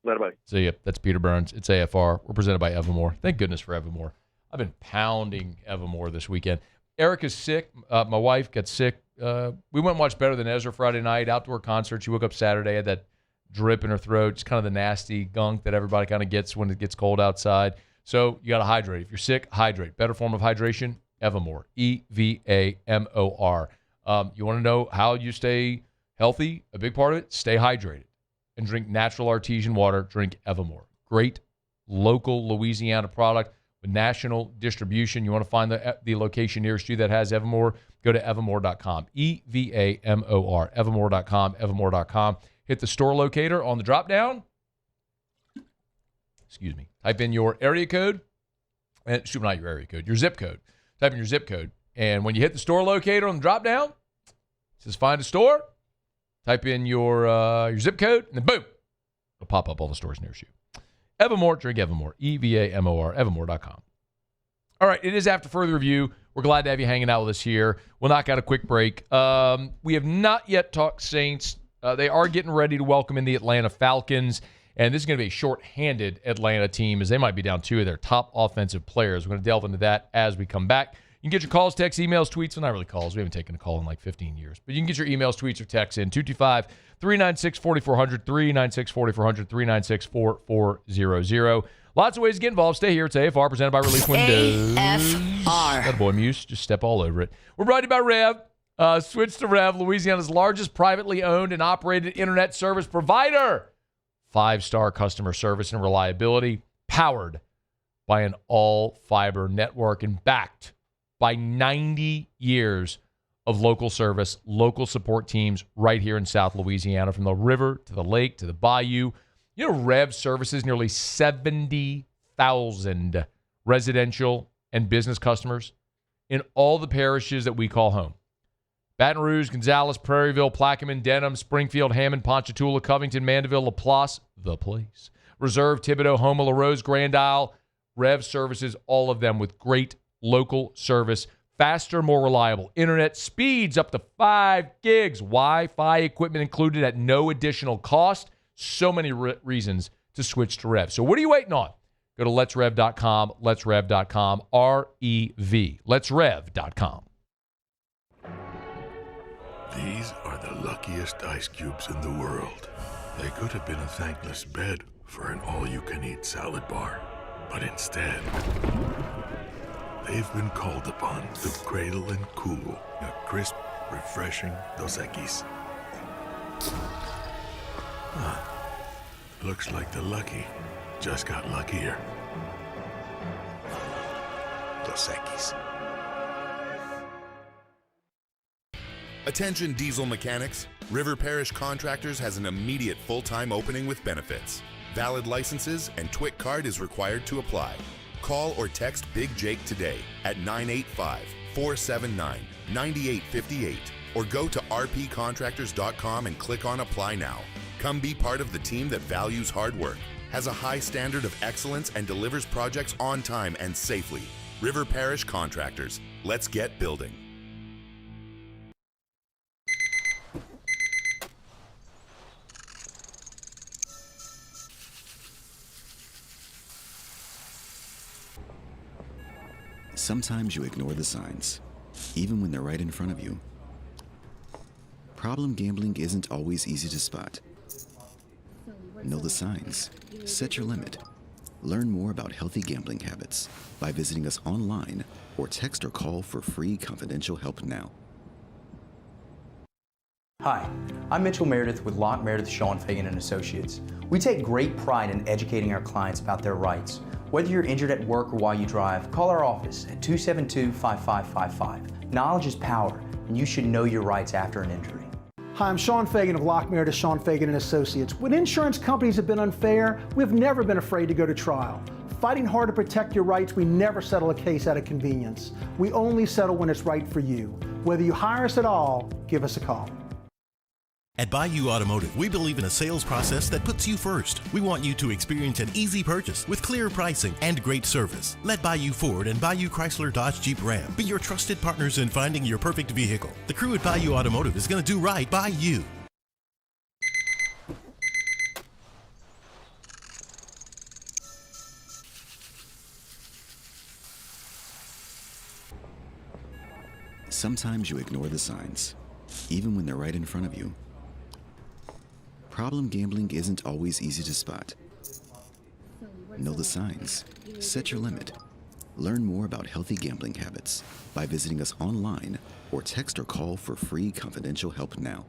Later, bye. See ya. That's Peter Burns. It's AFR. We're presented by Evermore. Thank goodness for Evermore. I've been pounding Evermore this weekend. Erica's sick. My wife got sick. We went and watched Better Than Ezra Friday night, outdoor concert. She woke up Saturday, had that drip in her throat. It's kind of the nasty gunk that everybody kind of gets when it gets cold outside. So you got to hydrate. If you're sick, hydrate. Better form of hydration, Evermore. EVAMOR. You want to know how you stay healthy? A big part of it, stay hydrated. And drink natural artesian water. Drink Evermore. Great local Louisiana product with national distribution. You want to find the location nearest you that has Evermore, go to evermore.com. EVAMOR. Evermore.com. Evermore.com. Hit the store locator on the drop down. Excuse me. Type in your area code. Not your area code, your zip code. Type in your zip code. And when you hit the store locator on the drop down, it says find a store. Type in your zip code, and then boom, it'll pop up all the stores nearest you. Evermore, drink Evermore. EVAMOR, Evermore.com. All right, it is After Further Review. We're glad to have you hanging out with us here. We'll knock out a quick break. We have not yet talked Saints. They are getting ready to welcome in the Atlanta Falcons, and this is going to be a short-handed Atlanta team as they might be down two of their top offensive players. We're going to delve into that as we come back. You can get your calls, texts, emails, tweets. Well, not really calls. We haven't taken a call in like 15 years. But you can get your emails, tweets, or texts in 225-396-4400, 396-4400, 396-4400. Lots of ways to get involved. Stay here. It's AFR, presented by Relief Windows. AFR. That boy, Muse. Just step all over it. We're brought to you by Rev. Switch to Rev, Louisiana's largest privately owned and operated internet service provider. 5-star customer service and reliability, powered by an all-fiber network and backed by 90 years of local service, local support teams right here in South Louisiana, from the river to the lake to the bayou. You know, Rev services nearly 70,000 residential and business customers in all the parishes that we call home. Baton Rouge, Gonzales, Prairieville, Plaquemine, Denham, Springfield, Hammond, Ponchatoula, Covington, Mandeville, LaPlace, the place. Reserve, Thibodaux, Houma, LaRose, Grand Isle. Rev services, all of them with great local service, faster, more reliable internet speeds up to 5 gigs, Wi-Fi equipment included at no additional cost. So many reasons to switch to Rev. So what are you waiting on? Go to letsrev.com, letsrev.com, R-E-V, letsrev.com. These are the luckiest ice cubes in the world. They could have been a thankless bed for an all-you-can-eat salad bar, but instead, they've been called upon to cradle and cool a crisp, refreshing Dos Equis. Looks like the lucky just got luckier. Dos Equis. Attention diesel mechanics. River Parish Contractors has an immediate full-time opening with benefits. Valid licenses and TWIC card is required to apply. Call or text Big Jake today at 985-479-9858 or go to rpcontractors.com and click on Apply Now. Come be part of the team that values hard work, has a high standard of excellence, and delivers projects on time and safely. River Parish Contractors. Let's get building. Sometimes you ignore the signs, even when they're right in front of you. Problem gambling isn't always easy to spot. Know the signs. Set your limit. Learn more about healthy gambling habits by visiting us online or text or call for free confidential help now. Hi, I'm Mitchell Meredith with Locke Meredith, Sean Fagan & Associates. We take great pride in educating our clients about their rights. Whether you're injured at work or while you drive, call our office at 272-5555. Knowledge is power, and you should know your rights after an injury. Hi, I'm Sean Fagan of Lock Meredith, Sean Fagan and Associates. When insurance companies have been unfair, we've never been afraid to go to trial. Fighting hard to protect your rights, we never settle a case out of convenience. We only settle when it's right for you. Whether you hire us at all, give us a call. At Bayou Automotive, we believe in a sales process that puts you first. We want you to experience an easy purchase with clear pricing and great service. Let Bayou Ford and Bayou Chrysler Dodge Jeep Ram be your trusted partners in finding your perfect vehicle. The crew at Bayou Automotive is going to do right by you. Sometimes you ignore the signs, even when they're right in front of you. Problem gambling isn't always easy to spot. Know the signs. Set your limit. Learn more about healthy gambling habits by visiting us online or text or call for free confidential help now.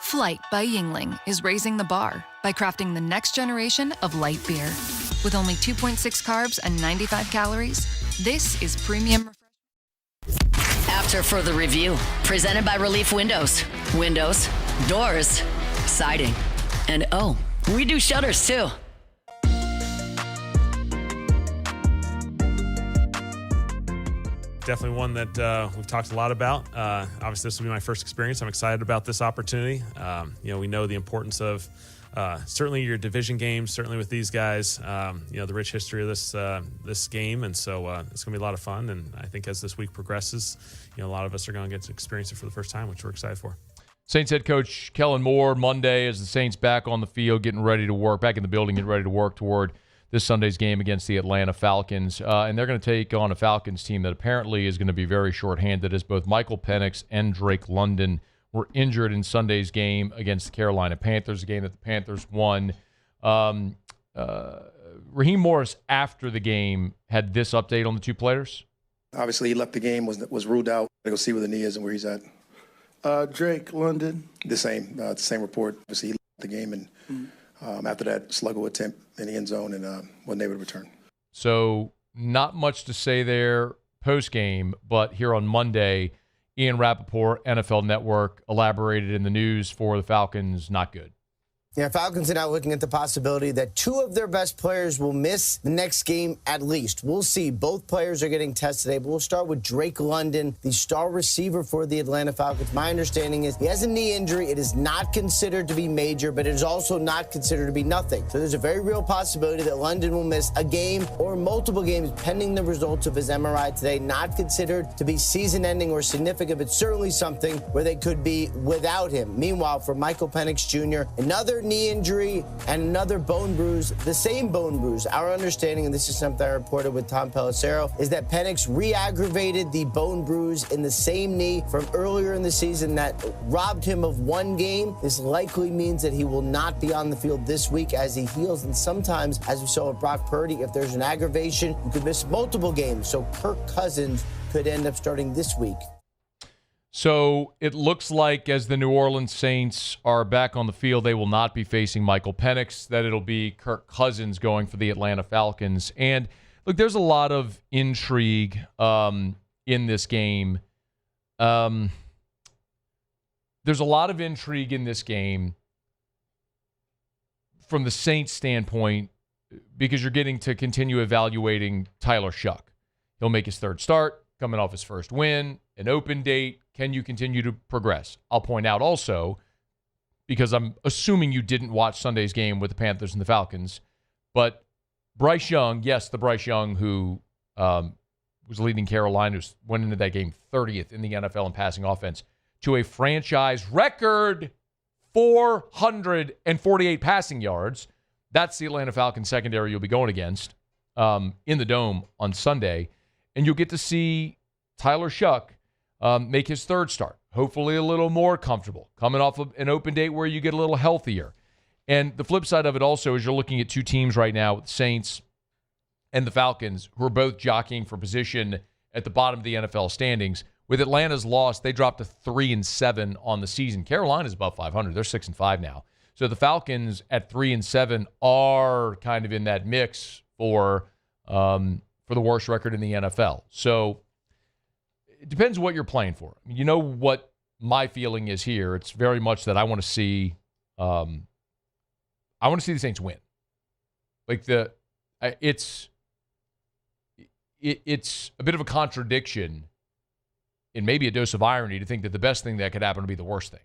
Flight by Yingling is raising the bar by crafting the next generation of light beer. With only 2.6 carbs and 95 calories, this is premium. After further review, presented by Relief Windows. Windows, doors, siding, and oh, we do shutters too. Definitely one that we've talked a lot about. Obviously, this will be my first experience. I'm excited about this opportunity. We know the importance of certainly your division games, certainly with these guys, the rich history of this game. And so it's going to be a lot of fun. And I think as this week progresses, a lot of us are going to get to experience it for the first time, which we're excited for. Saints head coach Kellen Moore Monday as the Saints back on the field, getting ready to work, back in the building, getting ready to work toward this Sunday's game against the Atlanta Falcons. And they're going to take on a Falcons team that apparently is going to be very shorthanded, as both Michael Penix and Drake London were injured in Sunday's game against the Carolina Panthers, a game that the Panthers won. Raheem Morris, after the game, had this update on the two players. Obviously, he left the game, was ruled out. Gotta go see where the knee is and where he's at. Drake London. The same report. Obviously, he left the game, and after that sluggo attempt in the end zone, and wasn't able to return. So not much to say there post-game, but here on Monday, Ian Rappaport, NFL Network, elaborated in the news for the Falcons, not good. Yeah, Falcons are now looking at the possibility that two of their best players will miss the next game at least. We'll see. Both players are getting tested today, but we'll start with Drake London, the star receiver for the Atlanta Falcons. My understanding is he has a knee injury. It is not considered to be major, but it is also not considered to be nothing. So there's a very real possibility that London will miss a game or multiple games pending the results of his MRI today. Not considered to be season-ending or significant, but certainly something where they could be without him. Meanwhile, for Michael Penix Jr., another knee injury and another bone bruise, the same bone bruise. Our understanding, and this is something I reported with Tom Pelissero, is that Penix re-aggravated the bone bruise in the same knee from earlier in the season that robbed him of one game. This likely means that he will not be on the field this week as he heals, and sometimes, as we saw with Brock Purdy, if there's an aggravation, you could miss multiple games. So Kirk Cousins could end up starting this week. So it looks like as the New Orleans Saints are back on the field, they will not be facing Michael Penix, that it'll be Kirk Cousins going for the Atlanta Falcons. And look, there's a lot of intrigue in this game. There's a lot of intrigue in this game from the Saints standpoint because you're getting to continue evaluating Tyler Shuck. He'll make his third start, coming off his first win, an open date. Can you continue to progress? I'll point out also, because I'm assuming you didn't watch Sunday's game with the Panthers and the Falcons, but Bryce Young, yes, the Bryce Young who was leading Carolina, who went into that game 30th in the NFL in passing offense, to a franchise record 448 passing yards. That's the Atlanta Falcons secondary you'll be going against in the Dome on Sunday. And you'll get to see Tyler Shuck make his third start, hopefully a little more comfortable, coming off of an open date where you get a little healthier. And the flip side of it also is you're looking at two teams right now, the Saints and the Falcons, who are both jockeying for position at the bottom of the NFL standings. With Atlanta's loss, they dropped to 3-7 on the season. Carolina's above 500. They're 6-5 now. So the Falcons at 3-7 are kind of in that mix for the worst record in the NFL. So it depends what you're playing for. You know what my feeling is here. It's very much that I want to see the Saints win. Like it's a bit of a contradiction and maybe a dose of irony to think that the best thing that could happen would be the worst thing.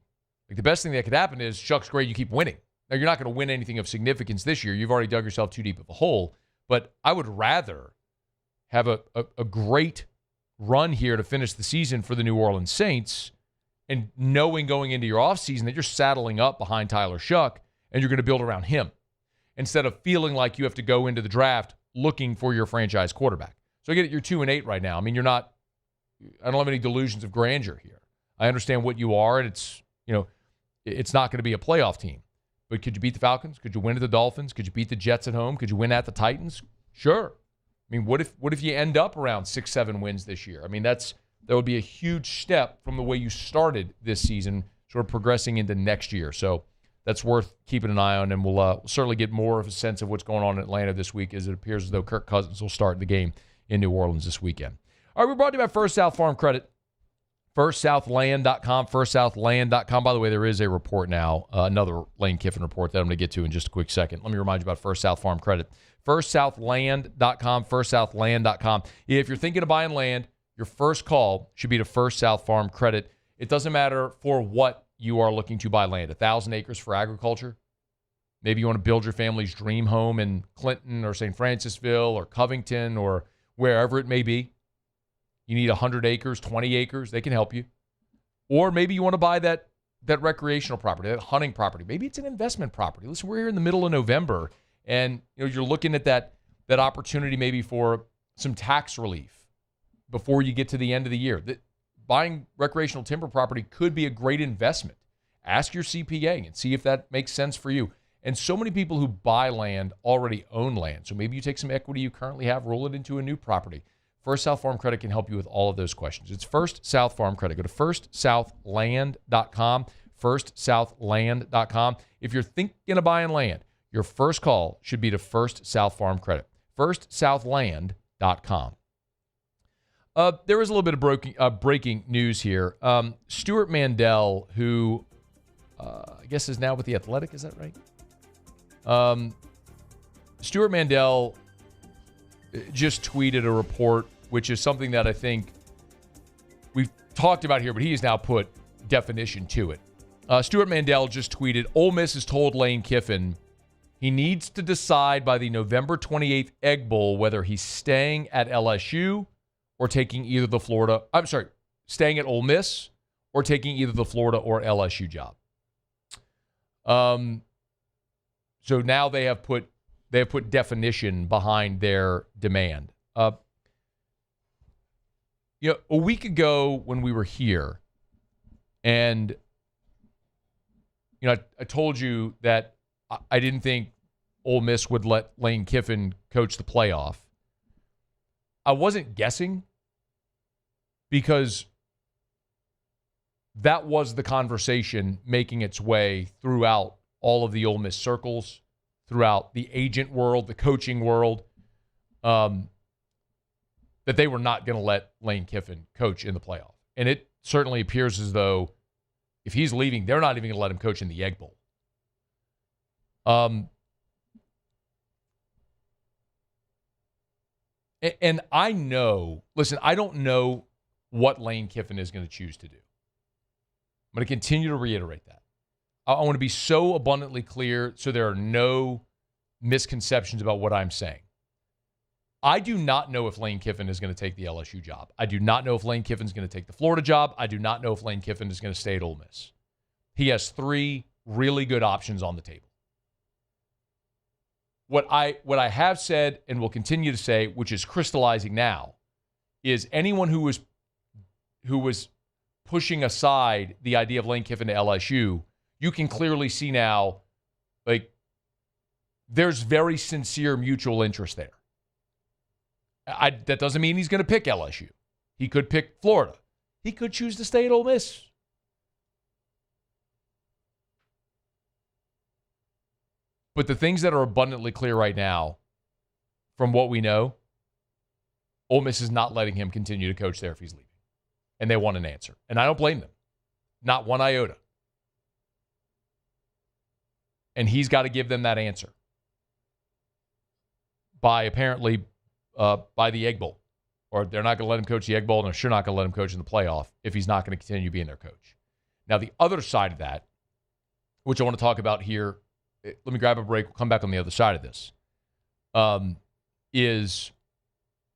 Like the best thing that could happen is, shucks, great, you keep winning. Now, you're not going to win anything of significance this year. You've already dug yourself too deep of a hole. But I would rather have a great run here to finish the season for the New Orleans Saints and knowing going into your offseason that you're saddling up behind Tyler Shuck and you're going to build around him instead of feeling like you have to go into the draft looking for your franchise quarterback. So I get it, you're 2-8 right now. I mean, I don't have any delusions of grandeur here. I understand what you are, and it's not going to be a playoff team. But could you beat the Falcons? Could you win at the Dolphins? Could you beat the Jets at home? Could you win at the Titans? Sure. I mean, what if you end up around 6-7 wins this year? I mean, that would be a huge step from the way you started this season, sort of progressing into next year. So that's worth keeping an eye on, and we'll certainly get more of a sense of what's going on in Atlanta this week, as it appears as though Kirk Cousins will start the game in New Orleans this weekend. All right, we're brought to you by First South Farm Credit. FirstSouthLand.com, FirstSouthLand.com. By the way, there is a report now, another Lane Kiffin report that I'm going to get to in just a quick second. Let me remind you about First South Farm Credit. FirstSouthLand.com, FirstSouthLand.com. If you're thinking of buying land, your first call should be to First South Farm Credit. It doesn't matter for what you are looking to buy land. 1,000 acres for agriculture. Maybe you want to build your family's dream home in Clinton or St. Francisville or Covington or wherever it may be. You need 100 acres, 20 acres. They can help you. Or maybe you want to buy that recreational property, that hunting property. Maybe it's an investment property. Listen, we're here in the middle of November, and you're looking at that opportunity maybe for some tax relief before you get to the end of the year. Buying recreational timber property could be a great investment. Ask your CPA and see if that makes sense for you. And so many people who buy land already own land. So maybe you take some equity you currently have, roll it into a new property. First South Farm Credit can help you with all of those questions. It's First South Farm Credit. Go to FirstSouthLand.com, FirstSouthLand.com. If you're thinking of buying land, your first call should be to First South Farm Credit, FirstSouthLand.com. There is a little bit of breaking news here. Stuart Mandel, who I guess is now with The Athletic, is that right? Stuart Mandel just tweeted a report, which is something that I think we've talked about here, but he has now put definition to it. Stuart Mandel just tweeted, Ole Miss has told Lane Kiffin he needs to decide by the November 28th Egg Bowl whether he's staying at LSU or taking either the Florida, staying at Ole Miss or taking either the Florida or LSU job. So now they have put definition behind their demand. A week ago when we were here, and I told you that I didn't think Ole Miss would let Lane Kiffin coach the playoff. I wasn't guessing, because that was the conversation making its way throughout all of the Ole Miss circles, throughout the agent world, the coaching world, that they were not going to let Lane Kiffin coach in the playoff. And it certainly appears as though if he's leaving, they're not even going to let him coach in the Egg Bowl. And I know, listen, I don't know what Lane Kiffin is going to choose to do. I'm going to continue to reiterate that. I want to be so abundantly clear so there are no misconceptions about what I'm saying. I do not know if Lane Kiffin is going to take the LSU job. I do not know if Lane Kiffin is going to take the Florida job. I do not know if Lane Kiffin is going to stay at Ole Miss. He has 3 really good options on the table. What I have said and will continue to say, which is crystallizing now, is anyone who was pushing aside the idea of Lane Kiffin to LSU, you can clearly see now, like, there's very sincere mutual interest there. That doesn't mean he's going to pick LSU. He could pick Florida. He could choose to stay at Ole Miss. But the things that are abundantly clear right now, from what we know, Ole Miss is not letting him continue to coach there if he's leaving. And they want an answer. And I don't blame them. Not one iota. And he's got to give them that answer by apparently by the Egg Bowl. Or they're not going to let him coach the Egg Bowl, and they're sure not going to let him coach in the playoff if he's not going to continue being their coach. Now, the other side of that, which I want to talk about here, let me grab a break. We'll come back on the other side of this, is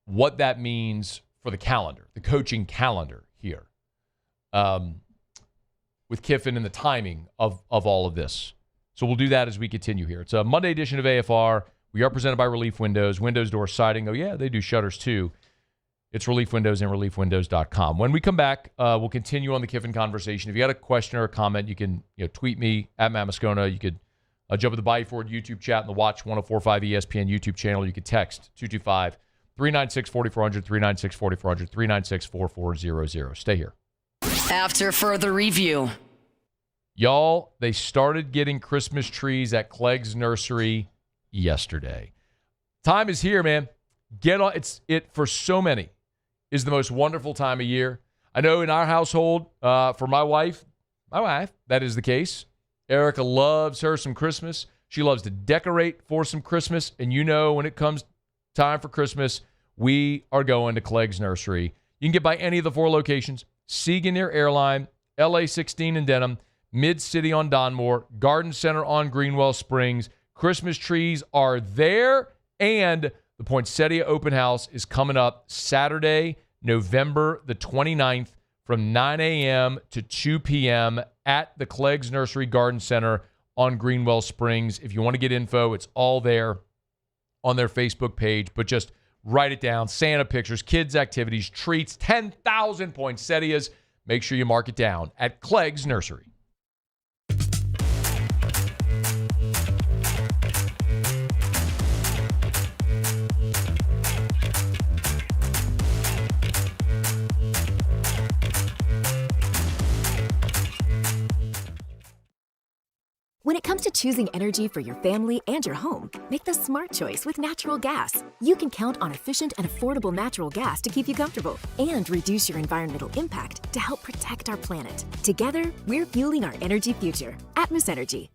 what that means for the calendar, the coaching calendar here, with Kiffin and the timing of all of this. So we'll do that as we continue here. It's a Monday edition of AFR. We are presented by Relief Windows, Windows Door Siding. Oh, yeah, they do shutters too. It's Relief Windows and reliefwindows.com. When we come back, we'll continue on the Kiffin conversation. If you got a question or a comment, you can tweet me at Matt Moscona. You could jump in the Bayou Ford YouTube chat and the Watch 104.5 ESPN YouTube channel. You could text 225-396-4400, 396-4400, 396-4400. Stay here. After further review. Y'all, they started getting Christmas trees at Clegg's Nursery yesterday. Time is here, man. Get on. It for so many is the most wonderful time of year. I know in our household, for my wife, that is the case. Erica loves her some Christmas. She loves to decorate for some Christmas. And when it comes time for Christmas, we are going to Clegg's Nursery. You can get by any of the 4 locations: Siegen near Airline, LA 16 in Denham, Mid-City on Donmore, Garden Center on Greenwell Springs. Christmas trees are there, and the Poinsettia Open House is coming up Saturday, November the 29th from 9 a.m. to 2 p.m. at the Clegg's Nursery Garden Center on Greenwell Springs. If you want to get info, it's all there on their Facebook page, but just write it down. Santa pictures, kids' activities, treats, 10,000 poinsettias. Make sure you mark it down at Clegg's Nursery. When it comes to choosing energy for your family and your home, make the smart choice with natural gas. You can count on efficient and affordable natural gas to keep you comfortable and reduce your environmental impact to help protect our planet. Together, we're fueling our energy future. Atmos Energy.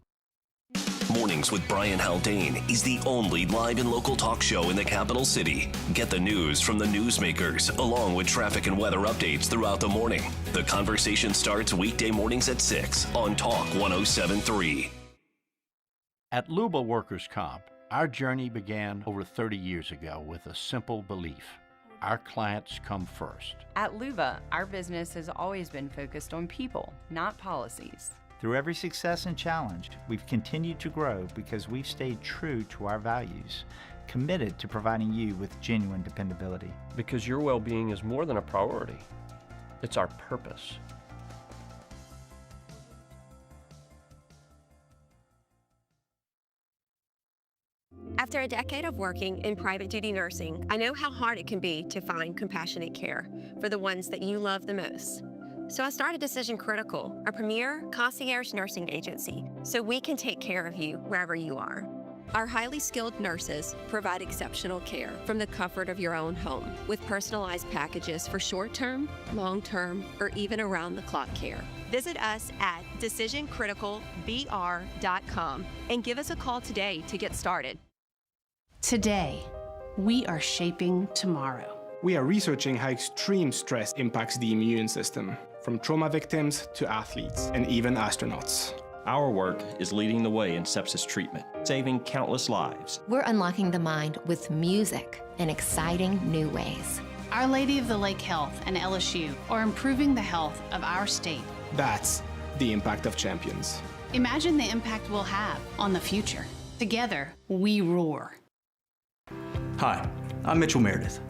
Mornings with Brian Haldane is the only live and local talk show in the capital city. Get the news from the newsmakers, along with traffic and weather updates throughout the morning. The conversation starts weekday mornings at 6 on Talk 107.3. At Luba Workers' Comp, our journey began over 30 years ago with a simple belief: our clients come first. At Luba, our business has always been focused on people, not policies. Through every success and challenge, we've continued to grow because we've stayed true to our values, committed to providing you with genuine dependability. Because your well-being is more than a priority. It's our purpose. After a decade of working in private duty nursing, I know how hard it can be to find compassionate care for the ones that you love the most. So I started Decision Critical, a premier concierge nursing agency, so we can take care of you wherever you are. Our highly skilled nurses provide exceptional care from the comfort of your own home, with personalized packages for short-term, long-term, or even around-the-clock care. Visit us at decisioncriticalbr.com and give us a call today to get started. Today, we are shaping tomorrow. We are researching how extreme stress impacts the immune system, from trauma victims to athletes and even astronauts. Our work is leading the way in sepsis treatment, saving countless lives. We're unlocking the mind with music in exciting new ways. Our Lady of the Lake Health and LSU are improving the health of our state. That's the impact of champions. Imagine the impact we'll have on the future. Together, we roar. Hi, I'm Mitchell Meredith.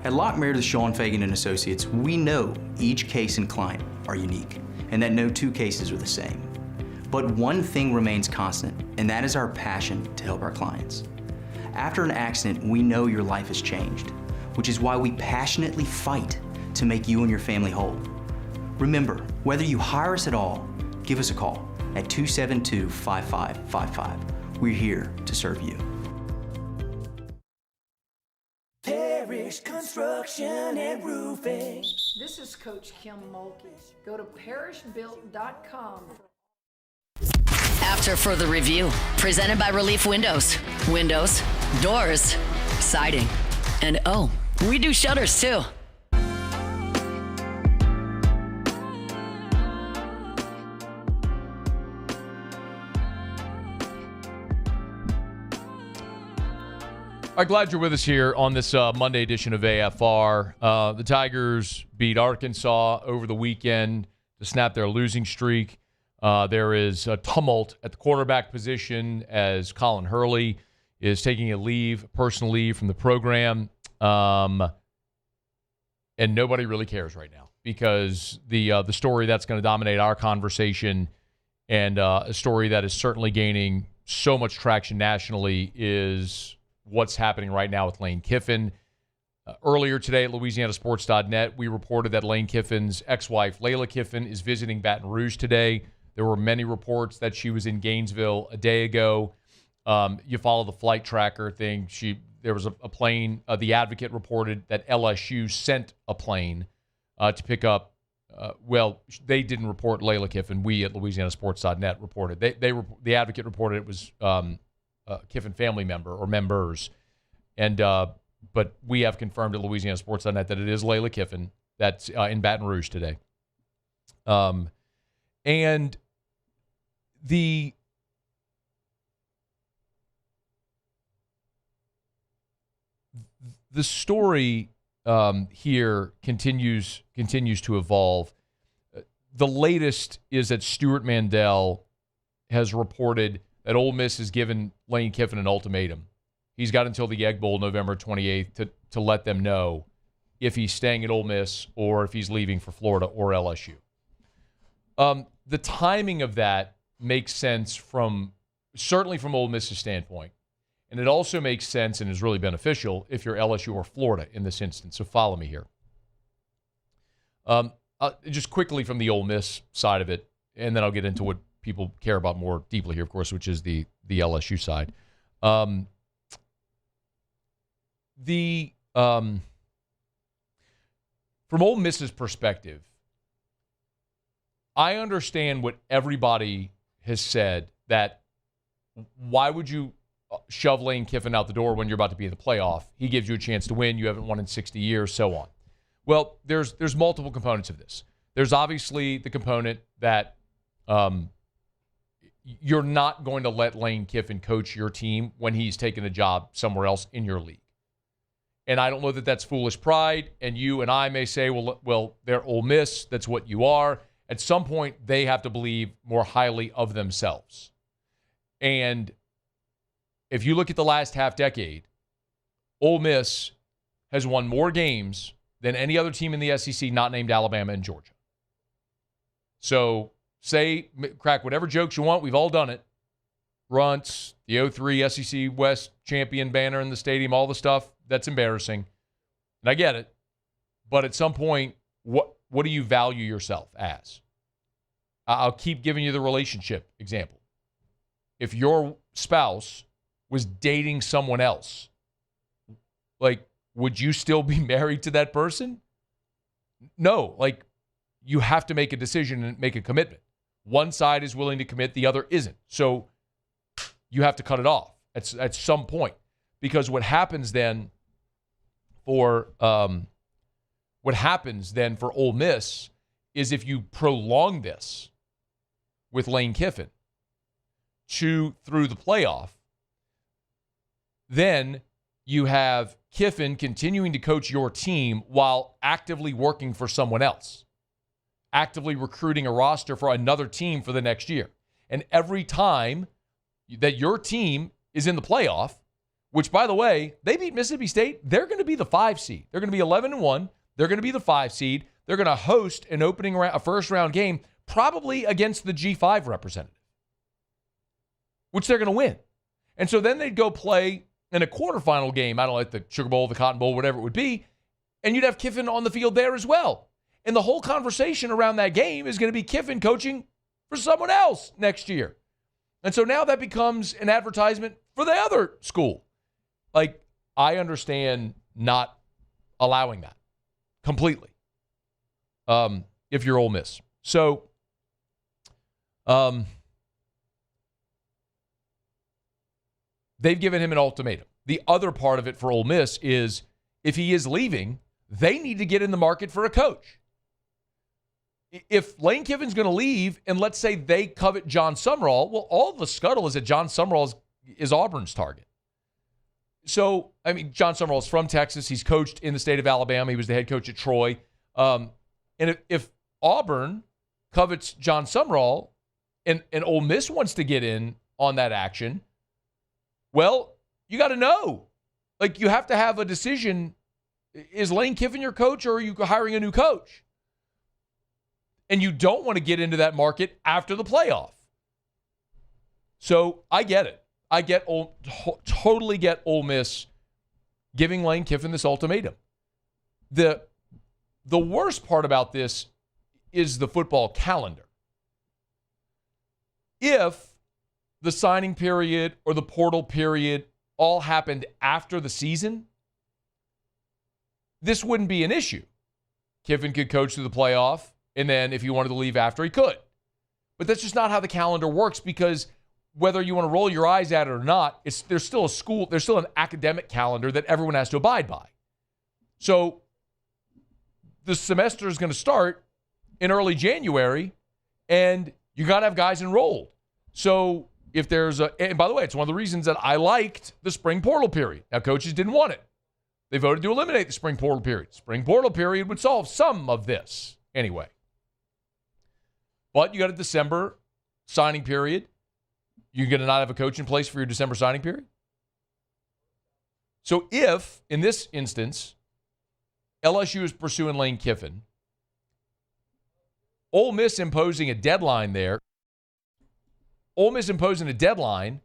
At Locke Meredith, Sean Fagan & Associates, we know each case and client are unique, and that no two cases are the same. But one thing remains constant, and that is our passion to help our clients. After an accident, we know your life has changed, which is why we passionately fight to make you and your family whole. Remember, whether you hire us at all, give us a call at 272-5555. We're here to serve you. Parish Country Construction and Roofing. This is Coach Kim Mulkey. Go to parishbuilt.com. After further review, presented by Relief Windows. Windows, doors, siding, and oh, we do shutters too. I'm glad you're with us here on this Monday edition of AFR. The Tigers beat Arkansas over the weekend to snap their losing streak. There is a tumult at the quarterback position as Colin Hurley is taking a personal leave from the program. And nobody really cares right now because the story that's going to dominate our conversation and a story that is certainly gaining so much traction nationally is what's happening right now with Lane Kiffin. Earlier today at LouisianaSports.net, we reported that Lane Kiffin's ex-wife, Layla Kiffin, is visiting Baton Rouge today. There were many reports that she was in Gainesville a day ago. You follow the flight tracker thing. There was a plane. The Advocate reported that LSU sent a plane to pick up. They didn't report Layla Kiffin. We at LouisianaSports.net reported. The Advocate reported it was Kiffin family member or members, and but we have confirmed at LouisianaSports.net that it is Layla Kiffin that's in Baton Rouge today. And the story here continues to evolve. The latest is that Stuart Mandel has reported that Ole Miss has given Lane Kiffin an ultimatum. He's got until the Egg Bowl November 28th to let them know if he's staying at Ole Miss or if he's leaving for Florida or LSU. The timing of that makes sense certainly from Ole Miss's standpoint. And it also makes sense and is really beneficial if you're LSU or Florida in this instance. So follow me here. Just quickly from the Ole Miss side of it, and then I'll get into what people care about more deeply here, of course, which is the LSU side. From Ole Miss's perspective, I understand what everybody has said, that why would you shove Lane Kiffin out the door when you're about to be in the playoff? He gives you a chance to win. You haven't won in 60 years, so on. Well, there's multiple components of this. There's obviously the component that you're not going to let Lane Kiffin coach your team when he's taken a job somewhere else in your league. And I don't know that that's foolish pride. And you and I may say, well, they're Ole Miss. That's what you are. At some point, they have to believe more highly of themselves. And if you look at the last half decade, Ole Miss has won more games than any other team in the SEC not named Alabama and Georgia. So crack whatever jokes you want. We've all done it. Runts, the 03 SEC West champion banner in the stadium, all the stuff. That's embarrassing. And I get it. But at some point, what do you value yourself as? I'll keep giving you the relationship example. If your spouse was dating someone else, would you still be married to that person? No. You have to make a decision and make a commitment. One side is willing to commit, the other isn't. So you have to cut it off at some point. Because what happens then for Ole Miss is if you prolong this with Lane Kiffin through the playoff, then you have Kiffin continuing to coach your team while actively working for someone else, actively recruiting a roster for another team for the next year. And every time that your team is in the playoff, which, by the way, they beat Mississippi State, they're going to be the 5 seed. They're going to be 11-1. They're going to be the 5 seed. They're going to host a first-round game, probably against the G5 representative, which they're going to win. And so then they'd go play in a quarterfinal game, I don't know, like the Sugar Bowl, the Cotton Bowl, whatever it would be, and you'd have Kiffin on the field there as well. And the whole conversation around that game is going to be Kiffin coaching for someone else next year. And so now that becomes an advertisement for the other school. I understand not allowing that completely if you're Ole Miss. So they've given him an ultimatum. The other part of it for Ole Miss is if he is leaving, they need to get in the market for a coach. If Lane Kiffin's going to leave, and let's say they covet John Sumrall, well, all the scuttle is that John Sumrall is Auburn's target. So, I mean, John Sumrall is from Texas. He's coached in the state of Alabama. He was the head coach at Troy. And if Auburn covets John Sumrall and Ole Miss wants to get in on that action, well, you got to know. Like, you have to have a decision. Is Lane Kiffin your coach, or are you hiring a new coach? And you don't want to get into that market after the playoff. So I get it. I totally get Ole Miss giving Lane Kiffin this ultimatum. The worst part about this is the football calendar. If the signing period or the portal period all happened after the season, this wouldn't be an issue. Kiffin could coach through the playoff, and then if he wanted to leave after, he could. But that's just not how the calendar works, because whether you want to roll your eyes at it or not, there's still an academic calendar that everyone has to abide by. So the semester is going to start in early January, and you got to have guys enrolled. So if there's and by the way, it's one of the reasons that I liked the spring portal period. Now, coaches didn't want it. They voted to eliminate the spring portal period. Spring portal period would solve some of this anyway. But you got a December signing period. You're going to not have a coach in place for your December signing period? So if, in this instance, LSU is pursuing Lane Kiffin, Ole Miss imposing a deadline there, Ole Miss imposing a deadline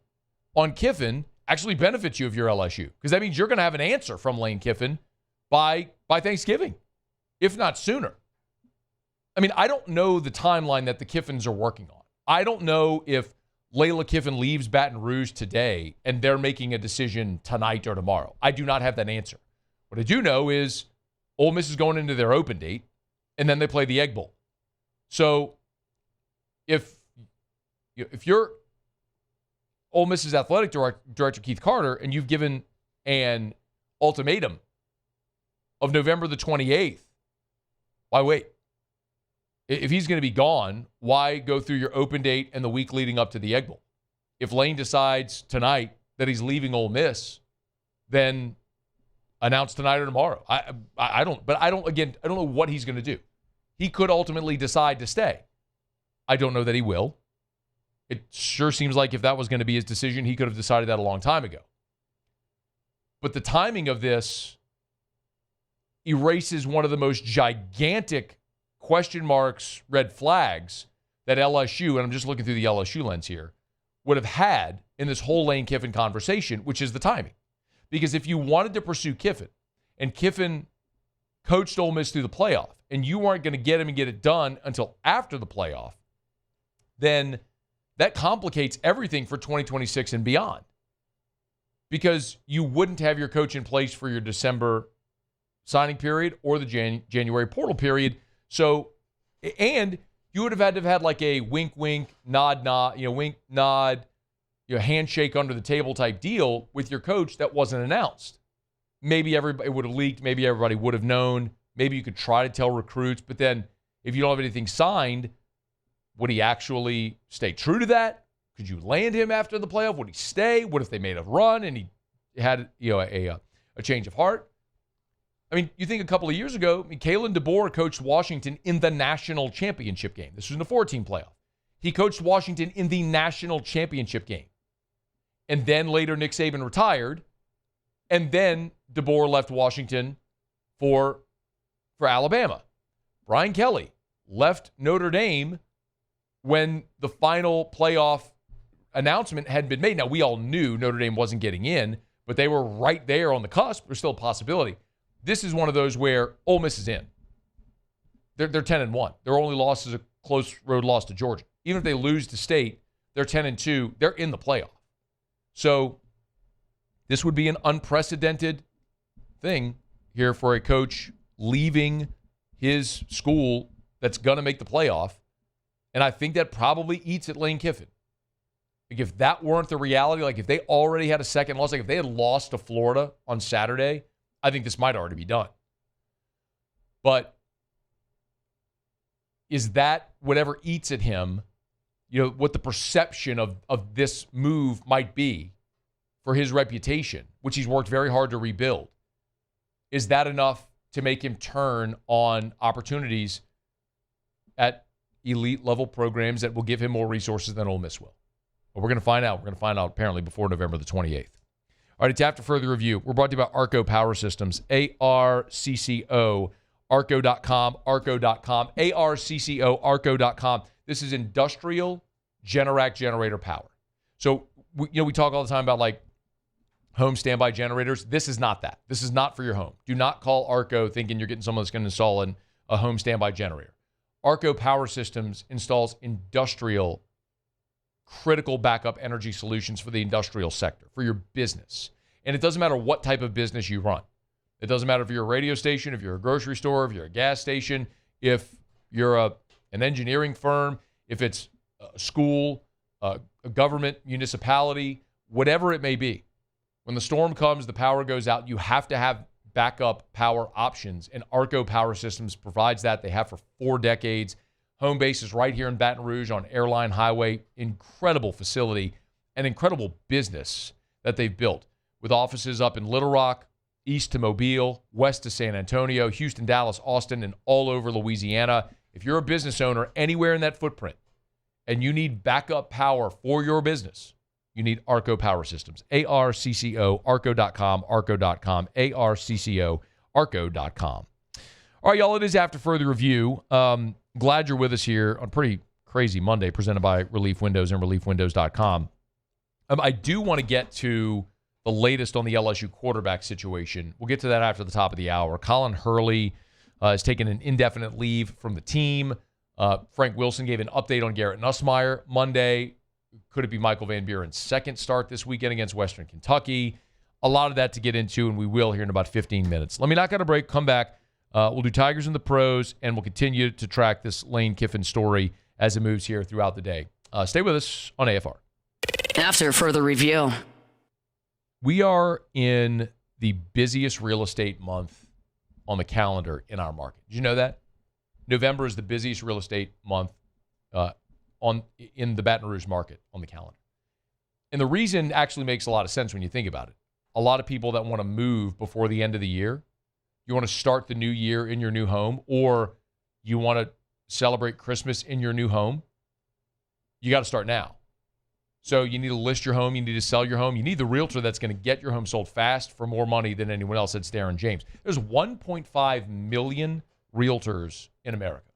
on Kiffin actually benefits you if you're LSU, because that means you're going to have an answer from Lane Kiffin by Thanksgiving, if not sooner. I mean, I don't know the timeline that the Kiffins are working on. I don't know if Layla Kiffin leaves Baton Rouge today and they're making a decision tonight or tomorrow. I do not have that answer. What I do know is Ole Miss is going into their open date, and then they play the Egg Bowl. So if you're Ole Miss's athletic director, Keith Carter, and you've given an ultimatum of November the 28th, why wait? If he's going to be gone, why go through your open date and the week leading up to the Egg Bowl? If Lane decides tonight that he's leaving Ole Miss, then announce tonight or tomorrow. I don't know what he's going to do. He could ultimately decide to stay. I don't know that he will. It sure seems like if that was going to be his decision, he could have decided that a long time ago. But the timing of this erases one of the most gigantic question marks, red flags that LSU, and I'm just looking through the LSU lens here, would have had in this whole Lane Kiffin conversation, which is the timing. Because if you wanted to pursue Kiffin, and Kiffin coached Ole Miss through the playoff, and you weren't going to get him and get it done until after the playoff, then that complicates everything for 2026 and beyond. Because you wouldn't have your coach in place for your December signing period or the January portal period. So, and you would have had to have had like a wink, wink, nod, nod, wink, nod, handshake under the table type deal with your coach that wasn't announced. Maybe everybody would have leaked. Maybe everybody would have known. Maybe you could try to tell recruits. But then if you don't have anything signed, would he actually stay true to that? Could you land him after the playoff? Would he stay? What if they made a run and he had a change of heart? I mean, you think a couple of years ago, Kalen DeBoer coached Washington in the national championship game. This was in the 4-team playoff. He coached Washington in the national championship game. And then later Nick Saban retired. And then DeBoer left Washington for Alabama. Brian Kelly left Notre Dame when the final playoff announcement had been made. Now, we all knew Notre Dame wasn't getting in, but they were right there on the cusp. There's still a possibility. This is one of those where Ole Miss is in. They're 10-1. Their only loss is a close road loss to Georgia. Even if they lose to State, they're 10-2. They're in the playoff. So this would be an unprecedented thing here for a coach leaving his school that's going to make the playoff. And I think that probably eats at Lane Kiffin. Like if that weren't the reality, like if they already had a second loss, like if they had lost to Florida on Saturday, I think this might already be done. But is that whatever eats at him, what the perception of this move might be for his reputation, which he's worked very hard to rebuild? Is that enough to make him turn on opportunities at elite level programs that will give him more resources than Ole Miss will? Well, we're going to find out. We're going to find out apparently before November the 28th. All right, it's After Further Review. We're brought to you by Arco Power Systems, ARCCO, Arco.com, Arco.com, ARCCO, Arco.com. This is industrial Generac generator power. So, we talk all the time about like home standby generators. This is not that. This is not for your home. Do not call Arco thinking you're getting someone that's going to install a home standby generator. Arco Power Systems installs industrial critical backup energy solutions for the industrial sector, for your business. And it doesn't matter what type of business you run. It doesn't matter if you're a radio station, if you're a grocery store, if you're a gas station, if you're an engineering firm, if it's a school, a government, municipality, whatever it may be. When the storm comes, the power goes out, you have to have backup power options, and Arco Power Systems provides that. They have for 4 decades. Home base is right here in Baton Rouge on Airline Highway. Incredible facility and incredible business that they've built with offices up in Little Rock, east to Mobile, west to San Antonio, Houston, Dallas, Austin, and all over Louisiana. If you're a business owner anywhere in that footprint and you need backup power for your business, you need Arco Power Systems. ARCCO, Arco.com, Arco.com, ARCCO, Arco.com. All right, y'all, it is After Further Review. Glad you're with us here on a pretty crazy Monday presented by Relief Windows and ReliefWindows.com. I do want to get to the latest on the LSU quarterback situation. We'll get to that after the top of the hour. Colin Hurley has taken an indefinite leave from the team. Frank Wilson gave an update on Garrett Nussmeier Monday. Could it be Michael Van Buren's second start this weekend against Western Kentucky? A lot of that to get into, and we will here in about 15 minutes. Let me knock out a break, come back. We'll do Tigers and the Pros, and we'll continue to track this Lane Kiffin story as it moves here throughout the day. Stay with us on AFR. After Further Review. We are in the busiest real estate month on the calendar in our market. Did you know that? November is the busiest real estate month in the Baton Rouge market on the calendar. And the reason actually makes a lot of sense when you think about it. A lot of people that want to move before the end of the year, you want to start the new year in your new home, or you want to celebrate Christmas in your new home, you got to start now. So you need to list your home. You need to sell your home. You need the realtor that's going to get your home sold fast for more money than anyone else. That's Darren James. There's 1.5 million realtors in America.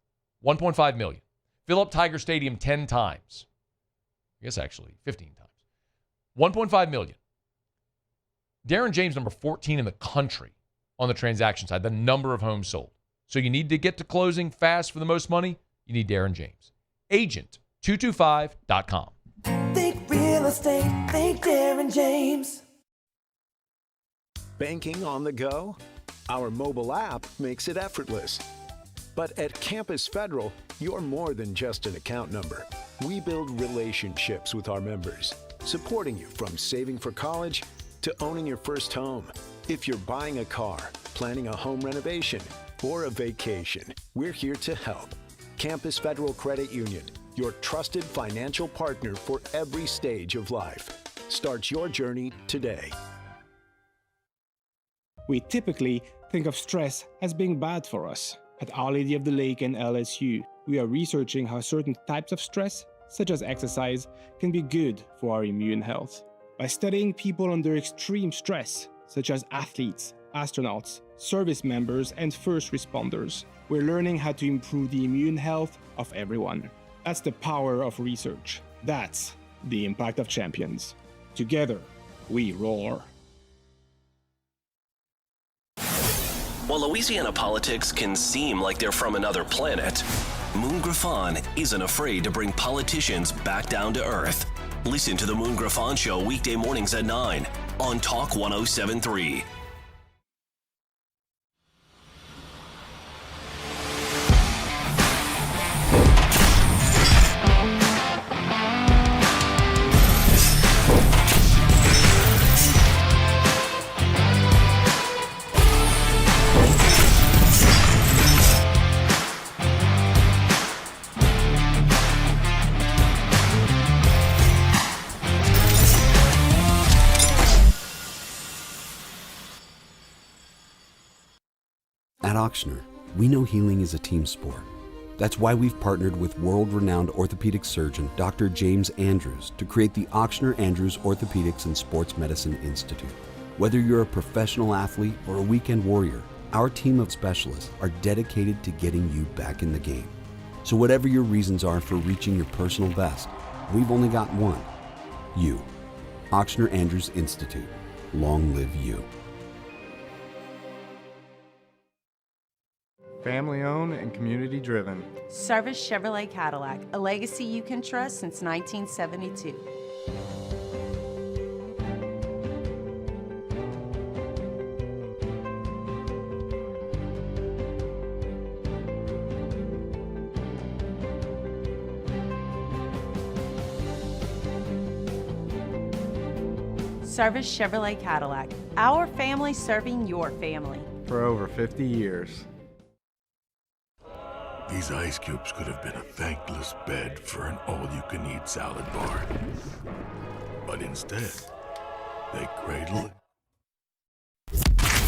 1.5 million. Fill up Tiger Stadium 10 times. I guess actually 15 times. 1.5 million. Darren James, number 14 in the country on the transaction side, the number of homes sold. So you need to get to closing fast for the most money. You need Darren James. Agent225.com. Think real estate, think Darren James. Banking on the go? Our mobile app makes it effortless. But at Campus Federal, you're more than just an account number. We build relationships with our members, supporting you from saving for college to owning your first home. If you're buying a car, planning a home renovation, or a vacation, we're here to help. Campus Federal Credit Union, your trusted financial partner for every stage of life. Start your journey today. We typically think of stress as being bad for us. At Our Lady of the Lake and LSU, we are researching how certain types of stress, such as exercise, can be good for our immune health. By studying people under extreme stress, such as athletes, astronauts, service members, and first responders, we're learning how to improve the immune health of everyone. That's the power of research. That's the impact of champions. Together, we roar. While Louisiana politics can seem like they're from another planet, Moon Griffon isn't afraid to bring politicians back down to earth. Listen to the Moon Griffon Show weekday mornings at 9 on Talk 107.3. At Ochsner, we know healing is a team sport. That's why we've partnered with world-renowned orthopedic surgeon Dr. James Andrews to create the Ochsner Andrews Orthopedics and Sports Medicine Institute. Whether you're a professional athlete or a weekend warrior, our team of specialists are dedicated to getting you back in the game. So whatever your reasons are for reaching your personal best, we've only got one: you. Ochsner Andrews Institute. Long live you. Family owned and community driven. Service Chevrolet Cadillac, a legacy you can trust since 1972. Service Chevrolet Cadillac, our family serving your family. For over 50 years. These ice cubes could have been a thankless bed for an all-you-can-eat salad bar. But instead, they cradle it.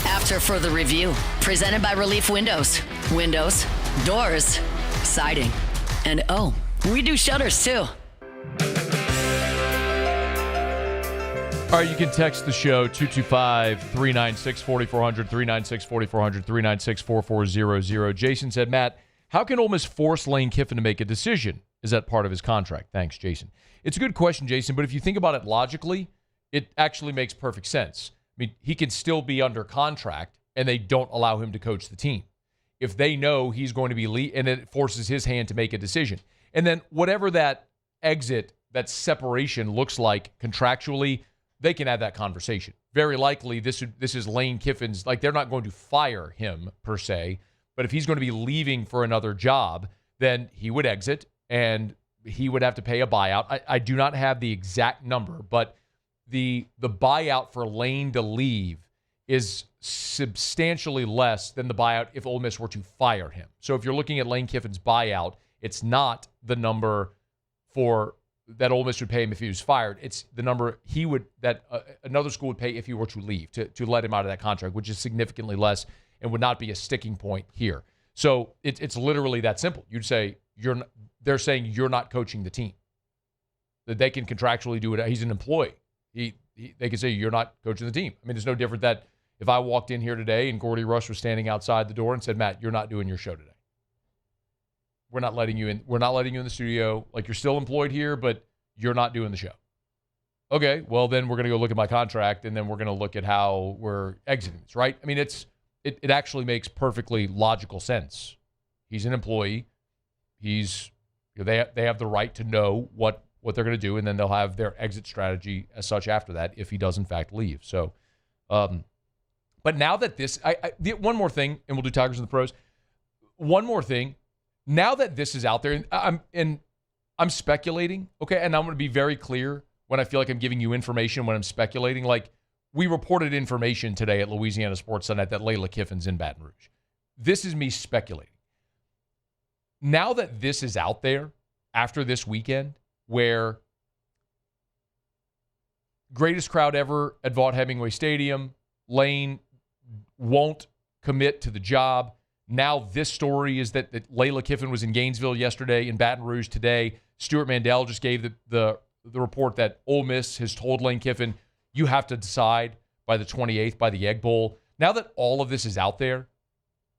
After further review, presented by Relief Windows. Windows, doors, siding, and we do shutters too. All right, you can text the show 225-396-4400, 396-4400, 396-4400. Jason said, Matt, how can Ole Miss force Lane Kiffin to make a decision? Is that part of his contract? Thanks, Jason. It's a good question, Jason, but if you think about it logically, it actually makes perfect sense. I mean, he can still be under contract, and they don't allow him to coach the team. If they know he's going to be and it forces his hand to make a decision. And then whatever that exit, that separation looks like contractually, they can have that conversation. Very likely this is Lane Kiffin's, like they're not going to fire him per se, but if he's going to be leaving for another job, then he would exit and he would have to pay a buyout. I do not have the exact number, but the buyout for Lane to leave is substantially less than the buyout if Ole Miss were to fire him. So if you're looking at Lane Kiffin's buyout, it's not the number that Ole Miss would pay him if he was fired. It's the number another school would pay if he were to leave, to let him out of that contract, which is significantly less and would not be a sticking point here. So it's literally that simple. You'd say they're saying you're not coaching the team. That they can contractually do it. He's an employee. They can say you're not coaching the team. I mean, it's no different that if I walked in here today and Gordy Rush was standing outside the door and said, Matt, you're not doing your show today. We're not letting you in. We're not letting you in the studio. Like, you're still employed here, but you're not doing the show. Okay, well, then we're going to go look at my contract, and then we're going to look at how we're exiting this, right? I mean, it actually makes perfectly logical sense. He's an employee. They have the right to know what they're going to do, and then they'll have their exit strategy as such after that if he does, in fact, leave. So, but now that one more thing, and we'll do Tigers and the Pros. One more thing. Now that this is out there, and I'm speculating, okay, and I'm going to be very clear when I feel like I'm giving you information when I'm speculating. Like, we reported information today at Louisiana Sports Sunday that Lane Kiffin's in Baton Rouge. This is me speculating. Now that this is out there after this weekend, where greatest crowd ever at Vaught Hemingway Stadium, Lane won't commit to the job. Now this story is that Lane Kiffin was in Gainesville yesterday, in Baton Rouge today. Stuart Mandel just gave the report that Ole Miss has told Lane Kiffin, you have to decide by the 28th, by the Egg Bowl. Now that all of this is out there,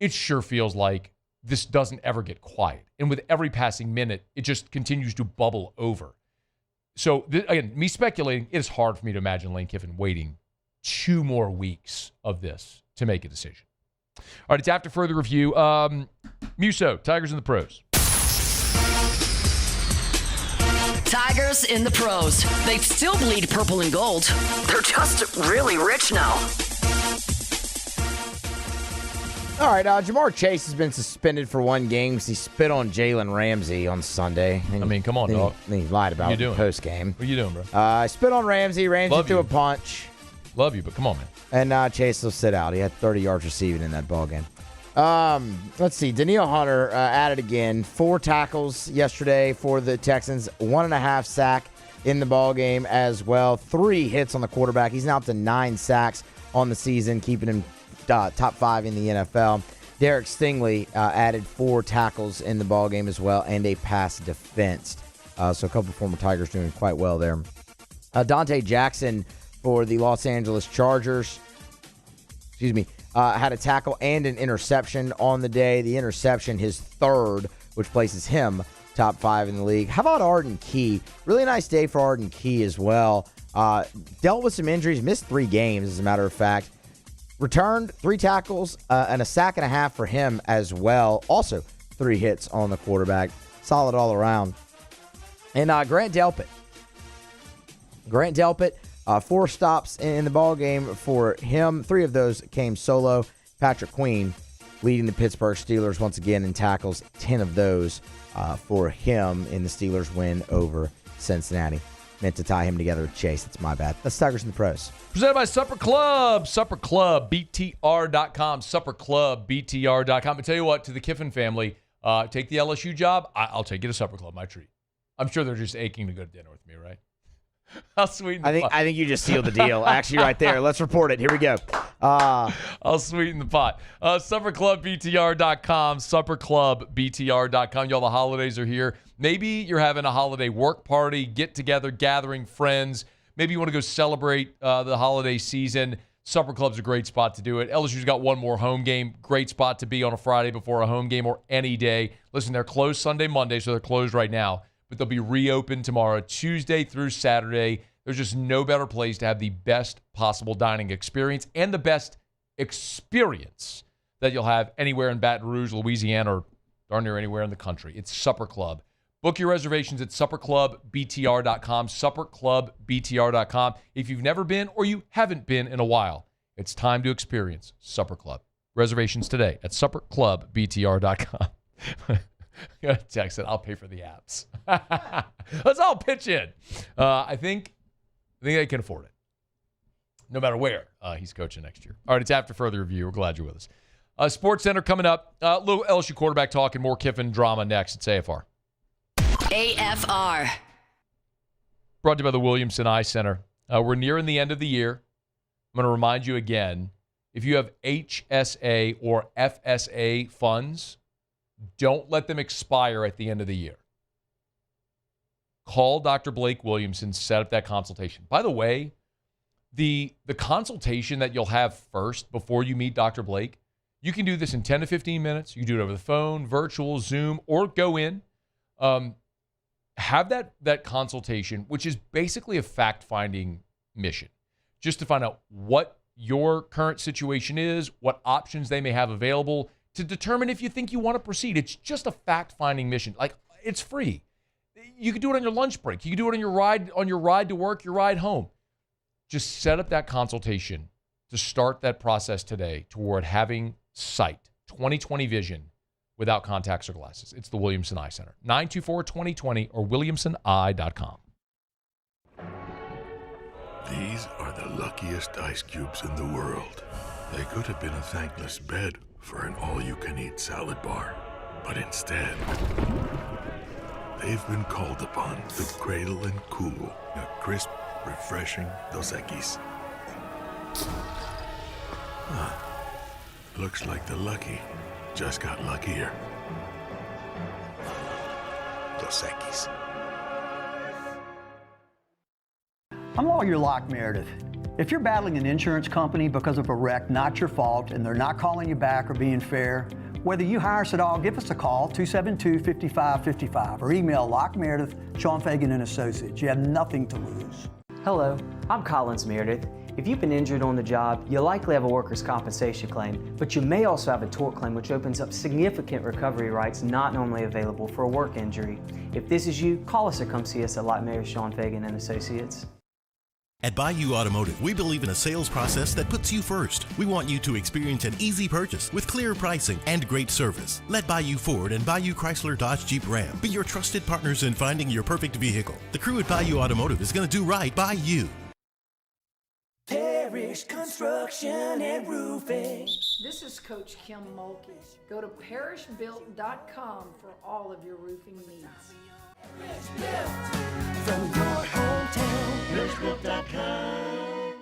it sure feels like this doesn't ever get quiet. And with every passing minute, it just continues to bubble over. So, again, me speculating, it is hard for me to imagine Lane Kiffin waiting 2 more weeks of this to make a decision. All right, it's after further review. Muso, Tigers and the Pros. Tigers in the Pros. They still bleed purple and gold. They're just really rich now. All right, Jamar Chase has been suspended for 1 game because he spit on Jalen Ramsey on Sunday. I mean, come on, dog. He lied about it post-game. What are you doing, bro? I spit on Ramsey. Ramsey threw a punch. Love you, but come on, man. And Chase will sit out. He had 30 yards receiving in that ball game. Let's see. Danielle Hunter at it again. 4 tackles yesterday for the Texans. 1.5 sack in the ball game as well. 3 hits on the quarterback. He's now up to 9 sacks on the season, keeping him top 5 in the NFL. Derek Stingley added 4 tackles in the ballgame as well, and a pass defense. So a couple former Tigers doing quite well there. Dante Jackson for the Los Angeles Chargers, had a tackle and an interception on the day. The interception, his third, which places him top 5 in the league. How about Arden Key? Really nice day for Arden Key as well. Dealt with some injuries, missed 3 games, as a matter of fact. Returned 3 tackles and a sack and a half for him as well. Also, 3 hits on the quarterback. Solid all around. And Grant Delpit. 4 stops in the ballgame for him. 3 of those came solo. Patrick Queen leading the Pittsburgh Steelers once again in tackles. 10 of those for him in the Steelers win over Cincinnati. Meant to tie him together with Chase. That's my bad. That's Tigers in the Pros. Presented by Supper Club. Supper Club, BTR.com. Supper Club, BTR.com. I tell you what, to the Kiffin family, take the LSU job. I'll take you to Supper Club, my treat. I'm sure they're just aching to go to dinner with me, right? I'll sweeten the pot. I think you just sealed the deal. Actually, right there. Let's report it. Here we go. I'll sweeten the pot. SupperClubBTR.com. SupperClubBTR.com. Y'all, the holidays are here. Maybe you're having a holiday work party, get together, gathering friends. Maybe you want to go celebrate the holiday season. Supper Club's a great spot to do it. LSU's got one more home game. Great spot to be on a Friday before a home game or any day. Listen, they're closed Sunday, Monday, so they're closed right now. But they'll be reopened tomorrow, Tuesday through Saturday. There's just no better place to have the best possible dining experience and the best experience that you'll have anywhere in Baton Rouge, Louisiana, or darn near anywhere in the country. It's Supper Club. Book your reservations at SupperClubBTR.com, SupperClubBTR.com. If you've never been or you haven't been in a while, it's time to experience Supper Club. Reservations today at SupperClubBTR.com. Text it. I'll pay for the apps. Let's all pitch in. I think they can afford it, no matter where he's coaching next year. All right, it's after further review. We're glad you're with us. Sports Center coming up. Little LSU quarterback talk and more Kiffin drama next. It's AFR. AFR. Brought to you by the Williamson Eye Center. We're nearing the end of the year. I'm going to remind you again, if you have HSA or FSA funds, don't let them expire at the end of the year. Call Dr. Blake Williamson, set up that consultation. By the way, the consultation that you'll have first before you meet Dr. Blake, you can do this in 10 to 15 minutes. You can do it over the phone, virtual, Zoom, or go in. Have that consultation, which is basically a fact-finding mission, just to find out what your current situation is, what options they may have available, to determine if you think you want to proceed. It's just a fact-finding mission. Like, it's free. You can do it on your lunch break. You can do it on your ride to work, your ride home. Just set up that consultation to start that process today toward having sight, 20/20 vision without contacts or glasses. It's the Williamson Eye Center. 924-2020 or williamsoneye.com. These are the luckiest ice cubes in the world. They could have been a thankless bed for an all-you-can-eat salad bar. But instead, they've been called upon to cradle and cool a crisp, refreshing Dos Equis. Looks like the lucky just got luckier. Dos Equis. I'm Lawyer Locke Meredith. If you're battling an insurance company because of a wreck not your fault and they're not calling you back or being fair, whether you hire us at all, give us a call, 272-5555, or email Locke Meredith, Sean Fagan and Associates. You have nothing to lose. Hello, I'm Collins Meredith. If you've been injured on the job, you likely have a workers' compensation claim, but you may also have a tort claim, which opens up significant recovery rights not normally available for a work injury. If this is you, call us or come see us at Locke Meredith, Sean Fagan and Associates. At Bayou Automotive, we believe in a sales process that puts you first. We want you to experience an easy purchase with clear pricing and great service. Let Bayou Ford and Bayou Chrysler Dodge Jeep Ram be your trusted partners in finding your perfect vehicle. The crew at Bayou Automotive is going to do right by you. Parish Construction and Roofing. This is Coach Kim Mulkey. Go to parishbuilt.com for all of your roofing needs. From your hometown, parishbuilt.com.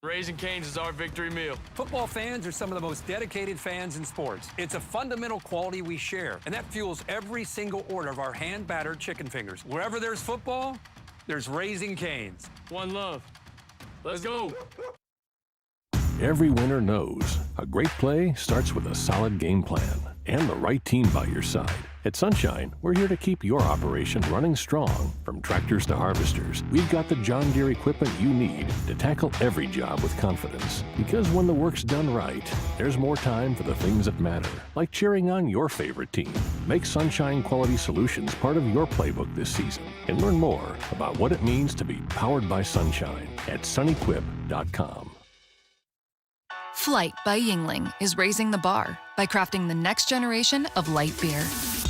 Raising Cane's is our victory meal. Football fans are some of the most dedicated fans in sports. It's a fundamental quality we share, and that fuels every single order of our hand-battered chicken fingers. Wherever there's football, there's Raising Cane's. One love. Let's go. Every winner knows a great play starts with a solid game plan and the right team by your side. At Sunshine, we're here to keep your operation running strong. From tractors to harvesters, we've got the John Deere equipment you need to tackle every job with confidence. Because when the work's done right, there's more time for the things that matter, like cheering on your favorite team. Make Sunshine Quality Solutions part of your playbook this season and learn more about what it means to be powered by Sunshine at sunequip.com. Flight by Yingling is raising the bar by crafting the next generation of light beer.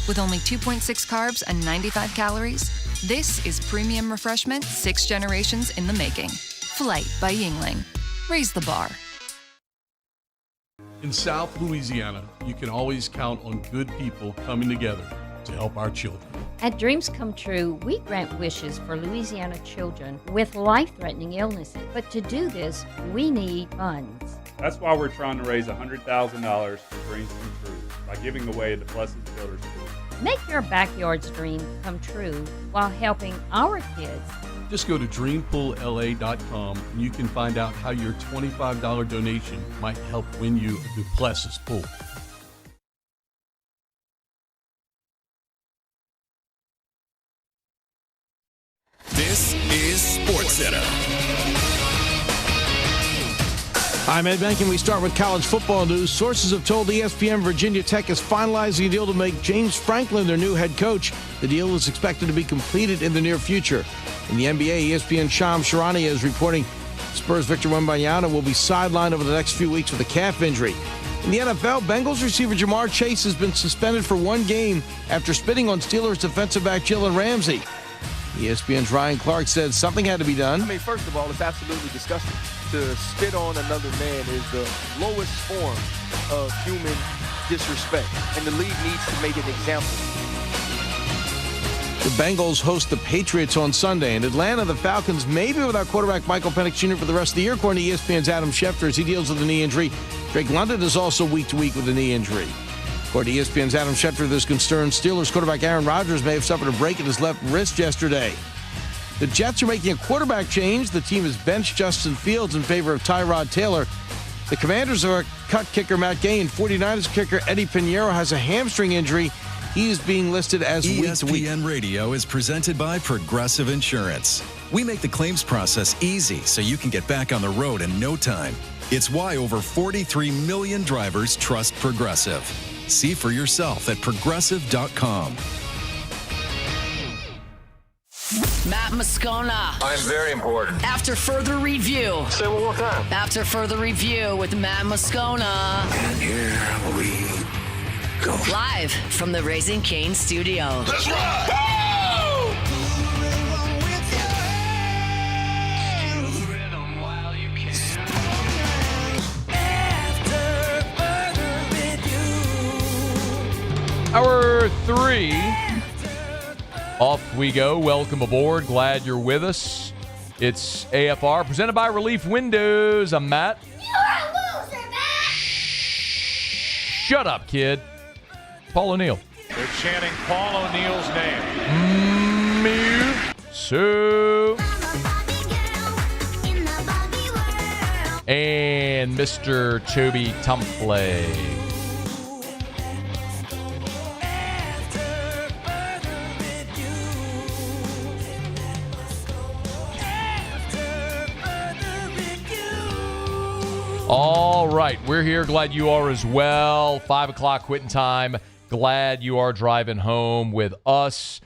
With only 2.6 carbs and 95 calories, this is premium refreshment 6 generations in the making. Flight by Yingling. Raise the bar. In South Louisiana, you can always count on good people coming together to help our children. At Dreams Come True, we grant wishes for Louisiana children with life-threatening illnesses. But to do this, we need funds. That's why we're trying to raise $100,000 for Dreams Come True by giving away the Blessed Builder School. Make your backyard's dream come true while helping our kids. Just go to dreampoolla.com and you can find out how your $25 donation might help win you a Duplessis pool. This is SportsCenter. I'm Ed Bank, and we start with college football news. Sources have told ESPN Virginia Tech is finalizing a deal to make James Franklin their new head coach. The deal is expected to be completed in the near future. In the NBA, ESPN Shams Charania is reporting Spurs Victor Wembanyama will be sidelined over the next few weeks with a calf injury. In the NFL, Bengals receiver Jamar Chase has been suspended for 1 game after spitting on Steelers defensive back Jalen Ramsey. ESPN's Ryan Clark said something had to be done. I mean, first of all, it's absolutely disgusting. To spit on another man is the lowest form of human disrespect, and the league needs to make an example. The Bengals host the Patriots on Sunday. In Atlanta, the Falcons may be without quarterback Michael Penix Jr. for the rest of the year, according to ESPN's Adam Schefter, as he deals with a knee injury. Drake London is also week-to-week with a knee injury. According to ESPN's Adam Schefter, there's concern Steelers quarterback Aaron Rodgers may have suffered a break in his left wrist yesterday. The Jets are making a quarterback change. The team has benched Justin Fields in favor of Tyrod Taylor. The Commanders are cut kicker Matt Gay, and 49ers kicker Eddie Pinheiro has a hamstring injury. He is being listed as week-to-week. ESPN Radio is presented by Progressive Insurance. We make the claims process easy so you can get back on the road in no time. It's why over 43 million drivers trust Progressive. See for yourself at progressive.com. Matt Moscona. I'm very important. After further review. Say it one more time. After further review with Matt Moscona. And here we go. Live from the Raising Cane studio. Let's rock! Hour 3. Off we go. Welcome aboard. Glad you're with us. It's AFR presented by Relief Windows. I'm Matt. You're a loser, Matt. Shut up, kid. Paul O'Neill. They're chanting Paul O'Neill's name. So. And Mr. Toby Tumpley. All right, we're here. Glad you are as well. 5 o'clock quitting time. Glad you are driving home with us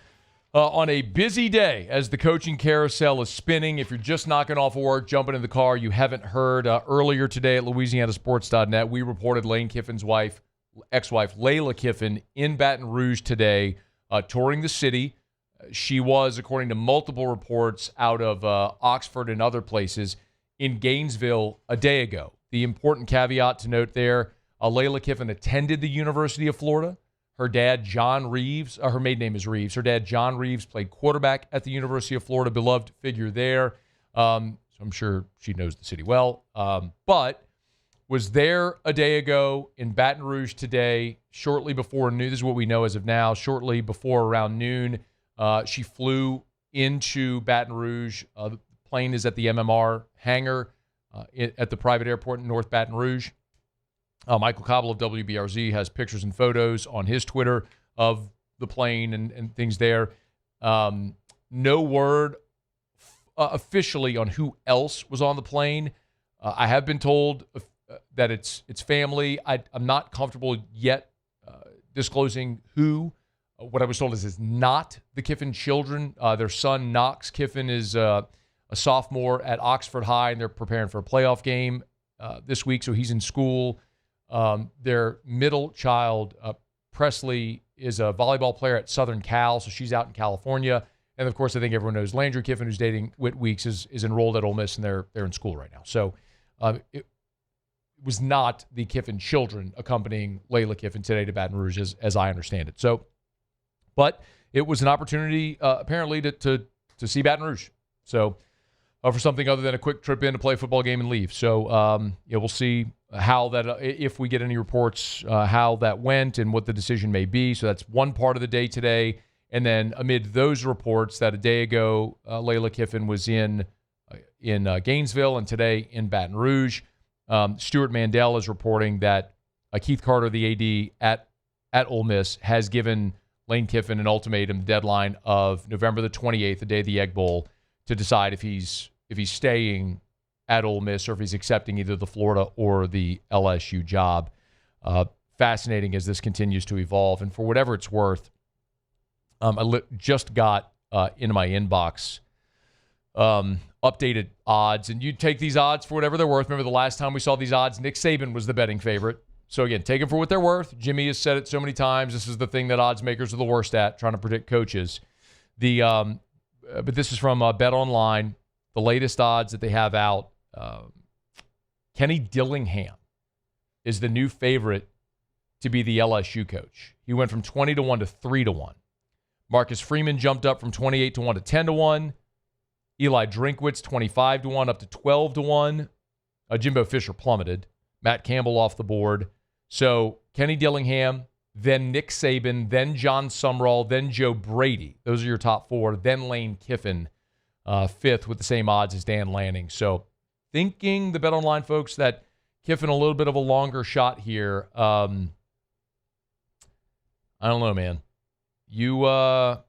on a busy day as the coaching carousel is spinning. If you're just knocking off of work, jumping in the car, you haven't heard earlier today at LouisianaSports.net, we reported Lane Kiffin's ex-wife, Layla Kiffin, in Baton Rouge today, touring the city. She was, according to multiple reports out of Oxford and other places, in Gainesville a day ago. The important caveat to note there, Layla Kiffin attended the University of Florida. Her dad, John Reeves, her maiden name is Reeves. Her dad, John Reeves, played quarterback at the University of Florida, beloved figure there. so I'm sure she knows the city well. But was there a day ago in Baton Rouge today, shortly before noon. This is what we know as of now. Shortly before around noon, she flew into Baton Rouge. The plane is at the MMR hangar at the private airport in North Baton Rouge. Michael Cobble of WBRZ has pictures and photos on his Twitter of the plane and things there. No word officially on who else was on the plane. I have been told that it's family. I'm not comfortable yet disclosing who. What I was told is not the Kiffin children. Their son, Knox Kiffin, is a sophomore at Oxford High, and they're preparing for a playoff game this week, so he's in school. Their middle child, Presley, is a volleyball player at Southern Cal, so she's out in California. And, of course, I think everyone knows Landry Kiffin, who's dating Whit Weeks, is enrolled at Ole Miss, and they're in school right now. So it was not the Kiffin children accompanying Layla Kiffin today to Baton Rouge, as I understand it. So, but it was an opportunity, apparently, to see Baton Rouge. So for something other than a quick trip in to play a football game and leave. So we'll see how that, if we get any reports, how that went and what the decision may be. So that's one part of the day today. And then amid those reports that a day ago, Layla Kiffin was in Gainesville and today in Baton Rouge, Stuart Mandel is reporting that Keith Carter, the AD at Ole Miss, has given Lane Kiffin an ultimatum, deadline of November the 28th, the day of the Egg Bowl, to decide if he's staying at Ole Miss or if he's accepting either the Florida or the LSU job. Fascinating as this continues to evolve. And for whatever it's worth, I just got into my inbox updated odds, and you take these odds for whatever they're worth. Remember the last time we saw these odds, Nick Saban was the betting favorite. So again, take them for what they're worth. Jimmy has said it so many times. This is the thing that odds makers are the worst at, trying to predict coaches. But this is from Bet Online. The latest odds that they have out, Kenny Dillingham is the new favorite to be the LSU coach. He went from 20-1 to 3-1. Marcus Freeman jumped up from 28-1 to 10-1. Eli Drinkwitz 25-1 up to 12-1. Jimbo Fisher plummeted. Matt Campbell off the board. So Kenny Dillingham, then Nick Saban, then John Sumrall, then Joe Brady. Those are your top four. Then Lane Kiffin, fifth with the same odds as Dan Lanning. So thinking, the Bet Online folks, that Kiffin a little bit of a longer shot here. I don't know, man. You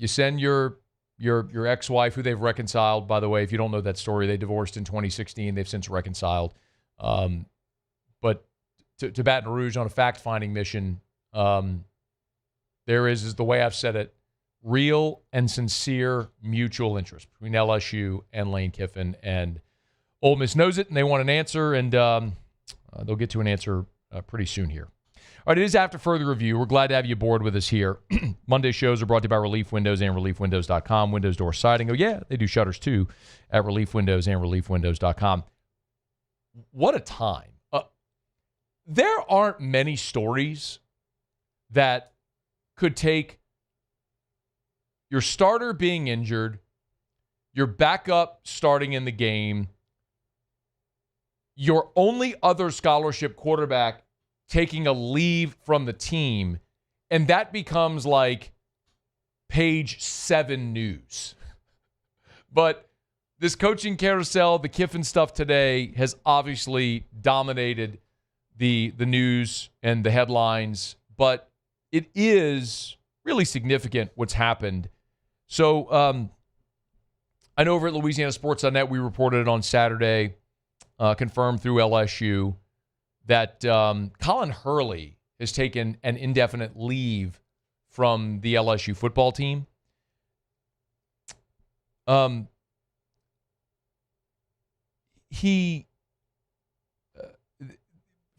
send your ex-wife, who they've reconciled, by the way. If you don't know that story, they divorced in 2016. They've since reconciled. But to Baton Rouge on a fact-finding mission, there is the way I've said it, real and sincere mutual interest between LSU and Lane Kiffin. And Ole Miss knows it, and they want an answer, and they'll get to an answer pretty soon here. All right, it is After Further Review. We're glad to have you aboard with us here. Monday shows are brought to you by Relief Windows and ReliefWindows.com. Windows, door, siding. Oh, yeah, they do shutters, too, at Relief Windows and ReliefWindows.com. What a time. There aren't many stories that could take your starter being injured, your backup starting in the game, your only other scholarship quarterback taking a leave from the team, and that becomes like page 7 news. But this coaching carousel, the Kiffin stuff today, has obviously dominated the news and the headlines, but it is really significant what's happened. So I know over at LouisianaSports.net, we reported it on Saturday, confirmed through LSU, that Colin Hurley has taken an indefinite leave from the LSU football team.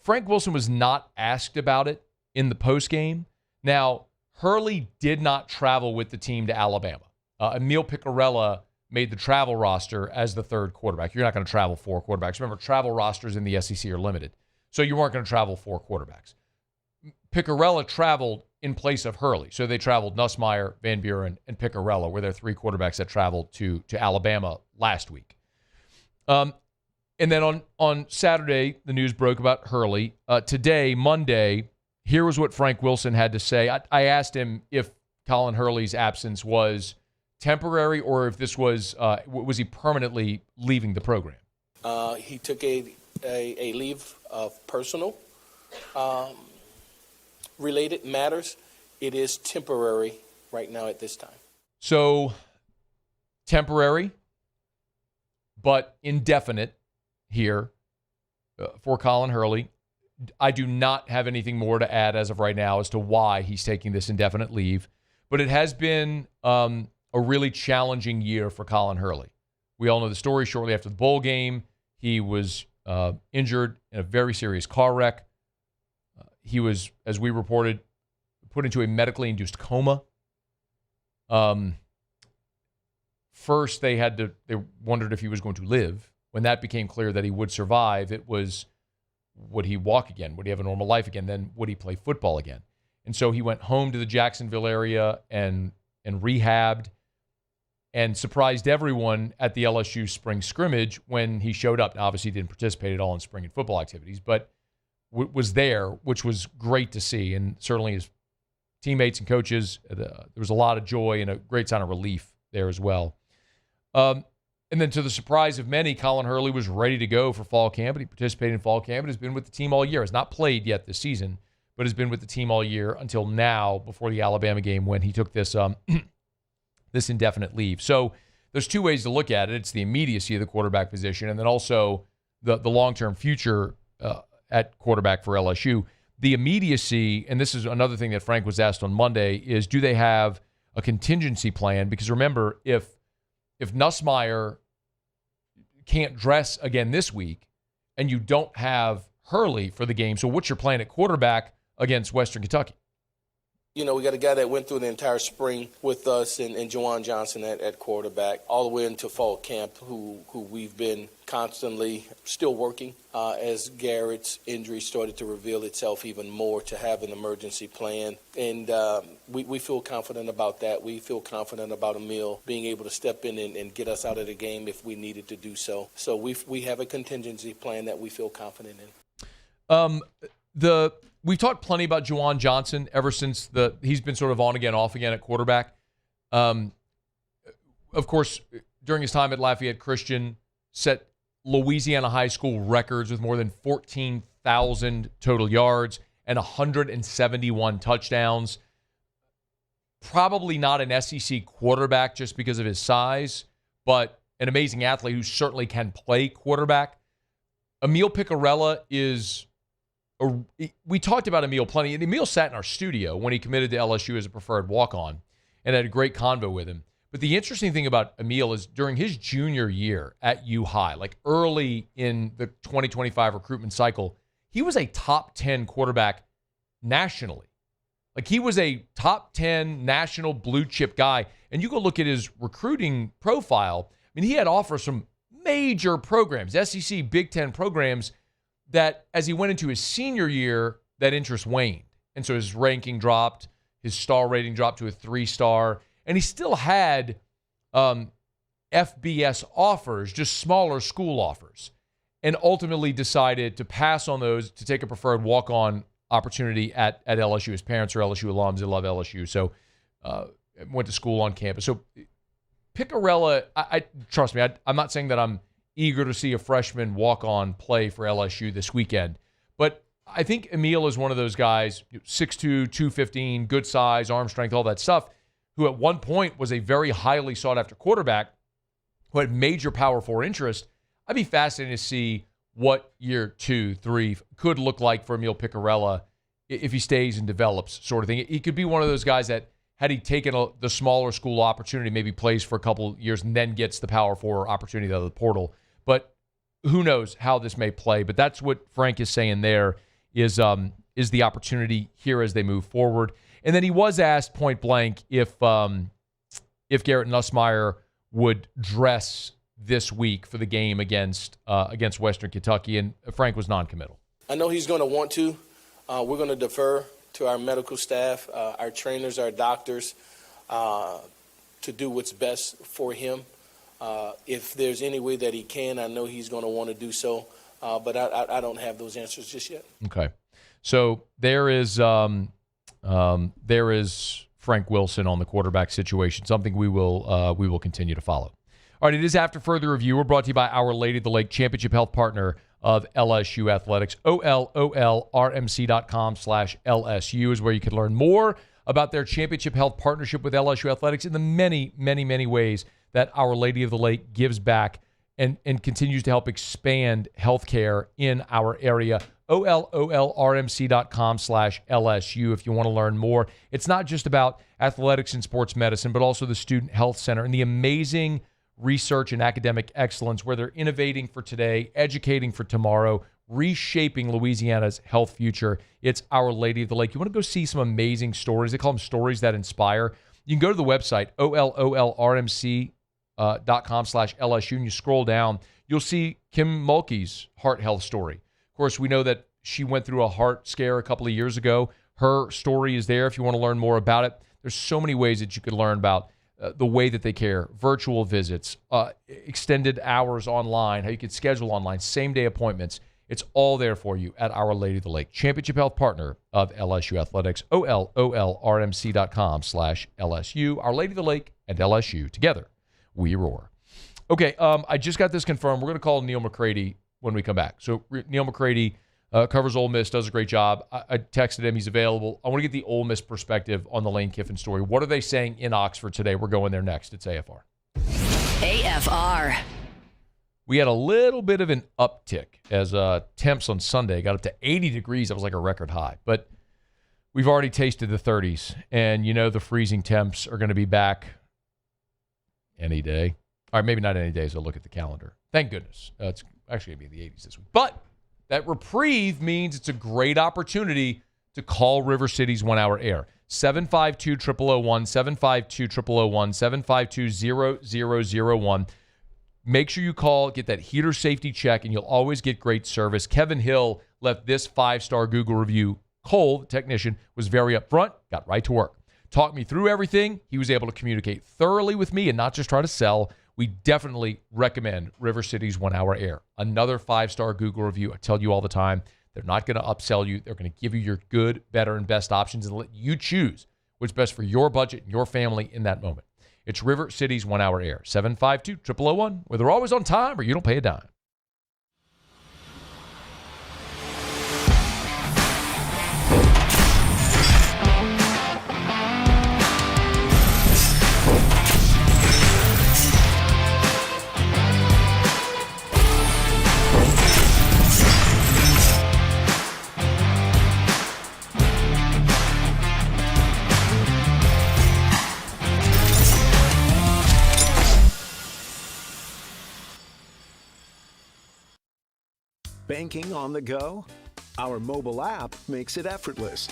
Frank Wilson was not asked about it in the postgame. Now, Hurley did not travel with the team to Alabama. Emil Picarella made the travel roster as the third quarterback. You're not going to travel 4 quarterbacks. Remember, travel rosters in the SEC are limited. So you weren't going to travel 4 quarterbacks. Piccarella traveled in place of Hurley. So they traveled Nussmeier, Van Buren, and Piccarella were their three quarterbacks that traveled to Alabama last week. And then on Saturday, the news broke about Hurley. Today, Monday, here was what Frank Wilson had to say. I asked him if Colin Hurley's absence was temporary or if this was he permanently leaving the program? He took a leave of personal related matters. It is temporary right now at this time. So temporary, but indefinite here for Colin Hurley. I do not have anything more to add as of right now as to why he's taking this indefinite leave, but it has been a really challenging year for Colin Hurley. We all know the story. Shortly after the bowl game, he was injured in a very serious car wreck. He was, as we reported, put into a medically induced coma. First, they wondered if he was going to live. When that became clear that he would survive, it was, would he walk again? Would he have a normal life again? Then would he play football again? And so he went home to the Jacksonville area and rehabbed and surprised everyone at the LSU spring scrimmage when he showed up. Now, obviously, he didn't participate at all in spring and football activities, but was there, which was great to see. And certainly his teammates and coaches, there was a lot of joy and a great sign of relief there as well. And then to the surprise of many, Colin Hurley was ready to go for fall camp, and he participated in fall camp and has been with the team all year. Has not played yet this season, but has been with the team all year until now before the Alabama game when he took this this indefinite leave. So there's two ways to look at it. It's the immediacy of the quarterback position and then also the long-term future at quarterback for LSU. The immediacy, and this is another thing that Frank was asked on Monday, is do they have a contingency plan? Because remember, if Nussmeier can't dress again this week and you don't have Hurley for the game, so what's your plan at quarterback against Western Kentucky? You know, we got a guy that went through the entire spring with us and Juwan Johnson at quarterback, all the way into fall camp, who we've been constantly still working as Garrett's injury started to reveal itself even more to have an emergency plan. And we feel confident about that. We feel confident about Emil being able to step in and get us out of the game if we needed to do so. So we have a contingency plan that we feel confident in. We've talked plenty about Juwan Johnson ever since he's been sort of on again, off again at quarterback. Of course, during his time at Lafayette Christian, set Louisiana high school records with more than 14,000 total yards and 171 touchdowns. Probably not an SEC quarterback just because of his size, but an amazing athlete who certainly can play quarterback. Emil Piccarella is... We talked about Emil plenty. And Emil sat in our studio when he committed to LSU as a preferred walk-on and had a great convo with him. But the interesting thing about Emil is during his junior year at U-High, like early in the 2025 recruitment cycle, he was a top 10 quarterback nationally. Like he was a top 10 national blue chip guy. And you go look at his recruiting profile. I mean, he had offers from major programs, SEC, Big Ten programs, that as he went into his senior year, that interest waned. And so his ranking dropped, his star rating dropped to a 3-star, and he still had FBS offers, just smaller school offers, and ultimately decided to pass on those to take a preferred walk-on opportunity at LSU. His parents are LSU alums. They love LSU. So went to school on campus. So Piccarella, I trust me, I'm not saying that I'm eager to see a freshman walk-on play for LSU this weekend. But I think Emil is one of those guys, 6'2", 215, good size, arm strength, all that stuff, who at one point was a very highly sought-after quarterback who had major Power 4 interest. I'd be fascinated to see what year 2, 3 could look like for Emil Piccarella if he stays and develops, sort of thing. He could be one of those guys that, had he taken the smaller school opportunity, maybe plays for a couple years and then gets the Power 4 opportunity out of the portal. But who knows how this may play. But that's what Frank is saying there is the opportunity here as they move forward. And then he was asked point blank if Garrett Nussmeier would dress this week for the game against Western Kentucky, and Frank was non-committal. I know he's going to want to. We're going to defer to our medical staff, our trainers, our doctors, to do what's best for him. If there's any way that he can, I know he's going to want to do so, but I don't have those answers just yet. Okay. So there is Frank Wilson on the quarterback situation, something we will continue to follow. All right, it is After Further Review. We're brought to you by Our Lady of the Lake, championship health partner of LSU Athletics. OLOLRMC.com/LSU is where you can learn more about their championship health partnership with LSU Athletics and the many, many, many ways that Our Lady of the Lake gives back and continues to help expand healthcare in our area. OLOLRMC.com/LSU if you want to learn more. It's not just about athletics and sports medicine, but also the Student Health Center and the amazing research and academic excellence where they're innovating for today, educating for tomorrow, reshaping Louisiana's health future. It's Our Lady of the Lake. You want to go see some amazing stories. They call them stories that inspire. You can go to the website, OLOLRMC.com/LSU, and you scroll down. You'll see Kim Mulkey's heart health story. Of course, we know that she went through a heart scare a couple of years ago. Her story is there if you want to learn more about it. There's so many ways that you could learn about the way that they care, virtual visits, extended hours online, how you could schedule online, same-day appointments. It's all there for you at Our Lady of the Lake, championship health partner of LSU Athletics, OLOLRMC.com/LSU. Our Lady of the Lake and LSU, together, we roar. Okay, I just got this confirmed. We're going to call Neil McCrady when we come back. So Neil McCrady covers Ole Miss, does a great job. I texted him. He's available. I want to get the Ole Miss perspective on the Lane Kiffin story. What are they saying in Oxford today? We're going there next. It's AFR. AFR. We had a little bit of an uptick as temps on Sunday got up to 80 degrees. That was like a record high. But we've already tasted the 30s. And, you know, the freezing temps are going to be back any day. All right, maybe not any day, so look at the calendar. Thank goodness. It's actually going to be in the 80s this week. But that reprieve means it's a great opportunity to call River City's 1 Hour Air. 752-0001, 752-0001, 752-0001. Make sure you call, get that heater safety check, and you'll always get great service. Kevin Hill left this 5-star Google review. Cole, the technician, was very upfront, got right to work. Talked me through everything. He was able to communicate thoroughly with me and not just try to sell. We definitely recommend River City's 1 Hour Air. Another 5-star Google review. I tell you all the time, they're not going to upsell you. They're going to give you your good, better, and best options and let you choose what's best for your budget and your family in that moment. It's River City's 1 Hour Air. 752-0001, where they're always on time or you don't pay a dime. Banking on the go? Our mobile app makes it effortless.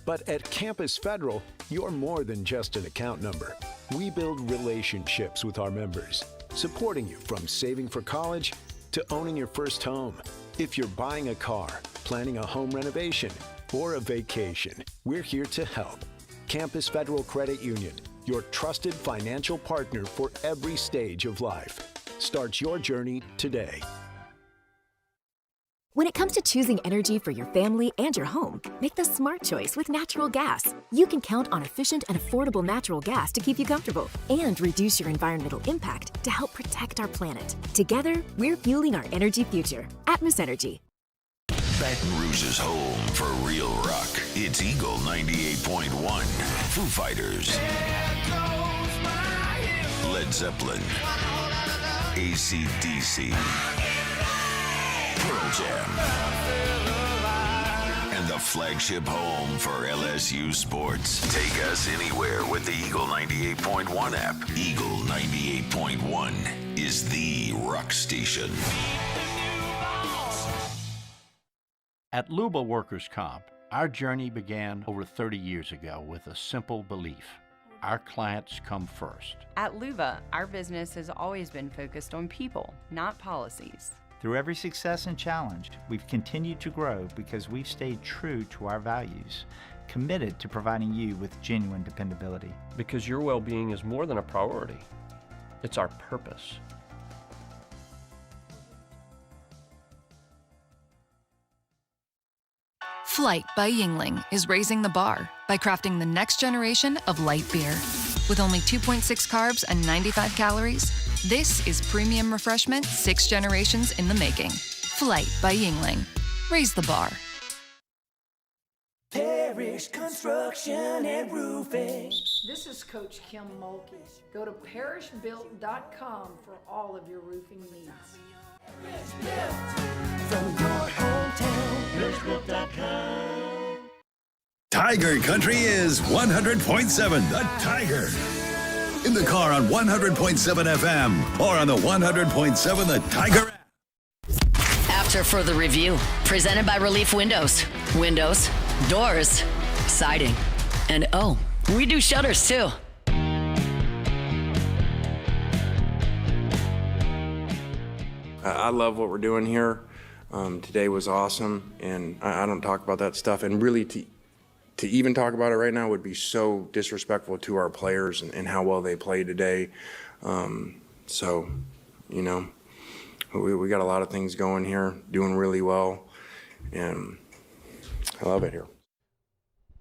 But at Campus Federal, you're more than just an account number. We build relationships with our members, supporting you from saving for college to owning your first home. If you're buying a car, planning a home renovation, or a vacation, we're here to help. Campus Federal Credit Union, your trusted financial partner for every stage of life. Start your journey today. When it comes to choosing energy for your family and your home, make the smart choice with natural gas. You can count on efficient and affordable natural gas to keep you comfortable and reduce your environmental impact to help protect our planet. Together, we're fueling our energy future. Atmos Energy. Baton Rouge's home for real rock. It's Eagle 98.1. Foo Fighters. Led Zeppelin. AC/DC. Pearl Jam. And the flagship home for LSU sports. Take us anywhere with the Eagle 98.1 app. Eagle 98.1 is the rock station. At Luba Workers' Comp, our journey began over 30 years ago with a simple belief. Our clients come first. At Luba, our business has always been focused on people, not policies. Through every success and challenge, we've continued to grow because we've stayed true to our values. committed to providing you with genuine dependability. Because your well-being is more than a priority. It's our purpose. Flight by Yingling is raising the bar by crafting the next generation of light beer. With only 2.6 carbs and 95 calories, this is premium refreshment 6 generations in the making. Flight by Yingling. Raise the bar. Parish Construction and Roofing. This is Coach Kim Mulkey. Go to parishbuilt.com for all of your roofing needs. From your hometown, parishbuilt.com. Tiger Country is 100.7 The Tiger. In the car on 100.7 FM or on the 100.7 The Tiger app. After further review, presented by Relief Windows. Windows, doors, siding, and oh, we do shutters too. I love what we're doing here. Today was awesome, and I don't talk about that stuff. And really, to even talk about it right now would be so disrespectful to our players and how well they played today. So, you know, we got a lot of things going here, doing really well, and I love it here.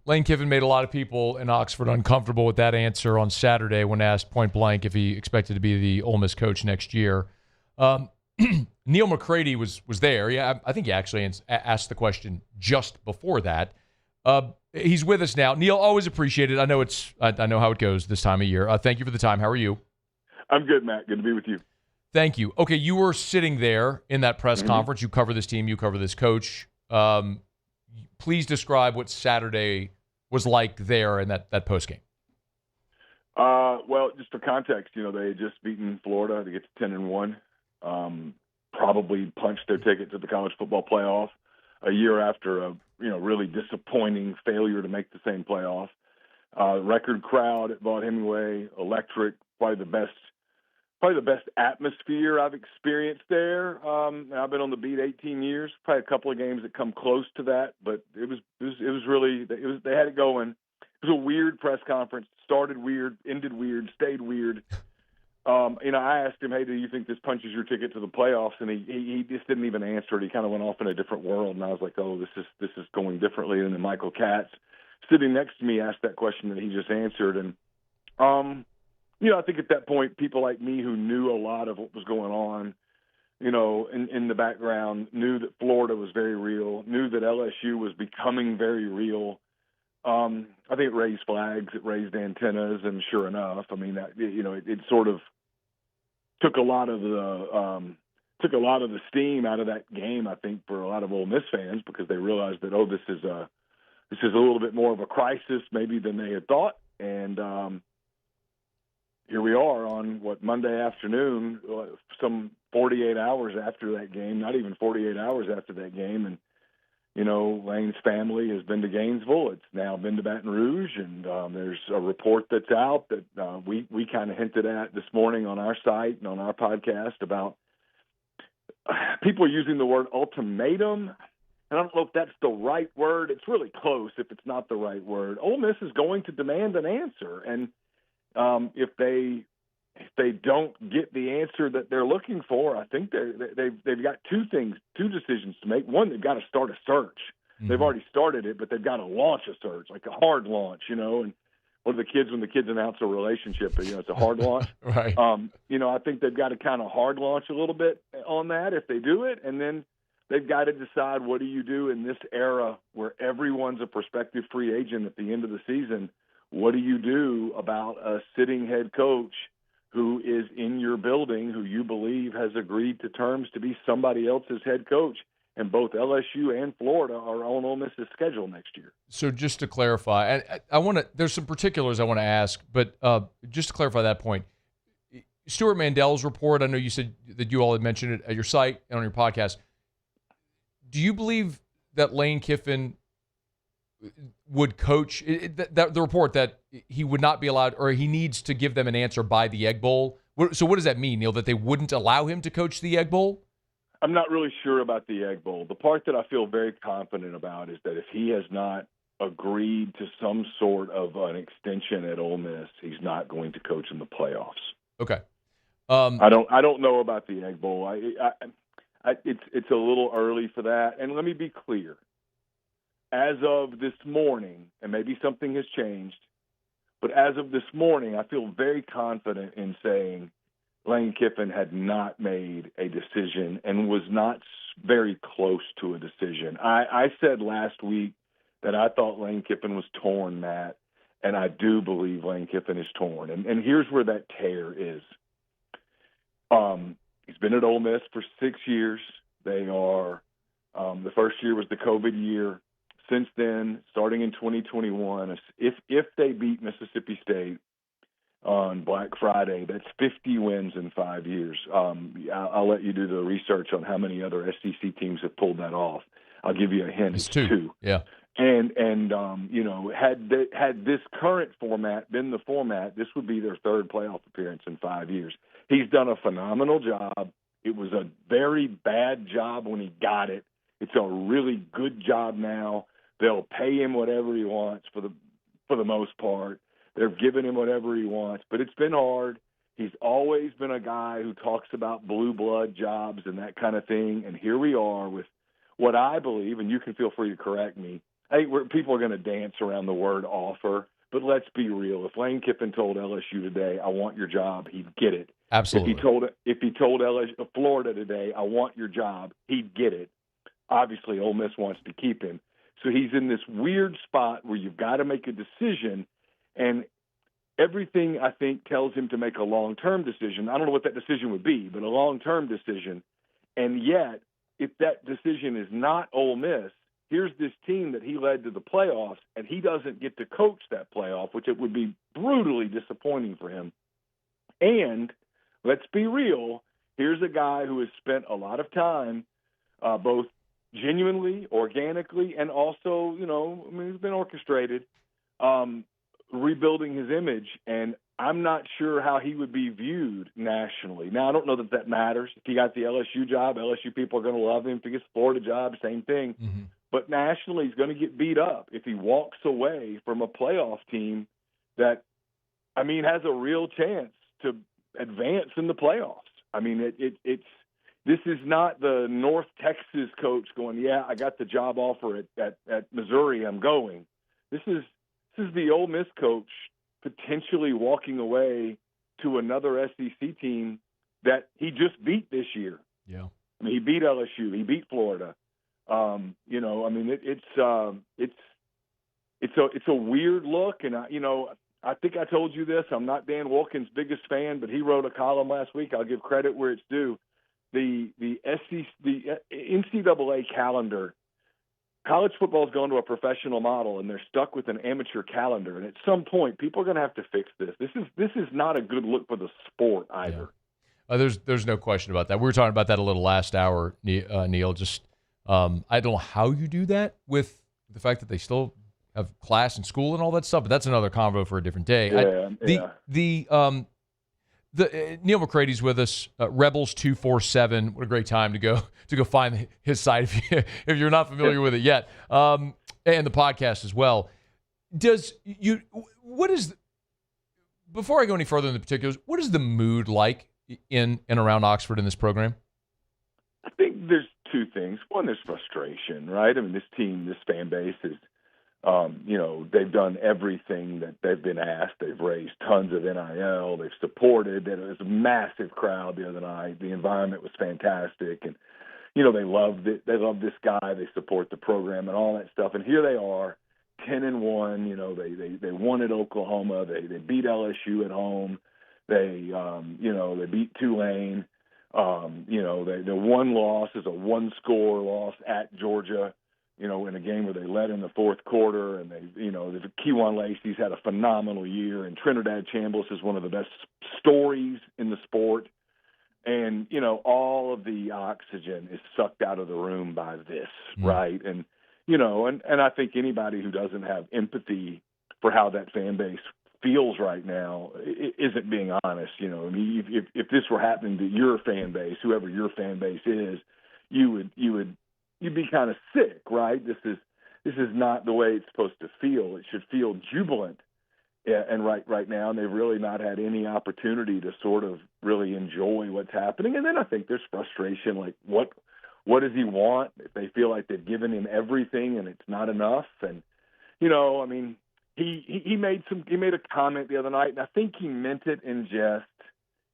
Lane Kiffin made a lot of people in Oxford uncomfortable with that answer on Saturday when asked point blank if he expected to be the Ole Miss coach next year. Neil McCrady was there. Yeah, I think he actually asked the question just before that. He's with us now. Neil, always appreciate it. I know I know how it goes this time of year. Thank you for the time. How are you? I'm good, Matt. Good to be with you. Thank you. Okay, you were sitting there in that press conference. You cover this team. You cover this coach. Please describe what Saturday was like there in that post game. Well, just for context, you know, they had just beaten Florida to get to 10-1. Probably punched their ticket to the college football playoff a year after a really disappointing failure to make the same playoff. Record crowd at Vaught Hemingway, electric, probably the best atmosphere I've experienced there. I've been on the beat 18 years. Probably a couple of games that come close to that, but it was really they had it going. It was a weird press conference. Started weird, ended weird, stayed weird. I asked him, "Hey, do you think this punches your ticket to the playoffs?" And he just didn't even answer it. He kind of went off in a different world, and I was like, "Oh, this is going differently." And then Michael Katz, sitting next to me, asked that question that he just answered, and I think at that point, people like me who knew a lot of what was going on, in the background, knew that Florida was very real, knew that LSU was becoming very real. I think it raised flags, it raised antennas, and sure enough, I mean, it sort of took a lot of the steam out of that game. I think for a lot of Ole Miss fans, because they realized that this is a little bit more of a crisis maybe than they had thought, and here we are on Monday afternoon, some 48 hours after that game, not even 48 hours after that game, and Lane's family has been to Gainesville. It's now been to Baton Rouge, and there's a report that's out that we kind of hinted at this morning on our site and on our podcast about people using the word ultimatum. And I don't know if that's the right word. It's really close if it's not the right word. Ole Miss is going to demand an answer, and if they don't get the answer that they're looking for, I think they've got two decisions to make. One, they've got to start a search. Mm-hmm. They've already started it, but they've got to launch a search, like a hard launch, And what do the kids when the kids announce a relationship? It's a hard launch. Right. I think they've got to kind of hard launch a little bit on that if they do it, and then they've got to decide what do you do in this era where everyone's a prospective free agent at the end of the season. What do you do about a sitting head coach who is in your building, who you believe has agreed to terms to be somebody else's head coach? And both LSU and Florida are on Ole Miss's schedule next year. So just to clarify, I want to. There's some particulars I want to ask, but just to clarify that point, Stuart Mandel's report. I know you said that you all had mentioned it at your site and on your podcast. Do you believe that Lane Kiffin would coach the report that he would not be allowed, or he needs to give them an answer by the Egg Bowl? So what does that mean, Neil, that they wouldn't allow him to coach the Egg Bowl? I'm not really sure about the Egg Bowl. The part that I feel very confident about is that if he has not agreed to some sort of an extension at Ole Miss, he's not going to coach in the playoffs. Okay. I don't know about the Egg Bowl. It's a little early for that. And let me be clear. As of this morning, and maybe something has changed, but as of this morning, I feel very confident in saying Lane Kiffin had not made a decision and was not very close to a decision. I said last week that I thought Lane Kiffin was torn, Matt, and I do believe Lane Kiffin is torn. And here's where that tear is. He's been at Ole Miss for 6 years. They are the first year was the COVID year. Since then, starting in 2021, if they beat Mississippi State on Black Friday, that's 50 wins in 5 years. I'll let you do the research on how many other SEC teams have pulled that off. I'll give you a hint. It's two. Yeah. And had this current format been the format, this would be their third playoff appearance in 5 years. He's done a phenomenal job. It was a very bad job when he got it. It's a really good job now. They'll pay him whatever he wants for the most part. They're giving him whatever he wants, but it's been hard. He's always been a guy who talks about blue blood jobs and that kind of thing. And here we are with what I believe, and you can feel free to correct me. I think people are going to dance around the word offer, but let's be real. If Lane Kiffin told LSU today, "I want your job," he'd get it. Absolutely. If he told Florida today, "I want your job," he'd get it. Obviously, Ole Miss wants to keep him. So he's in this weird spot where you've got to make a decision, and everything, I think, tells him to make a long-term decision. I don't know what that decision would be, but a long-term decision. And yet, if that decision is not Ole Miss, here's this team that he led to the playoffs, and he doesn't get to coach that playoff, which it would be brutally disappointing for him. And let's be real, here's a guy who has spent a lot of time both genuinely, organically, and also, he's been orchestrated, rebuilding his image. And I'm not sure how he would be viewed nationally. Now, I don't know that matters. If he got the LSU job, LSU people are going to love him. If he gets the Florida job, same thing. Mm-hmm. But nationally, he's going to get beat up if he walks away from a playoff team that, has a real chance to advance in the playoffs. This is not the North Texas coach going, "Yeah, I got the job offer at Missouri, I'm going." This is the Ole Miss coach potentially walking away to another SEC team that he just beat this year. Yeah. He beat LSU, he beat Florida. It's a weird look, and I think I told you this. I'm not Dan Wilkins' biggest fan, but he wrote a column last week. I'll give credit where it's due. The NCAA calendar, college football has gone to a professional model, and they're stuck with an amateur calendar. And at some point, people are going to have to fix this. This is not a good look for the sport either. Yeah. There's no question about that. We were talking about that a little last hour, Neil. Just I don't know how you do that with the fact that they still have class and school and all that stuff, but that's another convo for a different day. Neil McCrady's with us. Rebels 247. What a great time to go find his site if you're not familiar with it yet, and the podcast as well. Before I go any further in the particulars, what is the mood like in and around Oxford in this program? I think there's two things. One, there's frustration, right? This team, this fan base is. They've done everything that they've been asked. They've raised tons of NIL. They've supported. There was a massive crowd the other night. The environment was fantastic. And, they loved it. They love this guy. They support the program and all that stuff. And here they are, 10-1. They won at Oklahoma. They beat LSU at home. They beat Tulane. The one loss is a one-score loss at Georgia. In a game where they led in the fourth quarter, and Kewan Lacey's had a phenomenal year, and Trinidad Chambliss is one of the best stories in the sport. And, all of the oxygen is sucked out of the room by this, right? And, and I think anybody who doesn't have empathy for how that fan base feels right now isn't being honest. If this were happening to your fan base, whoever your fan base is, you'd be kind of sick, right? This is this is not the way it's supposed to feel. It should feel jubilant. Yeah, and right now, and they've really not had any opportunity to sort of really enjoy what's happening. And then I think there's frustration, like what does he want? If they feel like they've given him everything and it's not enough. And I mean, he made a comment the other night, and I think he meant it in jest.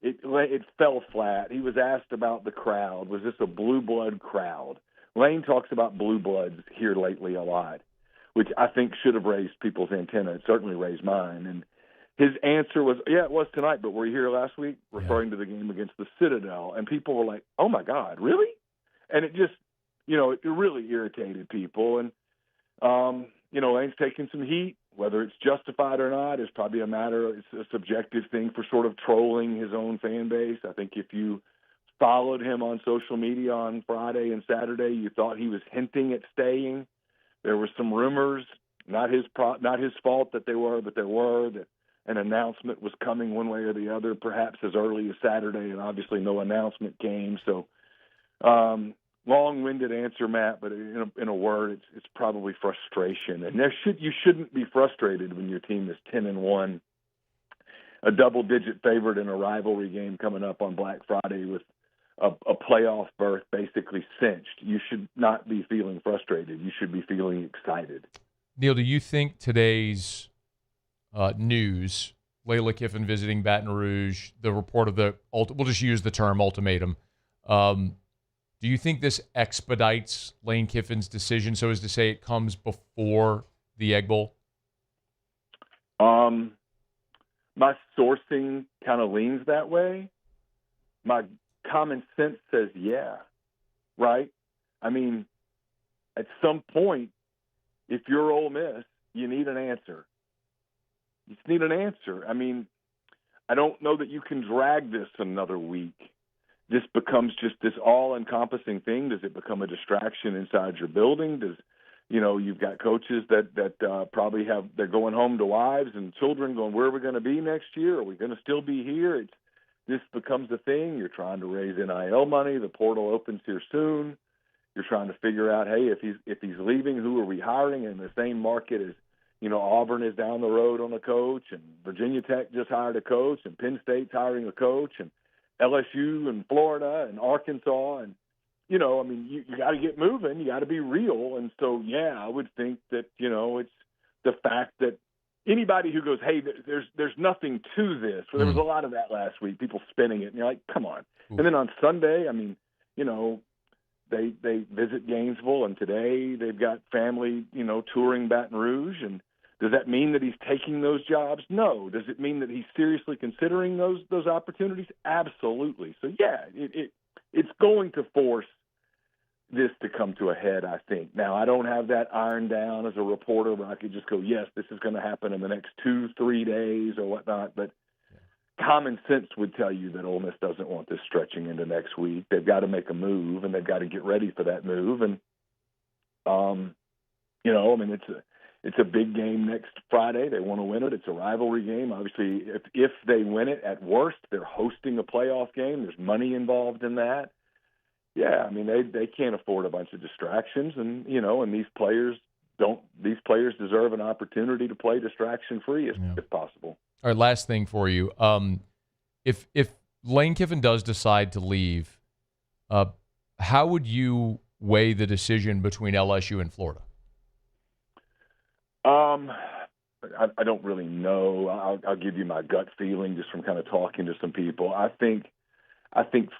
It fell flat. He was asked about the crowd. Was this a blue blood crowd? Lane talks about blue bloods here lately a lot, which I think should have raised people's antenna. It certainly raised mine. And his answer was, yeah, it was tonight, but were you here last week? Referring to the game against the Citadel. And people were like, oh, my God, really? And it just, it really irritated people. And, Lane's taking some heat. Whether it's justified or not is probably it's a subjective thing for sort of trolling his own fan base. I think if you followed him on social media on Friday and Saturday, you thought he was hinting at staying. There were some rumors, not his fault that they were, but there were, that an announcement was coming one way or the other, perhaps as early as Saturday, and obviously no announcement came. So long-winded answer, Matt, but in a word, it's probably frustration. And you shouldn't be frustrated when your team is 10-1, a double-digit favorite in a rivalry game coming up on Black Friday with a playoff berth basically cinched. You should not be feeling frustrated. You should be feeling excited. Neil, do you think today's news, Lane Kiffin visiting Baton Rouge, the report of we'll just use the term ultimatum, do you think this expedites Lane Kiffin's decision, so as to say it comes before the Egg Bowl? My sourcing kind of leans that way. My common sense says, yeah, right? I mean, at some point, if you're Ole Miss, you need an answer. You just need an answer. I mean, I don't know that you can drag this another week. This becomes just this all-encompassing thing. Does it become a distraction inside your building? Does, you've got coaches that probably they're going home to wives and children going, where are we going to be next year? Are we going to still be here? This becomes a thing. You're trying to raise NIL money. The portal opens here soon. You're trying to figure out, hey, if he's leaving, who are we hiring in the same market as, Auburn is down the road on a coach, and Virginia Tech just hired a coach, and Penn State's hiring a coach, and LSU and Florida and Arkansas. And, you got to get moving. You got to be real. And so, yeah, I would think that, it's the fact that anybody who goes, hey, there's nothing to this. Well, there was a lot of that last week, people spinning it, and you're like, come on. And then on Sunday, they visit Gainesville, and today they've got family, touring Baton Rouge. And does that mean that he's taking those jobs? No. Does it mean that he's seriously considering those opportunities? Absolutely. So, yeah, it's going to force this to come to a head, I think. Now, I don't have that ironed down as a reporter where I could just go, yes, this is going to happen in the next 2-3 days or whatnot. But common sense would tell you that Ole Miss doesn't want this stretching into next week. They've got to make a move, and they've got to get ready for that move. And, it's a big game next Friday. They want to win it. It's a rivalry game. Obviously, if they win it, at worst, they're hosting a playoff game. There's money involved in that. Yeah, they can't afford a bunch of distractions, and and these players deserve an opportunity to play distraction free if possible. All right, last thing for you. If Lane Kiffin does decide to leave, how would you weigh the decision between LSU and Florida? I don't really know. I'll give you my gut feeling just from kind of talking to some people. I think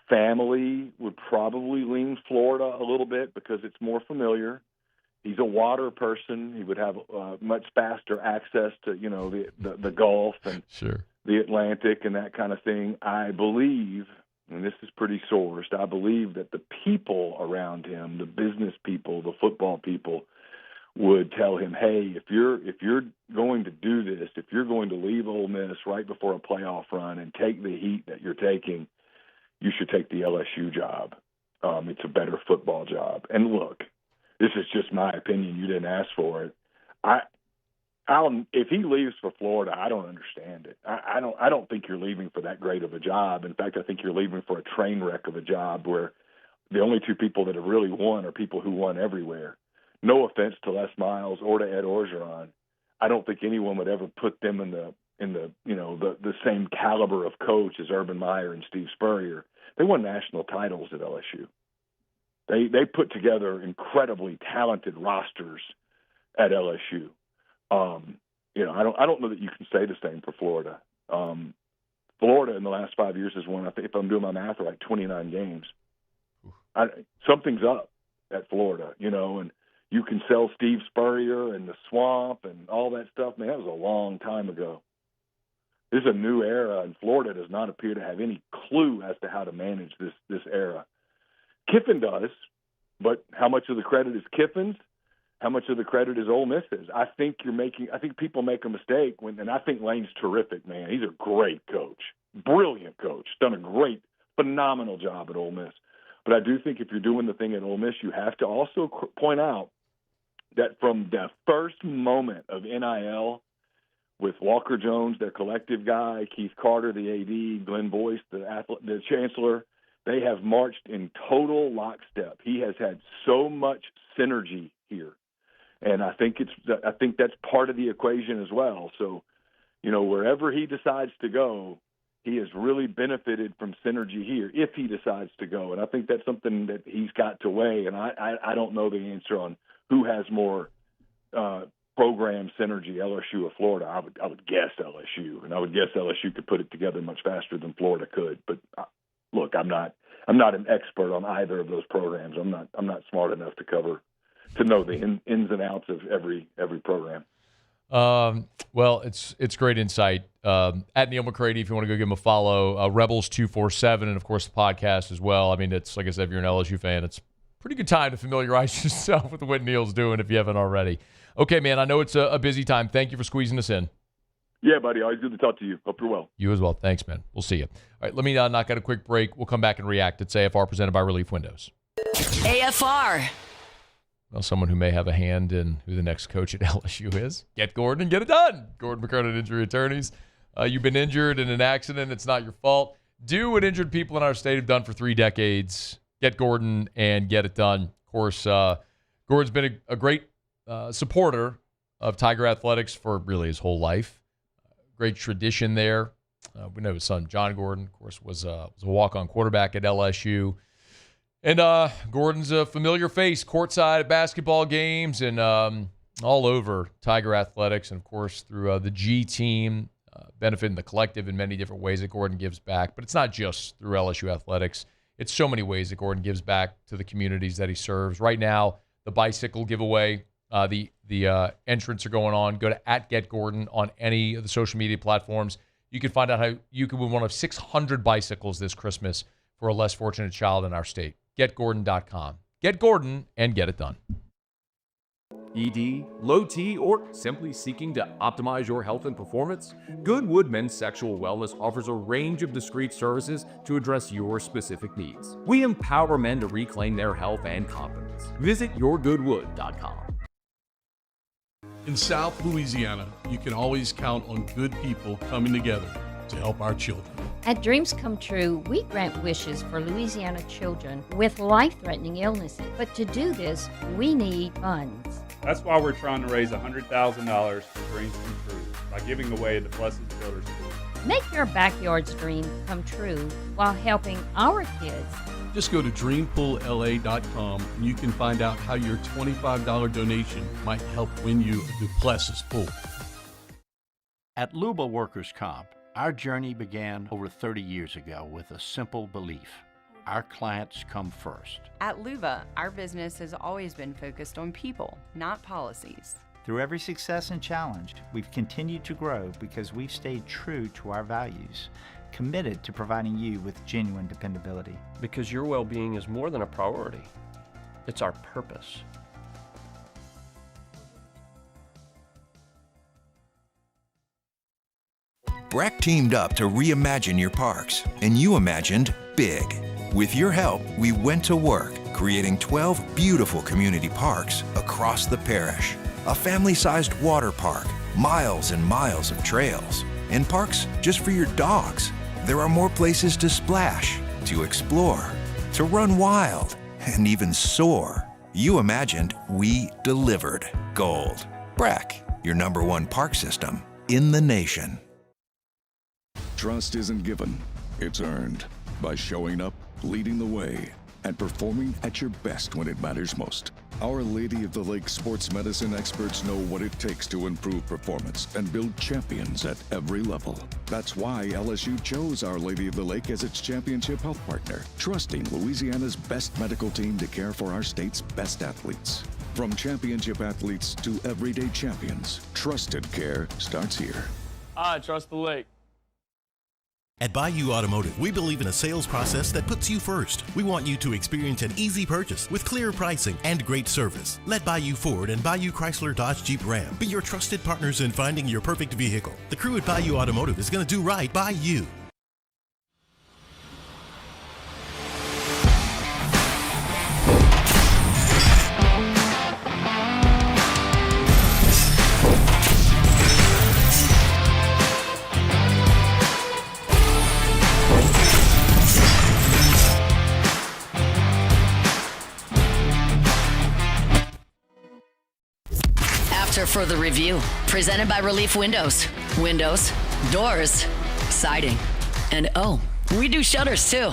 family would probably lean Florida a little bit because it's more familiar. He's a water person. He would have much faster access to, the Gulf and the Atlantic and that kind of thing. I believe, and this is pretty sourced, I believe that the people around him, the business people, the football people, would tell him, hey, if you're going to do this, if you're going to leave Ole Miss right before a playoff run and take the heat that you're taking, you should take the LSU job. It's a better football job. And look, this is just my opinion. You didn't ask for it. If he leaves for Florida, I don't understand it. I don't think you're leaving for that great of a job. In fact, I think you're leaving for a train wreck of a job where the only two people that have really won are people who won everywhere. no offense to Les Miles or to Ed Orgeron, I don't think anyone would ever put them in the the same caliber of coach as Urban Meyer and Steve Spurrier. They won national titles at LSU. They put together incredibly talented rosters at LSU. I don't know that you can say the same for Florida. Florida in the last 5 years has won, I think, if I'm doing my math right, 29 games. Something's up at Florida, and you can sell Steve Spurrier and the Swamp and all that stuff. Man, that was a long time ago. This is a new era, and Florida does not appear to have any clue as to how to manage this era. Kiffin does, but how much of the credit is Kiffin's? How much of the credit is Ole Miss's? I think people make a mistake and I think Lane's terrific, man. He's a great coach, brilliant coach, done a great, phenomenal job at Ole Miss. But I do think if you're doing the thing at Ole Miss, you have to also point out that from the first moment of NIL, with Walker Jones, their collective guy, Keith Carter, the AD, Glenn Boyce, the chancellor, they have marched in total lockstep. He has had so much synergy here. And I think that's part of the equation as well. So, wherever he decides to go, he has really benefited from synergy here if he decides to go. And I think that's something that he's got to weigh. And I don't know the answer on who has more program synergy, LSU or Florida. I would guess LSU, and I would guess LSU could put it together much faster than Florida could. But look, I'm not an expert on either of those programs. I'm not smart enough to know the ins and outs of every program. Well, it's great insight. At Neil McCrady, if you want to go give him a follow, Rebels 247, and of course the podcast as well. I mean, it's like I said, if you're an LSU fan, it's a pretty good time to familiarize yourself with what Neil's doing if you haven't already. Okay, man, I know it's a busy time. Thank you for squeezing us in. Yeah, buddy. Always good to talk to you. Hope you're well. You as well. Thanks, man. We'll see you. All right, let me knock out a quick break. We'll come back and react. It's AFR presented by Relief Windows. AFR. Well, someone who may have a hand in who the next coach at LSU is. Get Gordon and get it done. Gordon McCrady, Injury Attorneys. You've been injured in an accident. It's not your fault. Do what injured people in our state have done for 3 decades. Get Gordon and get it done. Of course, Gordon's been a great supporter of Tiger Athletics for really his whole life. Great tradition there. We know his son, John Gordon, of course, was a walk-on quarterback at LSU. And Gordon's a familiar face courtside at basketball games and all over Tiger Athletics. And, of course, through the G team, benefiting the collective in many different ways that Gordon gives back. But it's not just through LSU Athletics. It's so many ways that Gordon gives back to the communities that he serves. Right now, the bicycle giveaway, the entrants are going on. Go to @GetGordon on any of the social media platforms. You can find out how you can win one of 600 bicycles this Christmas for a less fortunate child in our state. GetGordon.com. Get Gordon and get it done. ED, low T, or simply seeking to optimize your health and performance? Goodwood Men's Sexual Wellness offers a range of discreet services to address your specific needs. We empower men to reclaim their health and confidence. Visit yourgoodwood.com. In South Louisiana, you can always count on good people coming together to help our children. At Dreams Come True, we grant wishes for Louisiana children with life-threatening illnesses. But to do this, we need funds. That's why we're trying to raise $100,000 for Dreams Come True by giving away the Blessed Children's School. Make your backyard's dream come true while helping our kids. Just go to dreampoolla.com and you can find out how your $25 donation might help win you a Duplessis pool. At Luba Workers' Comp, our journey began over 30 years ago with a simple belief. Our clients come first. At Luba, our business has always been focused on people, not policies. Through every success and challenge, we've continued to grow because we've stayed true to our values, committed to providing you with genuine dependability. Because your well-being is more than a priority. It's our purpose. BRAC teamed up to reimagine your parks, and you imagined big. With your help, we went to work, creating 12 beautiful community parks across the parish. A family-sized water park, miles and miles of trails, and parks just for your dogs. There are more places to splash, to explore, to run wild, and even soar. You imagined, we delivered. Gold. BRAC, your #1 park system in the nation. Trust isn't given, it's earned by showing up, leading the way, and performing at your best when it matters most. Our Lady of the Lake sports medicine experts know what it takes to improve performance and build champions at every level. That's why LSU chose Our Lady of the Lake as its championship health partner, trusting Louisiana's best medical team to care for our state's best athletes. From championship athletes to everyday champions, trusted care starts here. I trust the lake. At Bayou Automotive, we believe in a sales process that puts you first. We want you to experience an easy purchase with clear pricing and great service. Let Bayou Ford and Bayou Chrysler Dodge Jeep Ram be your trusted partners in finding your perfect vehicle. The crew at Bayou Automotive is going to do right by you. For the review, presented by Relief Windows. Windows, doors, siding, and we do shutters too.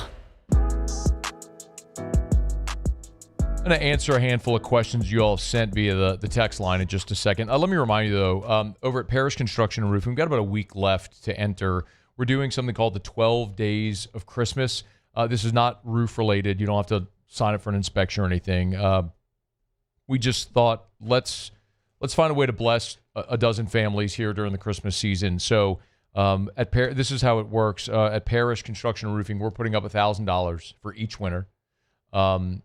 I'm going to answer a handful of questions you all sent via the text line in just a second. Let me remind you, though, over at Parish Construction and Roofing, we've got about a week left to enter. We're doing something called the 12 Days of Christmas. This is not roof-related. You don't have to sign up for an inspection or anything. We just thought, let's find a way to bless a dozen families here during the Christmas season. So this is how it works. At Parish Construction and Roofing, we're putting up $1,000 for each winner. Our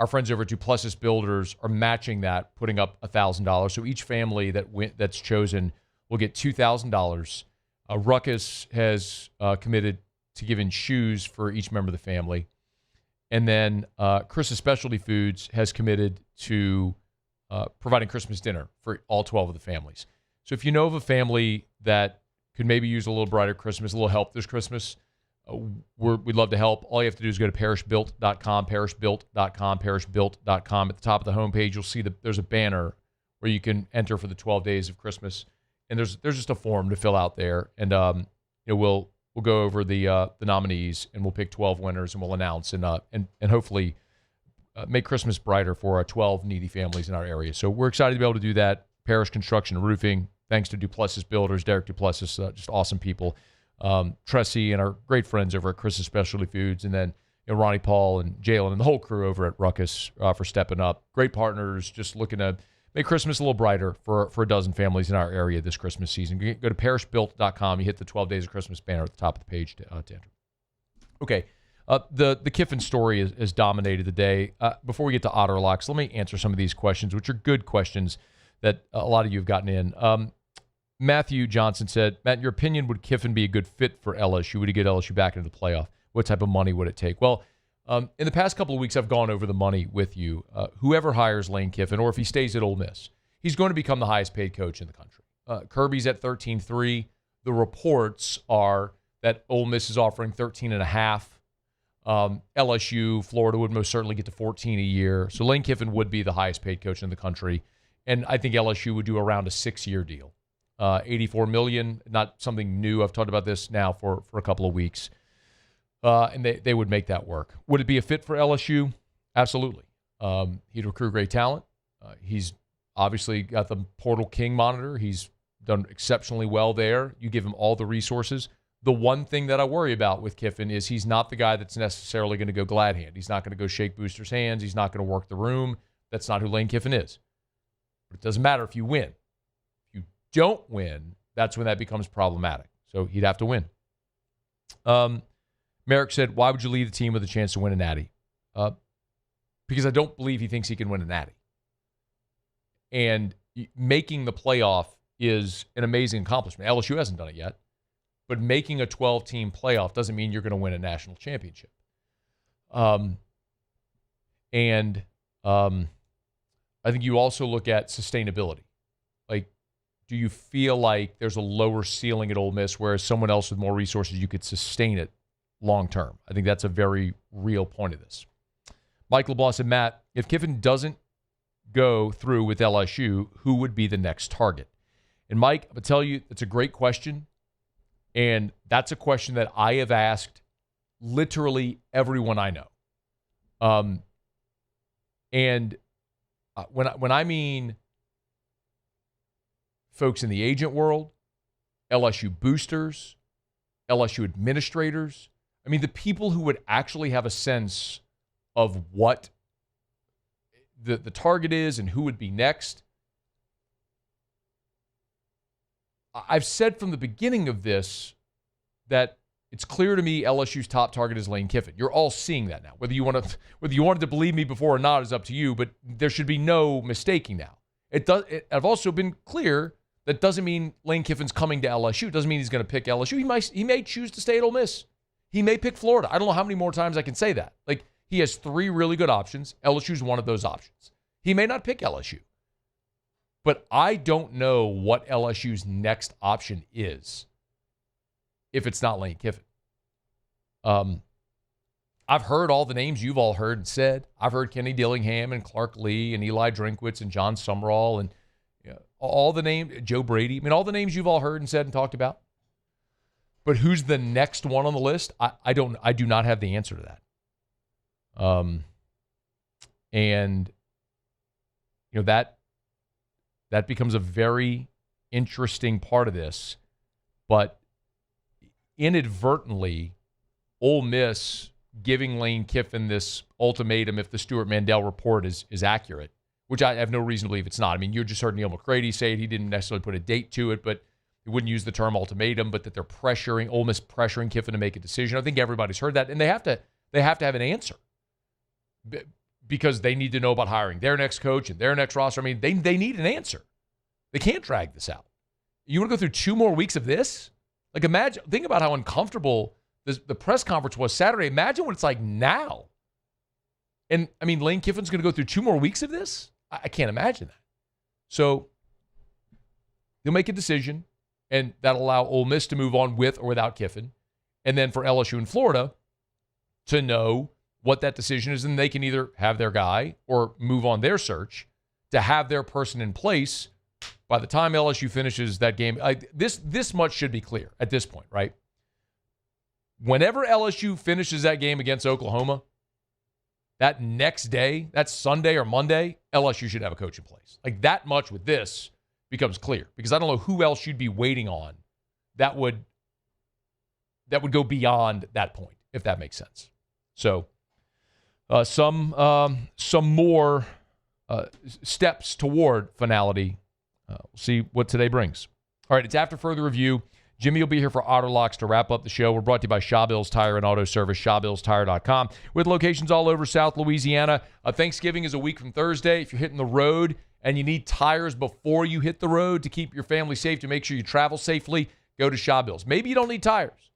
friends over at Duplessis Builders are matching that, putting up $1,000. So each family that's chosen will get $2,000. Ruckus has committed to giving shoes for each member of the family. And then Chris's Specialty Foods has committed to providing Christmas dinner for all 12 of the families. So if you know of a family that could maybe use a little brighter Christmas, a little help this Christmas, we'd love to help. All you have to do is go to parishbuilt.com, parishbuilt.com. At the top of the homepage, you'll see there's a banner where you can enter for the 12 days of Christmas. And there's just a form to fill out there. And we'll go over the nominees, and we'll pick 12 winners, and we'll announce and hopefully make Christmas brighter for our 12 needy families in our area. So we're excited to be able to do that. Parish Construction and Roofing, thanks to Duplessis Builders, Derek Duplessis, just awesome people. Tressie and our great friends over at Chris's Specialty Foods, and then Ronnie Paul and Jalen and the whole crew over at Ruckus for stepping up. Great partners, just looking to make Christmas a little brighter for a dozen families in our area this Christmas season. Go to parishbuilt.com. You hit the 12 Days of Christmas banner at the top of the page to enter. Okay. The Kiffin story has dominated the day. Before we get to Otter Locks, let me answer some of these questions, which are good questions that a lot of you have gotten in. Matthew Johnson said, Matt, in your opinion, would Kiffin be a good fit for LSU? Would he get LSU back into the playoff? What type of money would it take? Well, in the past couple of weeks, I've gone over the money with you. Whoever hires Lane Kiffin, or if he stays at Ole Miss, he's going to become the highest paid coach in the country. Kirby's at $13.3. The reports are that Ole Miss is offering $13.5. LSU, Florida would most certainly get to $14 a year. So Lane Kiffin would be the highest paid coach in the country. And I think LSU would do around a 6-year deal. $84 million, not something new. I've talked about this now for a couple of weeks. And they would make that work. Would it be a fit for LSU? Absolutely. He'd recruit great talent. He's obviously got the Portal King monitor. He's done exceptionally well there. You give him all the resources. The one thing that I worry about with Kiffin is he's not the guy that's necessarily going to go glad hand. He's not going to go shake boosters' hands. He's not going to work the room. That's not who Lane Kiffin is. But it doesn't matter if you win. If you don't win, that's when that becomes problematic. So he'd have to win. Merrick said, why would you lead the team with a chance to win a natty? Because I don't believe he thinks he can win a natty. And making the playoff is an amazing accomplishment. LSU hasn't done it yet. But making a 12-team playoff doesn't mean you're going to win a national championship. I think you also look at sustainability. Like, do you feel like there's a lower ceiling at Ole Miss, whereas someone else with more resources, you could sustain it long term? I think that's a very real point of this. Mike LeBlanc said, Matt, if Kiffin doesn't go through with LSU, who would be the next target? And Mike, I'll tell you, it's a great question. And that's a question that I have asked literally everyone I know. When I mean folks in the agent world, LSU boosters, LSU administrators, I mean the people who would actually have a sense of what the target is and who would be next. I've said from the beginning of this that it's clear to me LSU's top target is Lane Kiffin. You're all seeing that now. Whether you wanted to believe me before or not is up to you, but there should be no mistaking now. I've also been clear that doesn't mean Lane Kiffin's coming to LSU. It doesn't mean he's going to pick LSU. He may choose to stay at Ole Miss. He may pick Florida. I don't know how many more times I can say that. Like, he has 3 really good options. LSU's one of those options. He may not pick LSU. But I don't know what LSU's next option is if it's not Lane Kiffin. I've heard all the names you've all heard and said. I've heard Kenny Dillingham and Clark Lee and Eli Drinkwitz and John Sumrall and all the names, Joe Brady. I mean, all the names you've all heard and said and talked about. But who's the next one on the list? I do not have the answer to that. And that becomes a very interesting part of this. But inadvertently, Ole Miss giving Lane Kiffin this ultimatum if the Stuart Mandel report is accurate, which I have no reason to believe it's not. I mean, you just heard Neil McCrady say it. He didn't necessarily put a date to it, but he wouldn't use the term ultimatum, but that they're pressuring, Ole Miss pressuring Kiffin to make a decision. I think everybody's heard that, and they have to have an answer because they need to know about hiring their next coach and their next roster. I mean, they need an answer. They can't drag this out. You want to go through 2 more weeks of this? Like, think about how uncomfortable the press conference was Saturday. Imagine what it's like now. And, I mean, Lane Kiffin's going to go through 2 more weeks of this? I can't imagine that. So, they'll make a decision, and that'll allow Ole Miss to move on with or without Kiffin. And then for LSU and Florida to know what that decision is, and they can either have their guy or move on their search to have their person in place by the time LSU finishes that game. This much should be clear at this point, right? Whenever LSU finishes that game against Oklahoma, that next day, that Sunday or Monday, LSU should have a coach in place. Like, that much with this becomes clear, because I don't know who else you'd be waiting on that would go beyond that point, if that makes sense. So some more steps toward finality. We'll see what today brings. All right, it's after further review. Jimmy will be here for Otter Locks to wrap up the show. We're brought to you by Shawbills Tire and Auto Service, shawbillstire.com, with locations all over South Louisiana. Thanksgiving is a week from Thursday. If you're hitting the road and you need tires before you hit the road to keep your family safe, to make sure you travel safely, go to Shawbills. Maybe you don't need tires.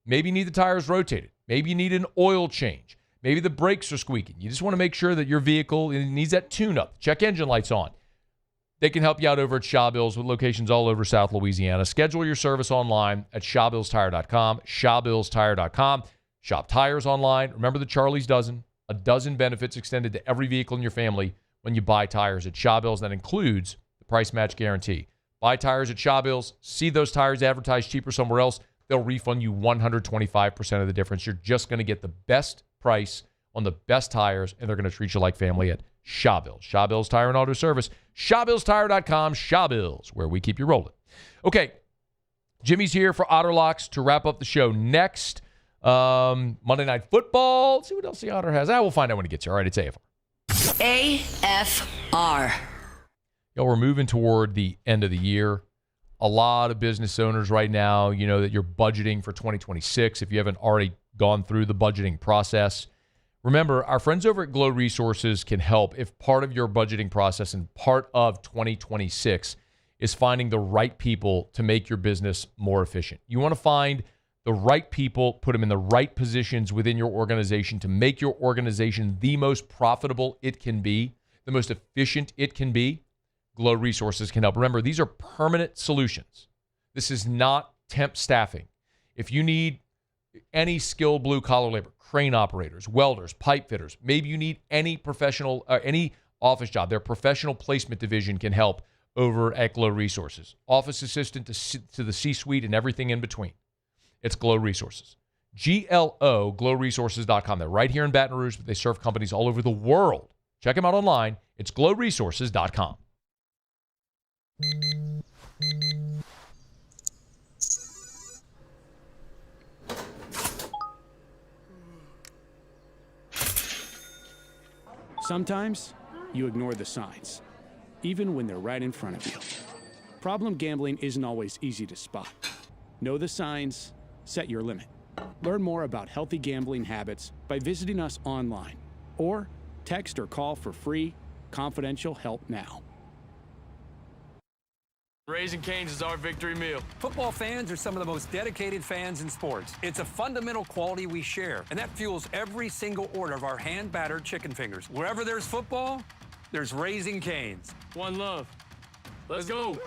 Maybe you need the tires rotated. Maybe you need an oil change. Maybe the brakes are squeaking. You just want to make sure that your vehicle needs that tune-up. Check engine lights on. They can help you out over at Shawbills with locations all over South Louisiana. Schedule your service online at shawbillstire.com, shawbillstire.com. Shop tires online. Remember the Charlie's Dozen, a dozen benefits extended to every vehicle in your family when you buy tires at Shawbills. That includes the price match guarantee. Buy tires at Shawbills. See those tires advertised cheaper somewhere else. They'll refund you 125% of the difference. You're just going to get the best price on the best tires, and they're going to treat you like family at Shawbills. Shawbills Tire and Auto Service. shawbillstire.com. Shawbills, where we keep you rolling. Okay, Jimmy's here for Otter Locks to wrap up the show next. Monday Night Football. Let's see what else the Otter has. We'll find out when he gets here. All right, it's AFR. AFR. Yo, we're moving toward the end of the year. A lot of business owners right now, you know that you're budgeting for 2026 if you haven't already gone through the budgeting process. Remember, our friends over at Glow Resources can help if part of your budgeting process and part of 2026 is finding the right people to make your business more efficient. You want to find the right people, put them in the right positions within your organization to make your organization the most profitable it can be, the most efficient it can be. Glow Resources can help. Remember, these are permanent solutions. This is not temp staffing. If you need any skilled blue-collar labor, crane operators, welders, pipe fitters. Maybe you need any professional, any office job. Their professional placement division can help over at Glow Resources. Office assistant to the C-suite and everything in between. It's Glow Resources. GLO, glowresources.com. They're right here in Baton Rouge, but they serve companies all over the world. Check them out online. It's glowresources.com. Sometimes you ignore the signs, even when they're right in front of you. Problem gambling isn't always easy to spot. Know the signs, set your limit. Learn more about healthy gambling habits by visiting us online or text or call for free, confidential help now. Raising Cane's is our victory meal. Football fans are some of the most dedicated fans in sports. It's a fundamental quality we share, and that fuels every single order of our hand-battered chicken fingers. Wherever there's football, there's Raising Cane's. One love. Let's go.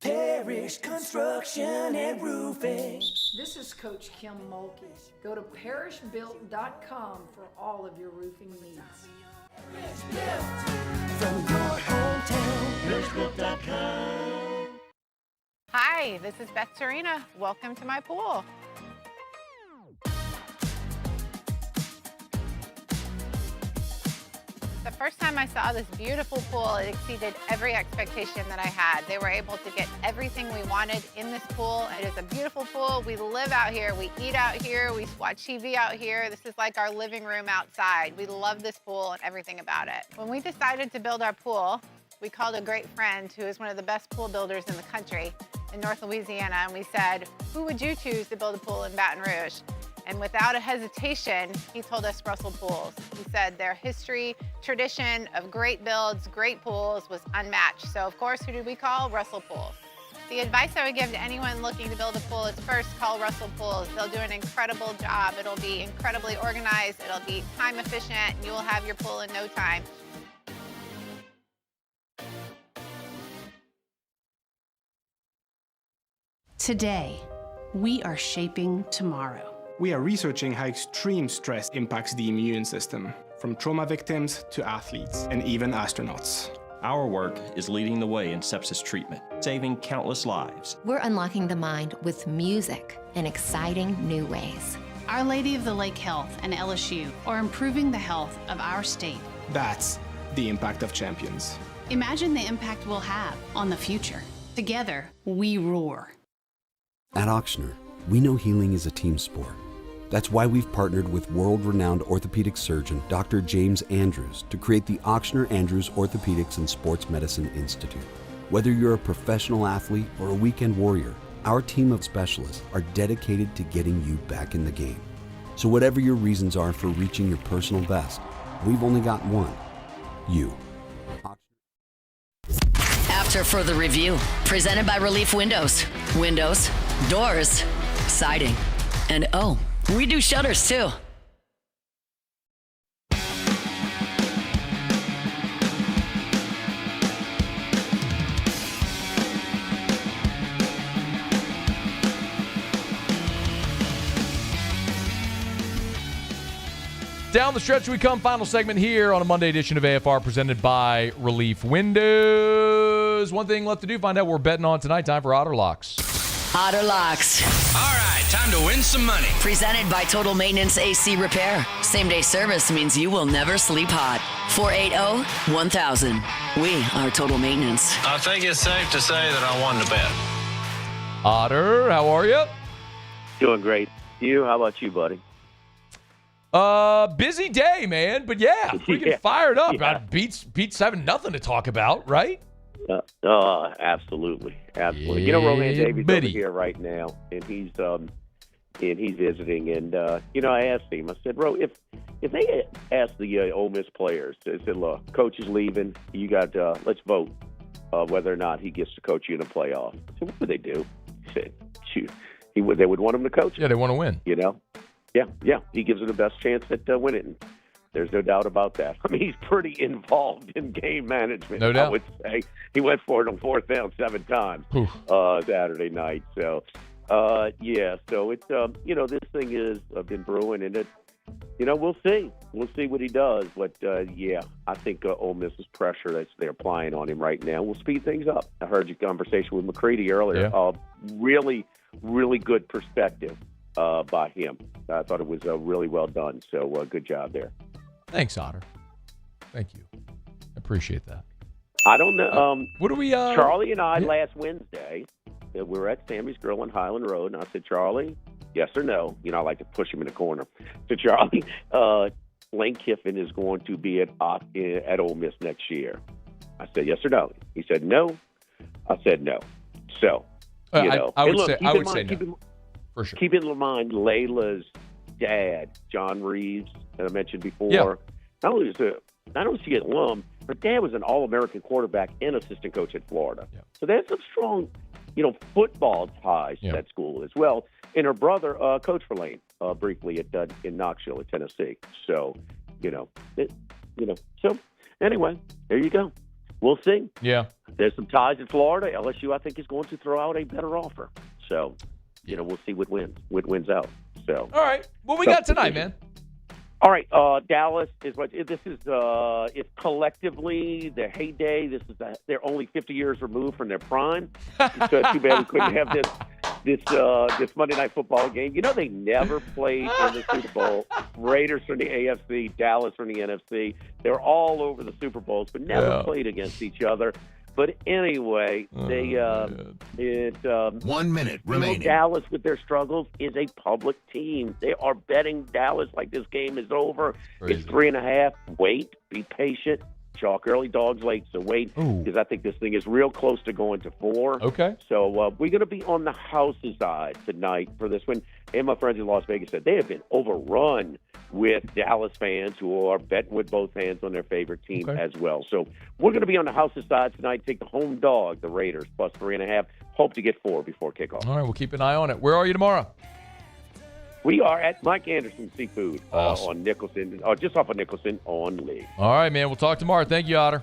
Parish Construction and Roofing. This is Coach Kim Mulkey. Go to parishbuilt.com for all of your roofing needs. From your hometown, parishbuilt.com. Hi, this is Beth Serena. Welcome to my pool. The first time I saw this beautiful pool, it exceeded every expectation that I had. They were able to get everything we wanted in this pool. It is a beautiful pool. We live out here, we eat out here, we watch TV out here. This is like our living room outside. We love this pool and everything about it. When we decided to build our pool, we called a great friend who is one of the best pool builders in the country in North Louisiana, and we said, who would you choose to build a pool in Baton Rouge? And without a hesitation, he told us Russell Pools. He said their history, tradition of great builds, great pools was unmatched. So of course, who did we call? Russell Pools. The advice I would give to anyone looking to build a pool is first call Russell Pools. They'll do an incredible job. It'll be incredibly organized. It'll be time efficient, and you will have your pool in no time. Today, we are shaping tomorrow. We are researching how extreme stress impacts the immune system, from trauma victims to athletes and even astronauts. Our work is leading the way in sepsis treatment, saving countless lives. We're unlocking the mind with music in exciting new ways. Our Lady of the Lake Health and LSU are improving the health of our state. That's the impact of champions. Imagine the impact we'll have on the future. Together, we roar. At Auctioner, we know healing is a team sport. That's why we've partnered with world-renowned orthopedic surgeon Dr. James Andrews to create the Auctioner Andrews Orthopedics and Sports Medicine Institute. Whether you're a professional athlete or a weekend warrior, our team of specialists are dedicated to getting you back in the game. So whatever your reasons are for reaching your personal best, we've only got one: you. After further review, presented by Relief Windows. Windows, doors, siding, and oh, we do shutters too. Down the stretch we come. Final segment here on a Monday edition of AFR presented by Relief Windows. One thing left to do, find out what we're betting on tonight. Time for Otter Locks. Otter Locks. All right, time to win some money. Presented by Total Maintenance AC Repair. Same-day service means you will never sleep hot. 480-1000. We are Total Maintenance. I think it's safe to say that I won the bet. Otter, how are you? Doing great. You? How about you, buddy? Busy day, man. But yeah, freaking fired up. Yeah. Beats having nothing to talk about, right? Absolutely. Yeah, You know, Rohan Davies buddy. over here right now, and he's visiting. And I asked him. I said, "Bro, if they ask the Ole Miss players, they said, look, coach is leaving. You got let's vote whether or not he gets to coach you in a playoff." I said, "What would they do?" He said, "Shoot, they would want him to coach." Yeah, they want to win. You know. Yeah. He gives it the best chance at winning. And there's no doubt about that. I mean, he's pretty involved in game management. No doubt. I would say he went for it on fourth down 7 times Saturday night. So, Yeah, so it's, this thing has been brewing, and we'll see. We'll see what he does. But, I think Ole Miss's pressure that they're applying on him right now will speed things up. I heard your conversation with McCrady earlier. Yeah. Really, really good perspective by him. I thought it was really well done. So good job there. Thanks, Otter. Thank you. I appreciate that. I don't know. What do we? Charlie and I last Wednesday, we were at Sammy's Grill on Highland Road, and I said, Charlie, yes or no? I like to push him in the corner. So, Charlie, Lane Kiffin is going to be at Ole Miss next year. I said, yes or no? He said, no. I said, no. So, I would say no. For sure. Keep in mind Layla's dad, John Reeves, that I mentioned before. Yeah. Not only is he an alum, her dad was an All-American quarterback and assistant coach at Florida. Yeah. So there's some strong, football ties to that school as well. And her brother coached for Lane briefly in Knoxville, Tennessee. So, So anyway, there you go. We'll see. Yeah. There's some ties in Florida. LSU, I think, is going to throw out a better offer. So, we'll see what wins out. So. All right. What we got tonight, man? All right, Dallas is what this is. It's collectively their heyday. They're only 50 years removed from their prime. So too bad we couldn't have this Monday Night Football game. They never played in the Super Bowl. Raiders from the AFC, Dallas from the NFC. They're all over the Super Bowls, but never played against each other. But anyway, 1 minute remaining. Dallas, with their struggles, is a public team. They are betting Dallas like this game is over. Crazy. It's 3.5. Wait, be patient. Chalk early, dogs late. So wait, because I think this thing is real close to going to 4. Okay. So we're going to be on the house's side tonight for this one. And my friends in Las Vegas said they have been overrun with Dallas fans who are betting with both hands on their favorite team as well. So we're going to be on the house's side tonight. Take the home dog, the Raiders, plus 3.5. Hope to get 4 before kickoff. All right, we'll keep an eye on it. Where are you tomorrow? We are at Mike Anderson Seafood Awesome. On Nicholson, just off of Nicholson on Lee. All right, man. We'll talk tomorrow. Thank you, Otter.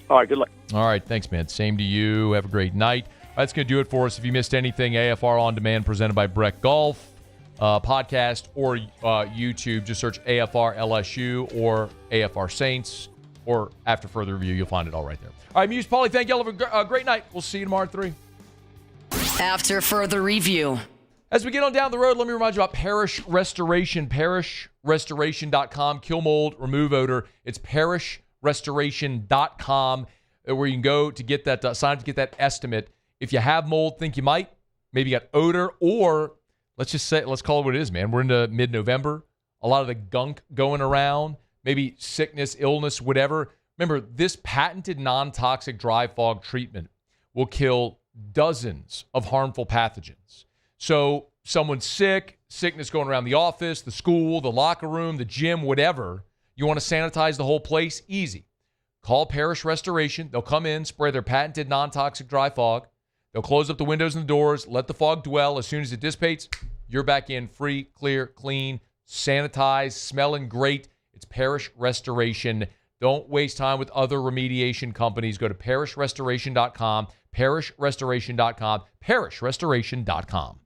All right, good luck. All right, thanks, man. Same to you. Have a great night. All right, that's going to do it for us. If you missed anything, AFR On Demand presented by Breck Golf. Podcast or YouTube, just search AFR LSU or AFR Saints, or after further review, you'll find it all right there. All right, Muse, Paulie, thank you all. Have a great night. We'll see you tomorrow at 3. After further review. As we get on down the road, let me remind you about Parish Restoration, parishrestoration.com. Kill mold, remove odor. It's parishrestoration.com, where you can go to get that, sign up to get that estimate. If you have mold, think you might, maybe you got odor, or let's call it what it is, man. We're into mid-November. A lot of the gunk going around, maybe sickness, illness, whatever. Remember, this patented non-toxic dry fog treatment will kill dozens of harmful pathogens. So someone's sick, sickness going around the office, the school, the locker room, the gym, whatever. You want to sanitize the whole place? Easy. Call Parish Restoration. They'll come in, spray their patented non-toxic dry fog. They'll close up the windows and the doors, let the fog dwell. As soon as it dissipates, you're back in free, clear, clean, sanitized, smelling great. It's Parish Restoration. Don't waste time with other remediation companies. Go to parishrestoration.com, parishrestoration.com, parishrestoration.com.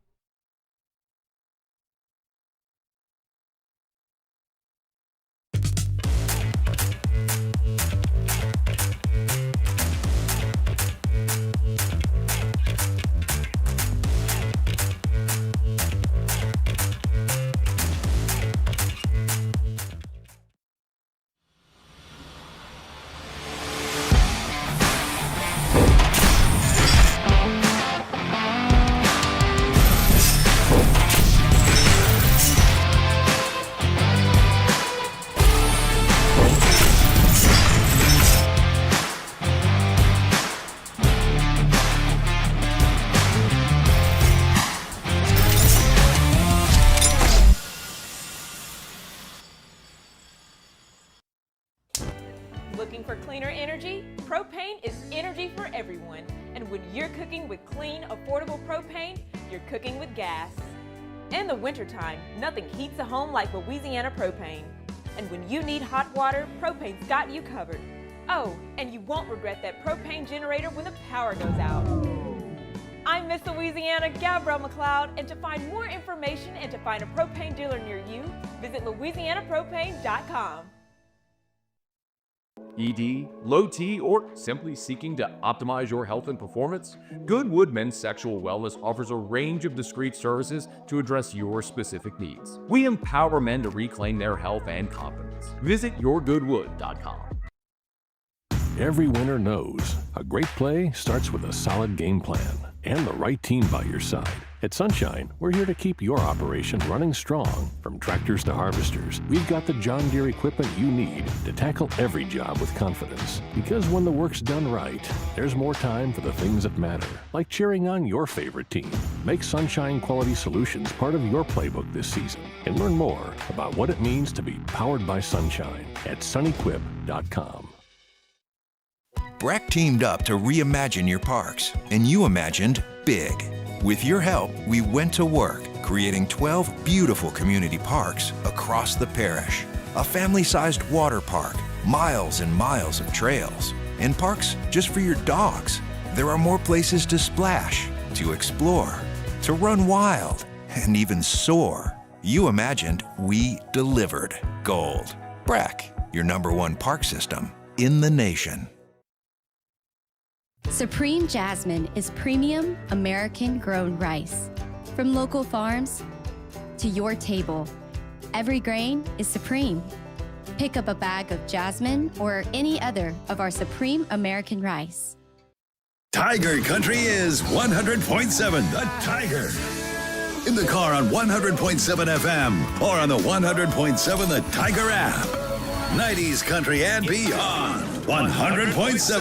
Looking for cleaner energy? Propane is energy for everyone. And when you're cooking with clean, affordable propane, you're cooking with gas. In the wintertime, nothing heats a home like Louisiana propane. And when you need hot water, propane's got you covered. Oh, and you won't regret that propane generator when the power goes out. I'm Miss Louisiana, Gabrielle McLeod, and to find more information and to find a propane dealer near you, visit louisianapropane.com. ED, low T, or simply seeking to optimize your health and performance? Goodwood Men's Sexual Wellness offers a range of discreet services to address your specific needs. We empower men to reclaim their health and confidence. Visit yourgoodwood.com. Every winner knows a great play starts with a solid game plan and the right team by your side. At Sunshine, we're here to keep your operation running strong. From tractors to harvesters, we've got the John Deere equipment you need to tackle every job with confidence. Because when the work's done right, there's more time for the things that matter, like cheering on your favorite team. Make Sunshine Quality Solutions part of your playbook this season and learn more about what it means to be powered by Sunshine at sunnyquip.com. Breck teamed up to reimagine your parks, and you imagined big. With your help, we went to work, creating 12 beautiful community parks across the parish. A family-sized water park, miles and miles of trails, and parks just for your dogs. There are more places to splash, to explore, to run wild, and even soar. You imagined, we delivered. Gold. Breck, your #1 park system in the nation. Supreme Jasmine is premium American-grown rice. From local farms to your table, every grain is supreme. Pick up a bag of Jasmine or any other of our Supreme American rice. Tiger Country is 100.7 The Tiger. In the car on 100.7 FM or on the 100.7 The Tiger app. 90s country and beyond. 100.7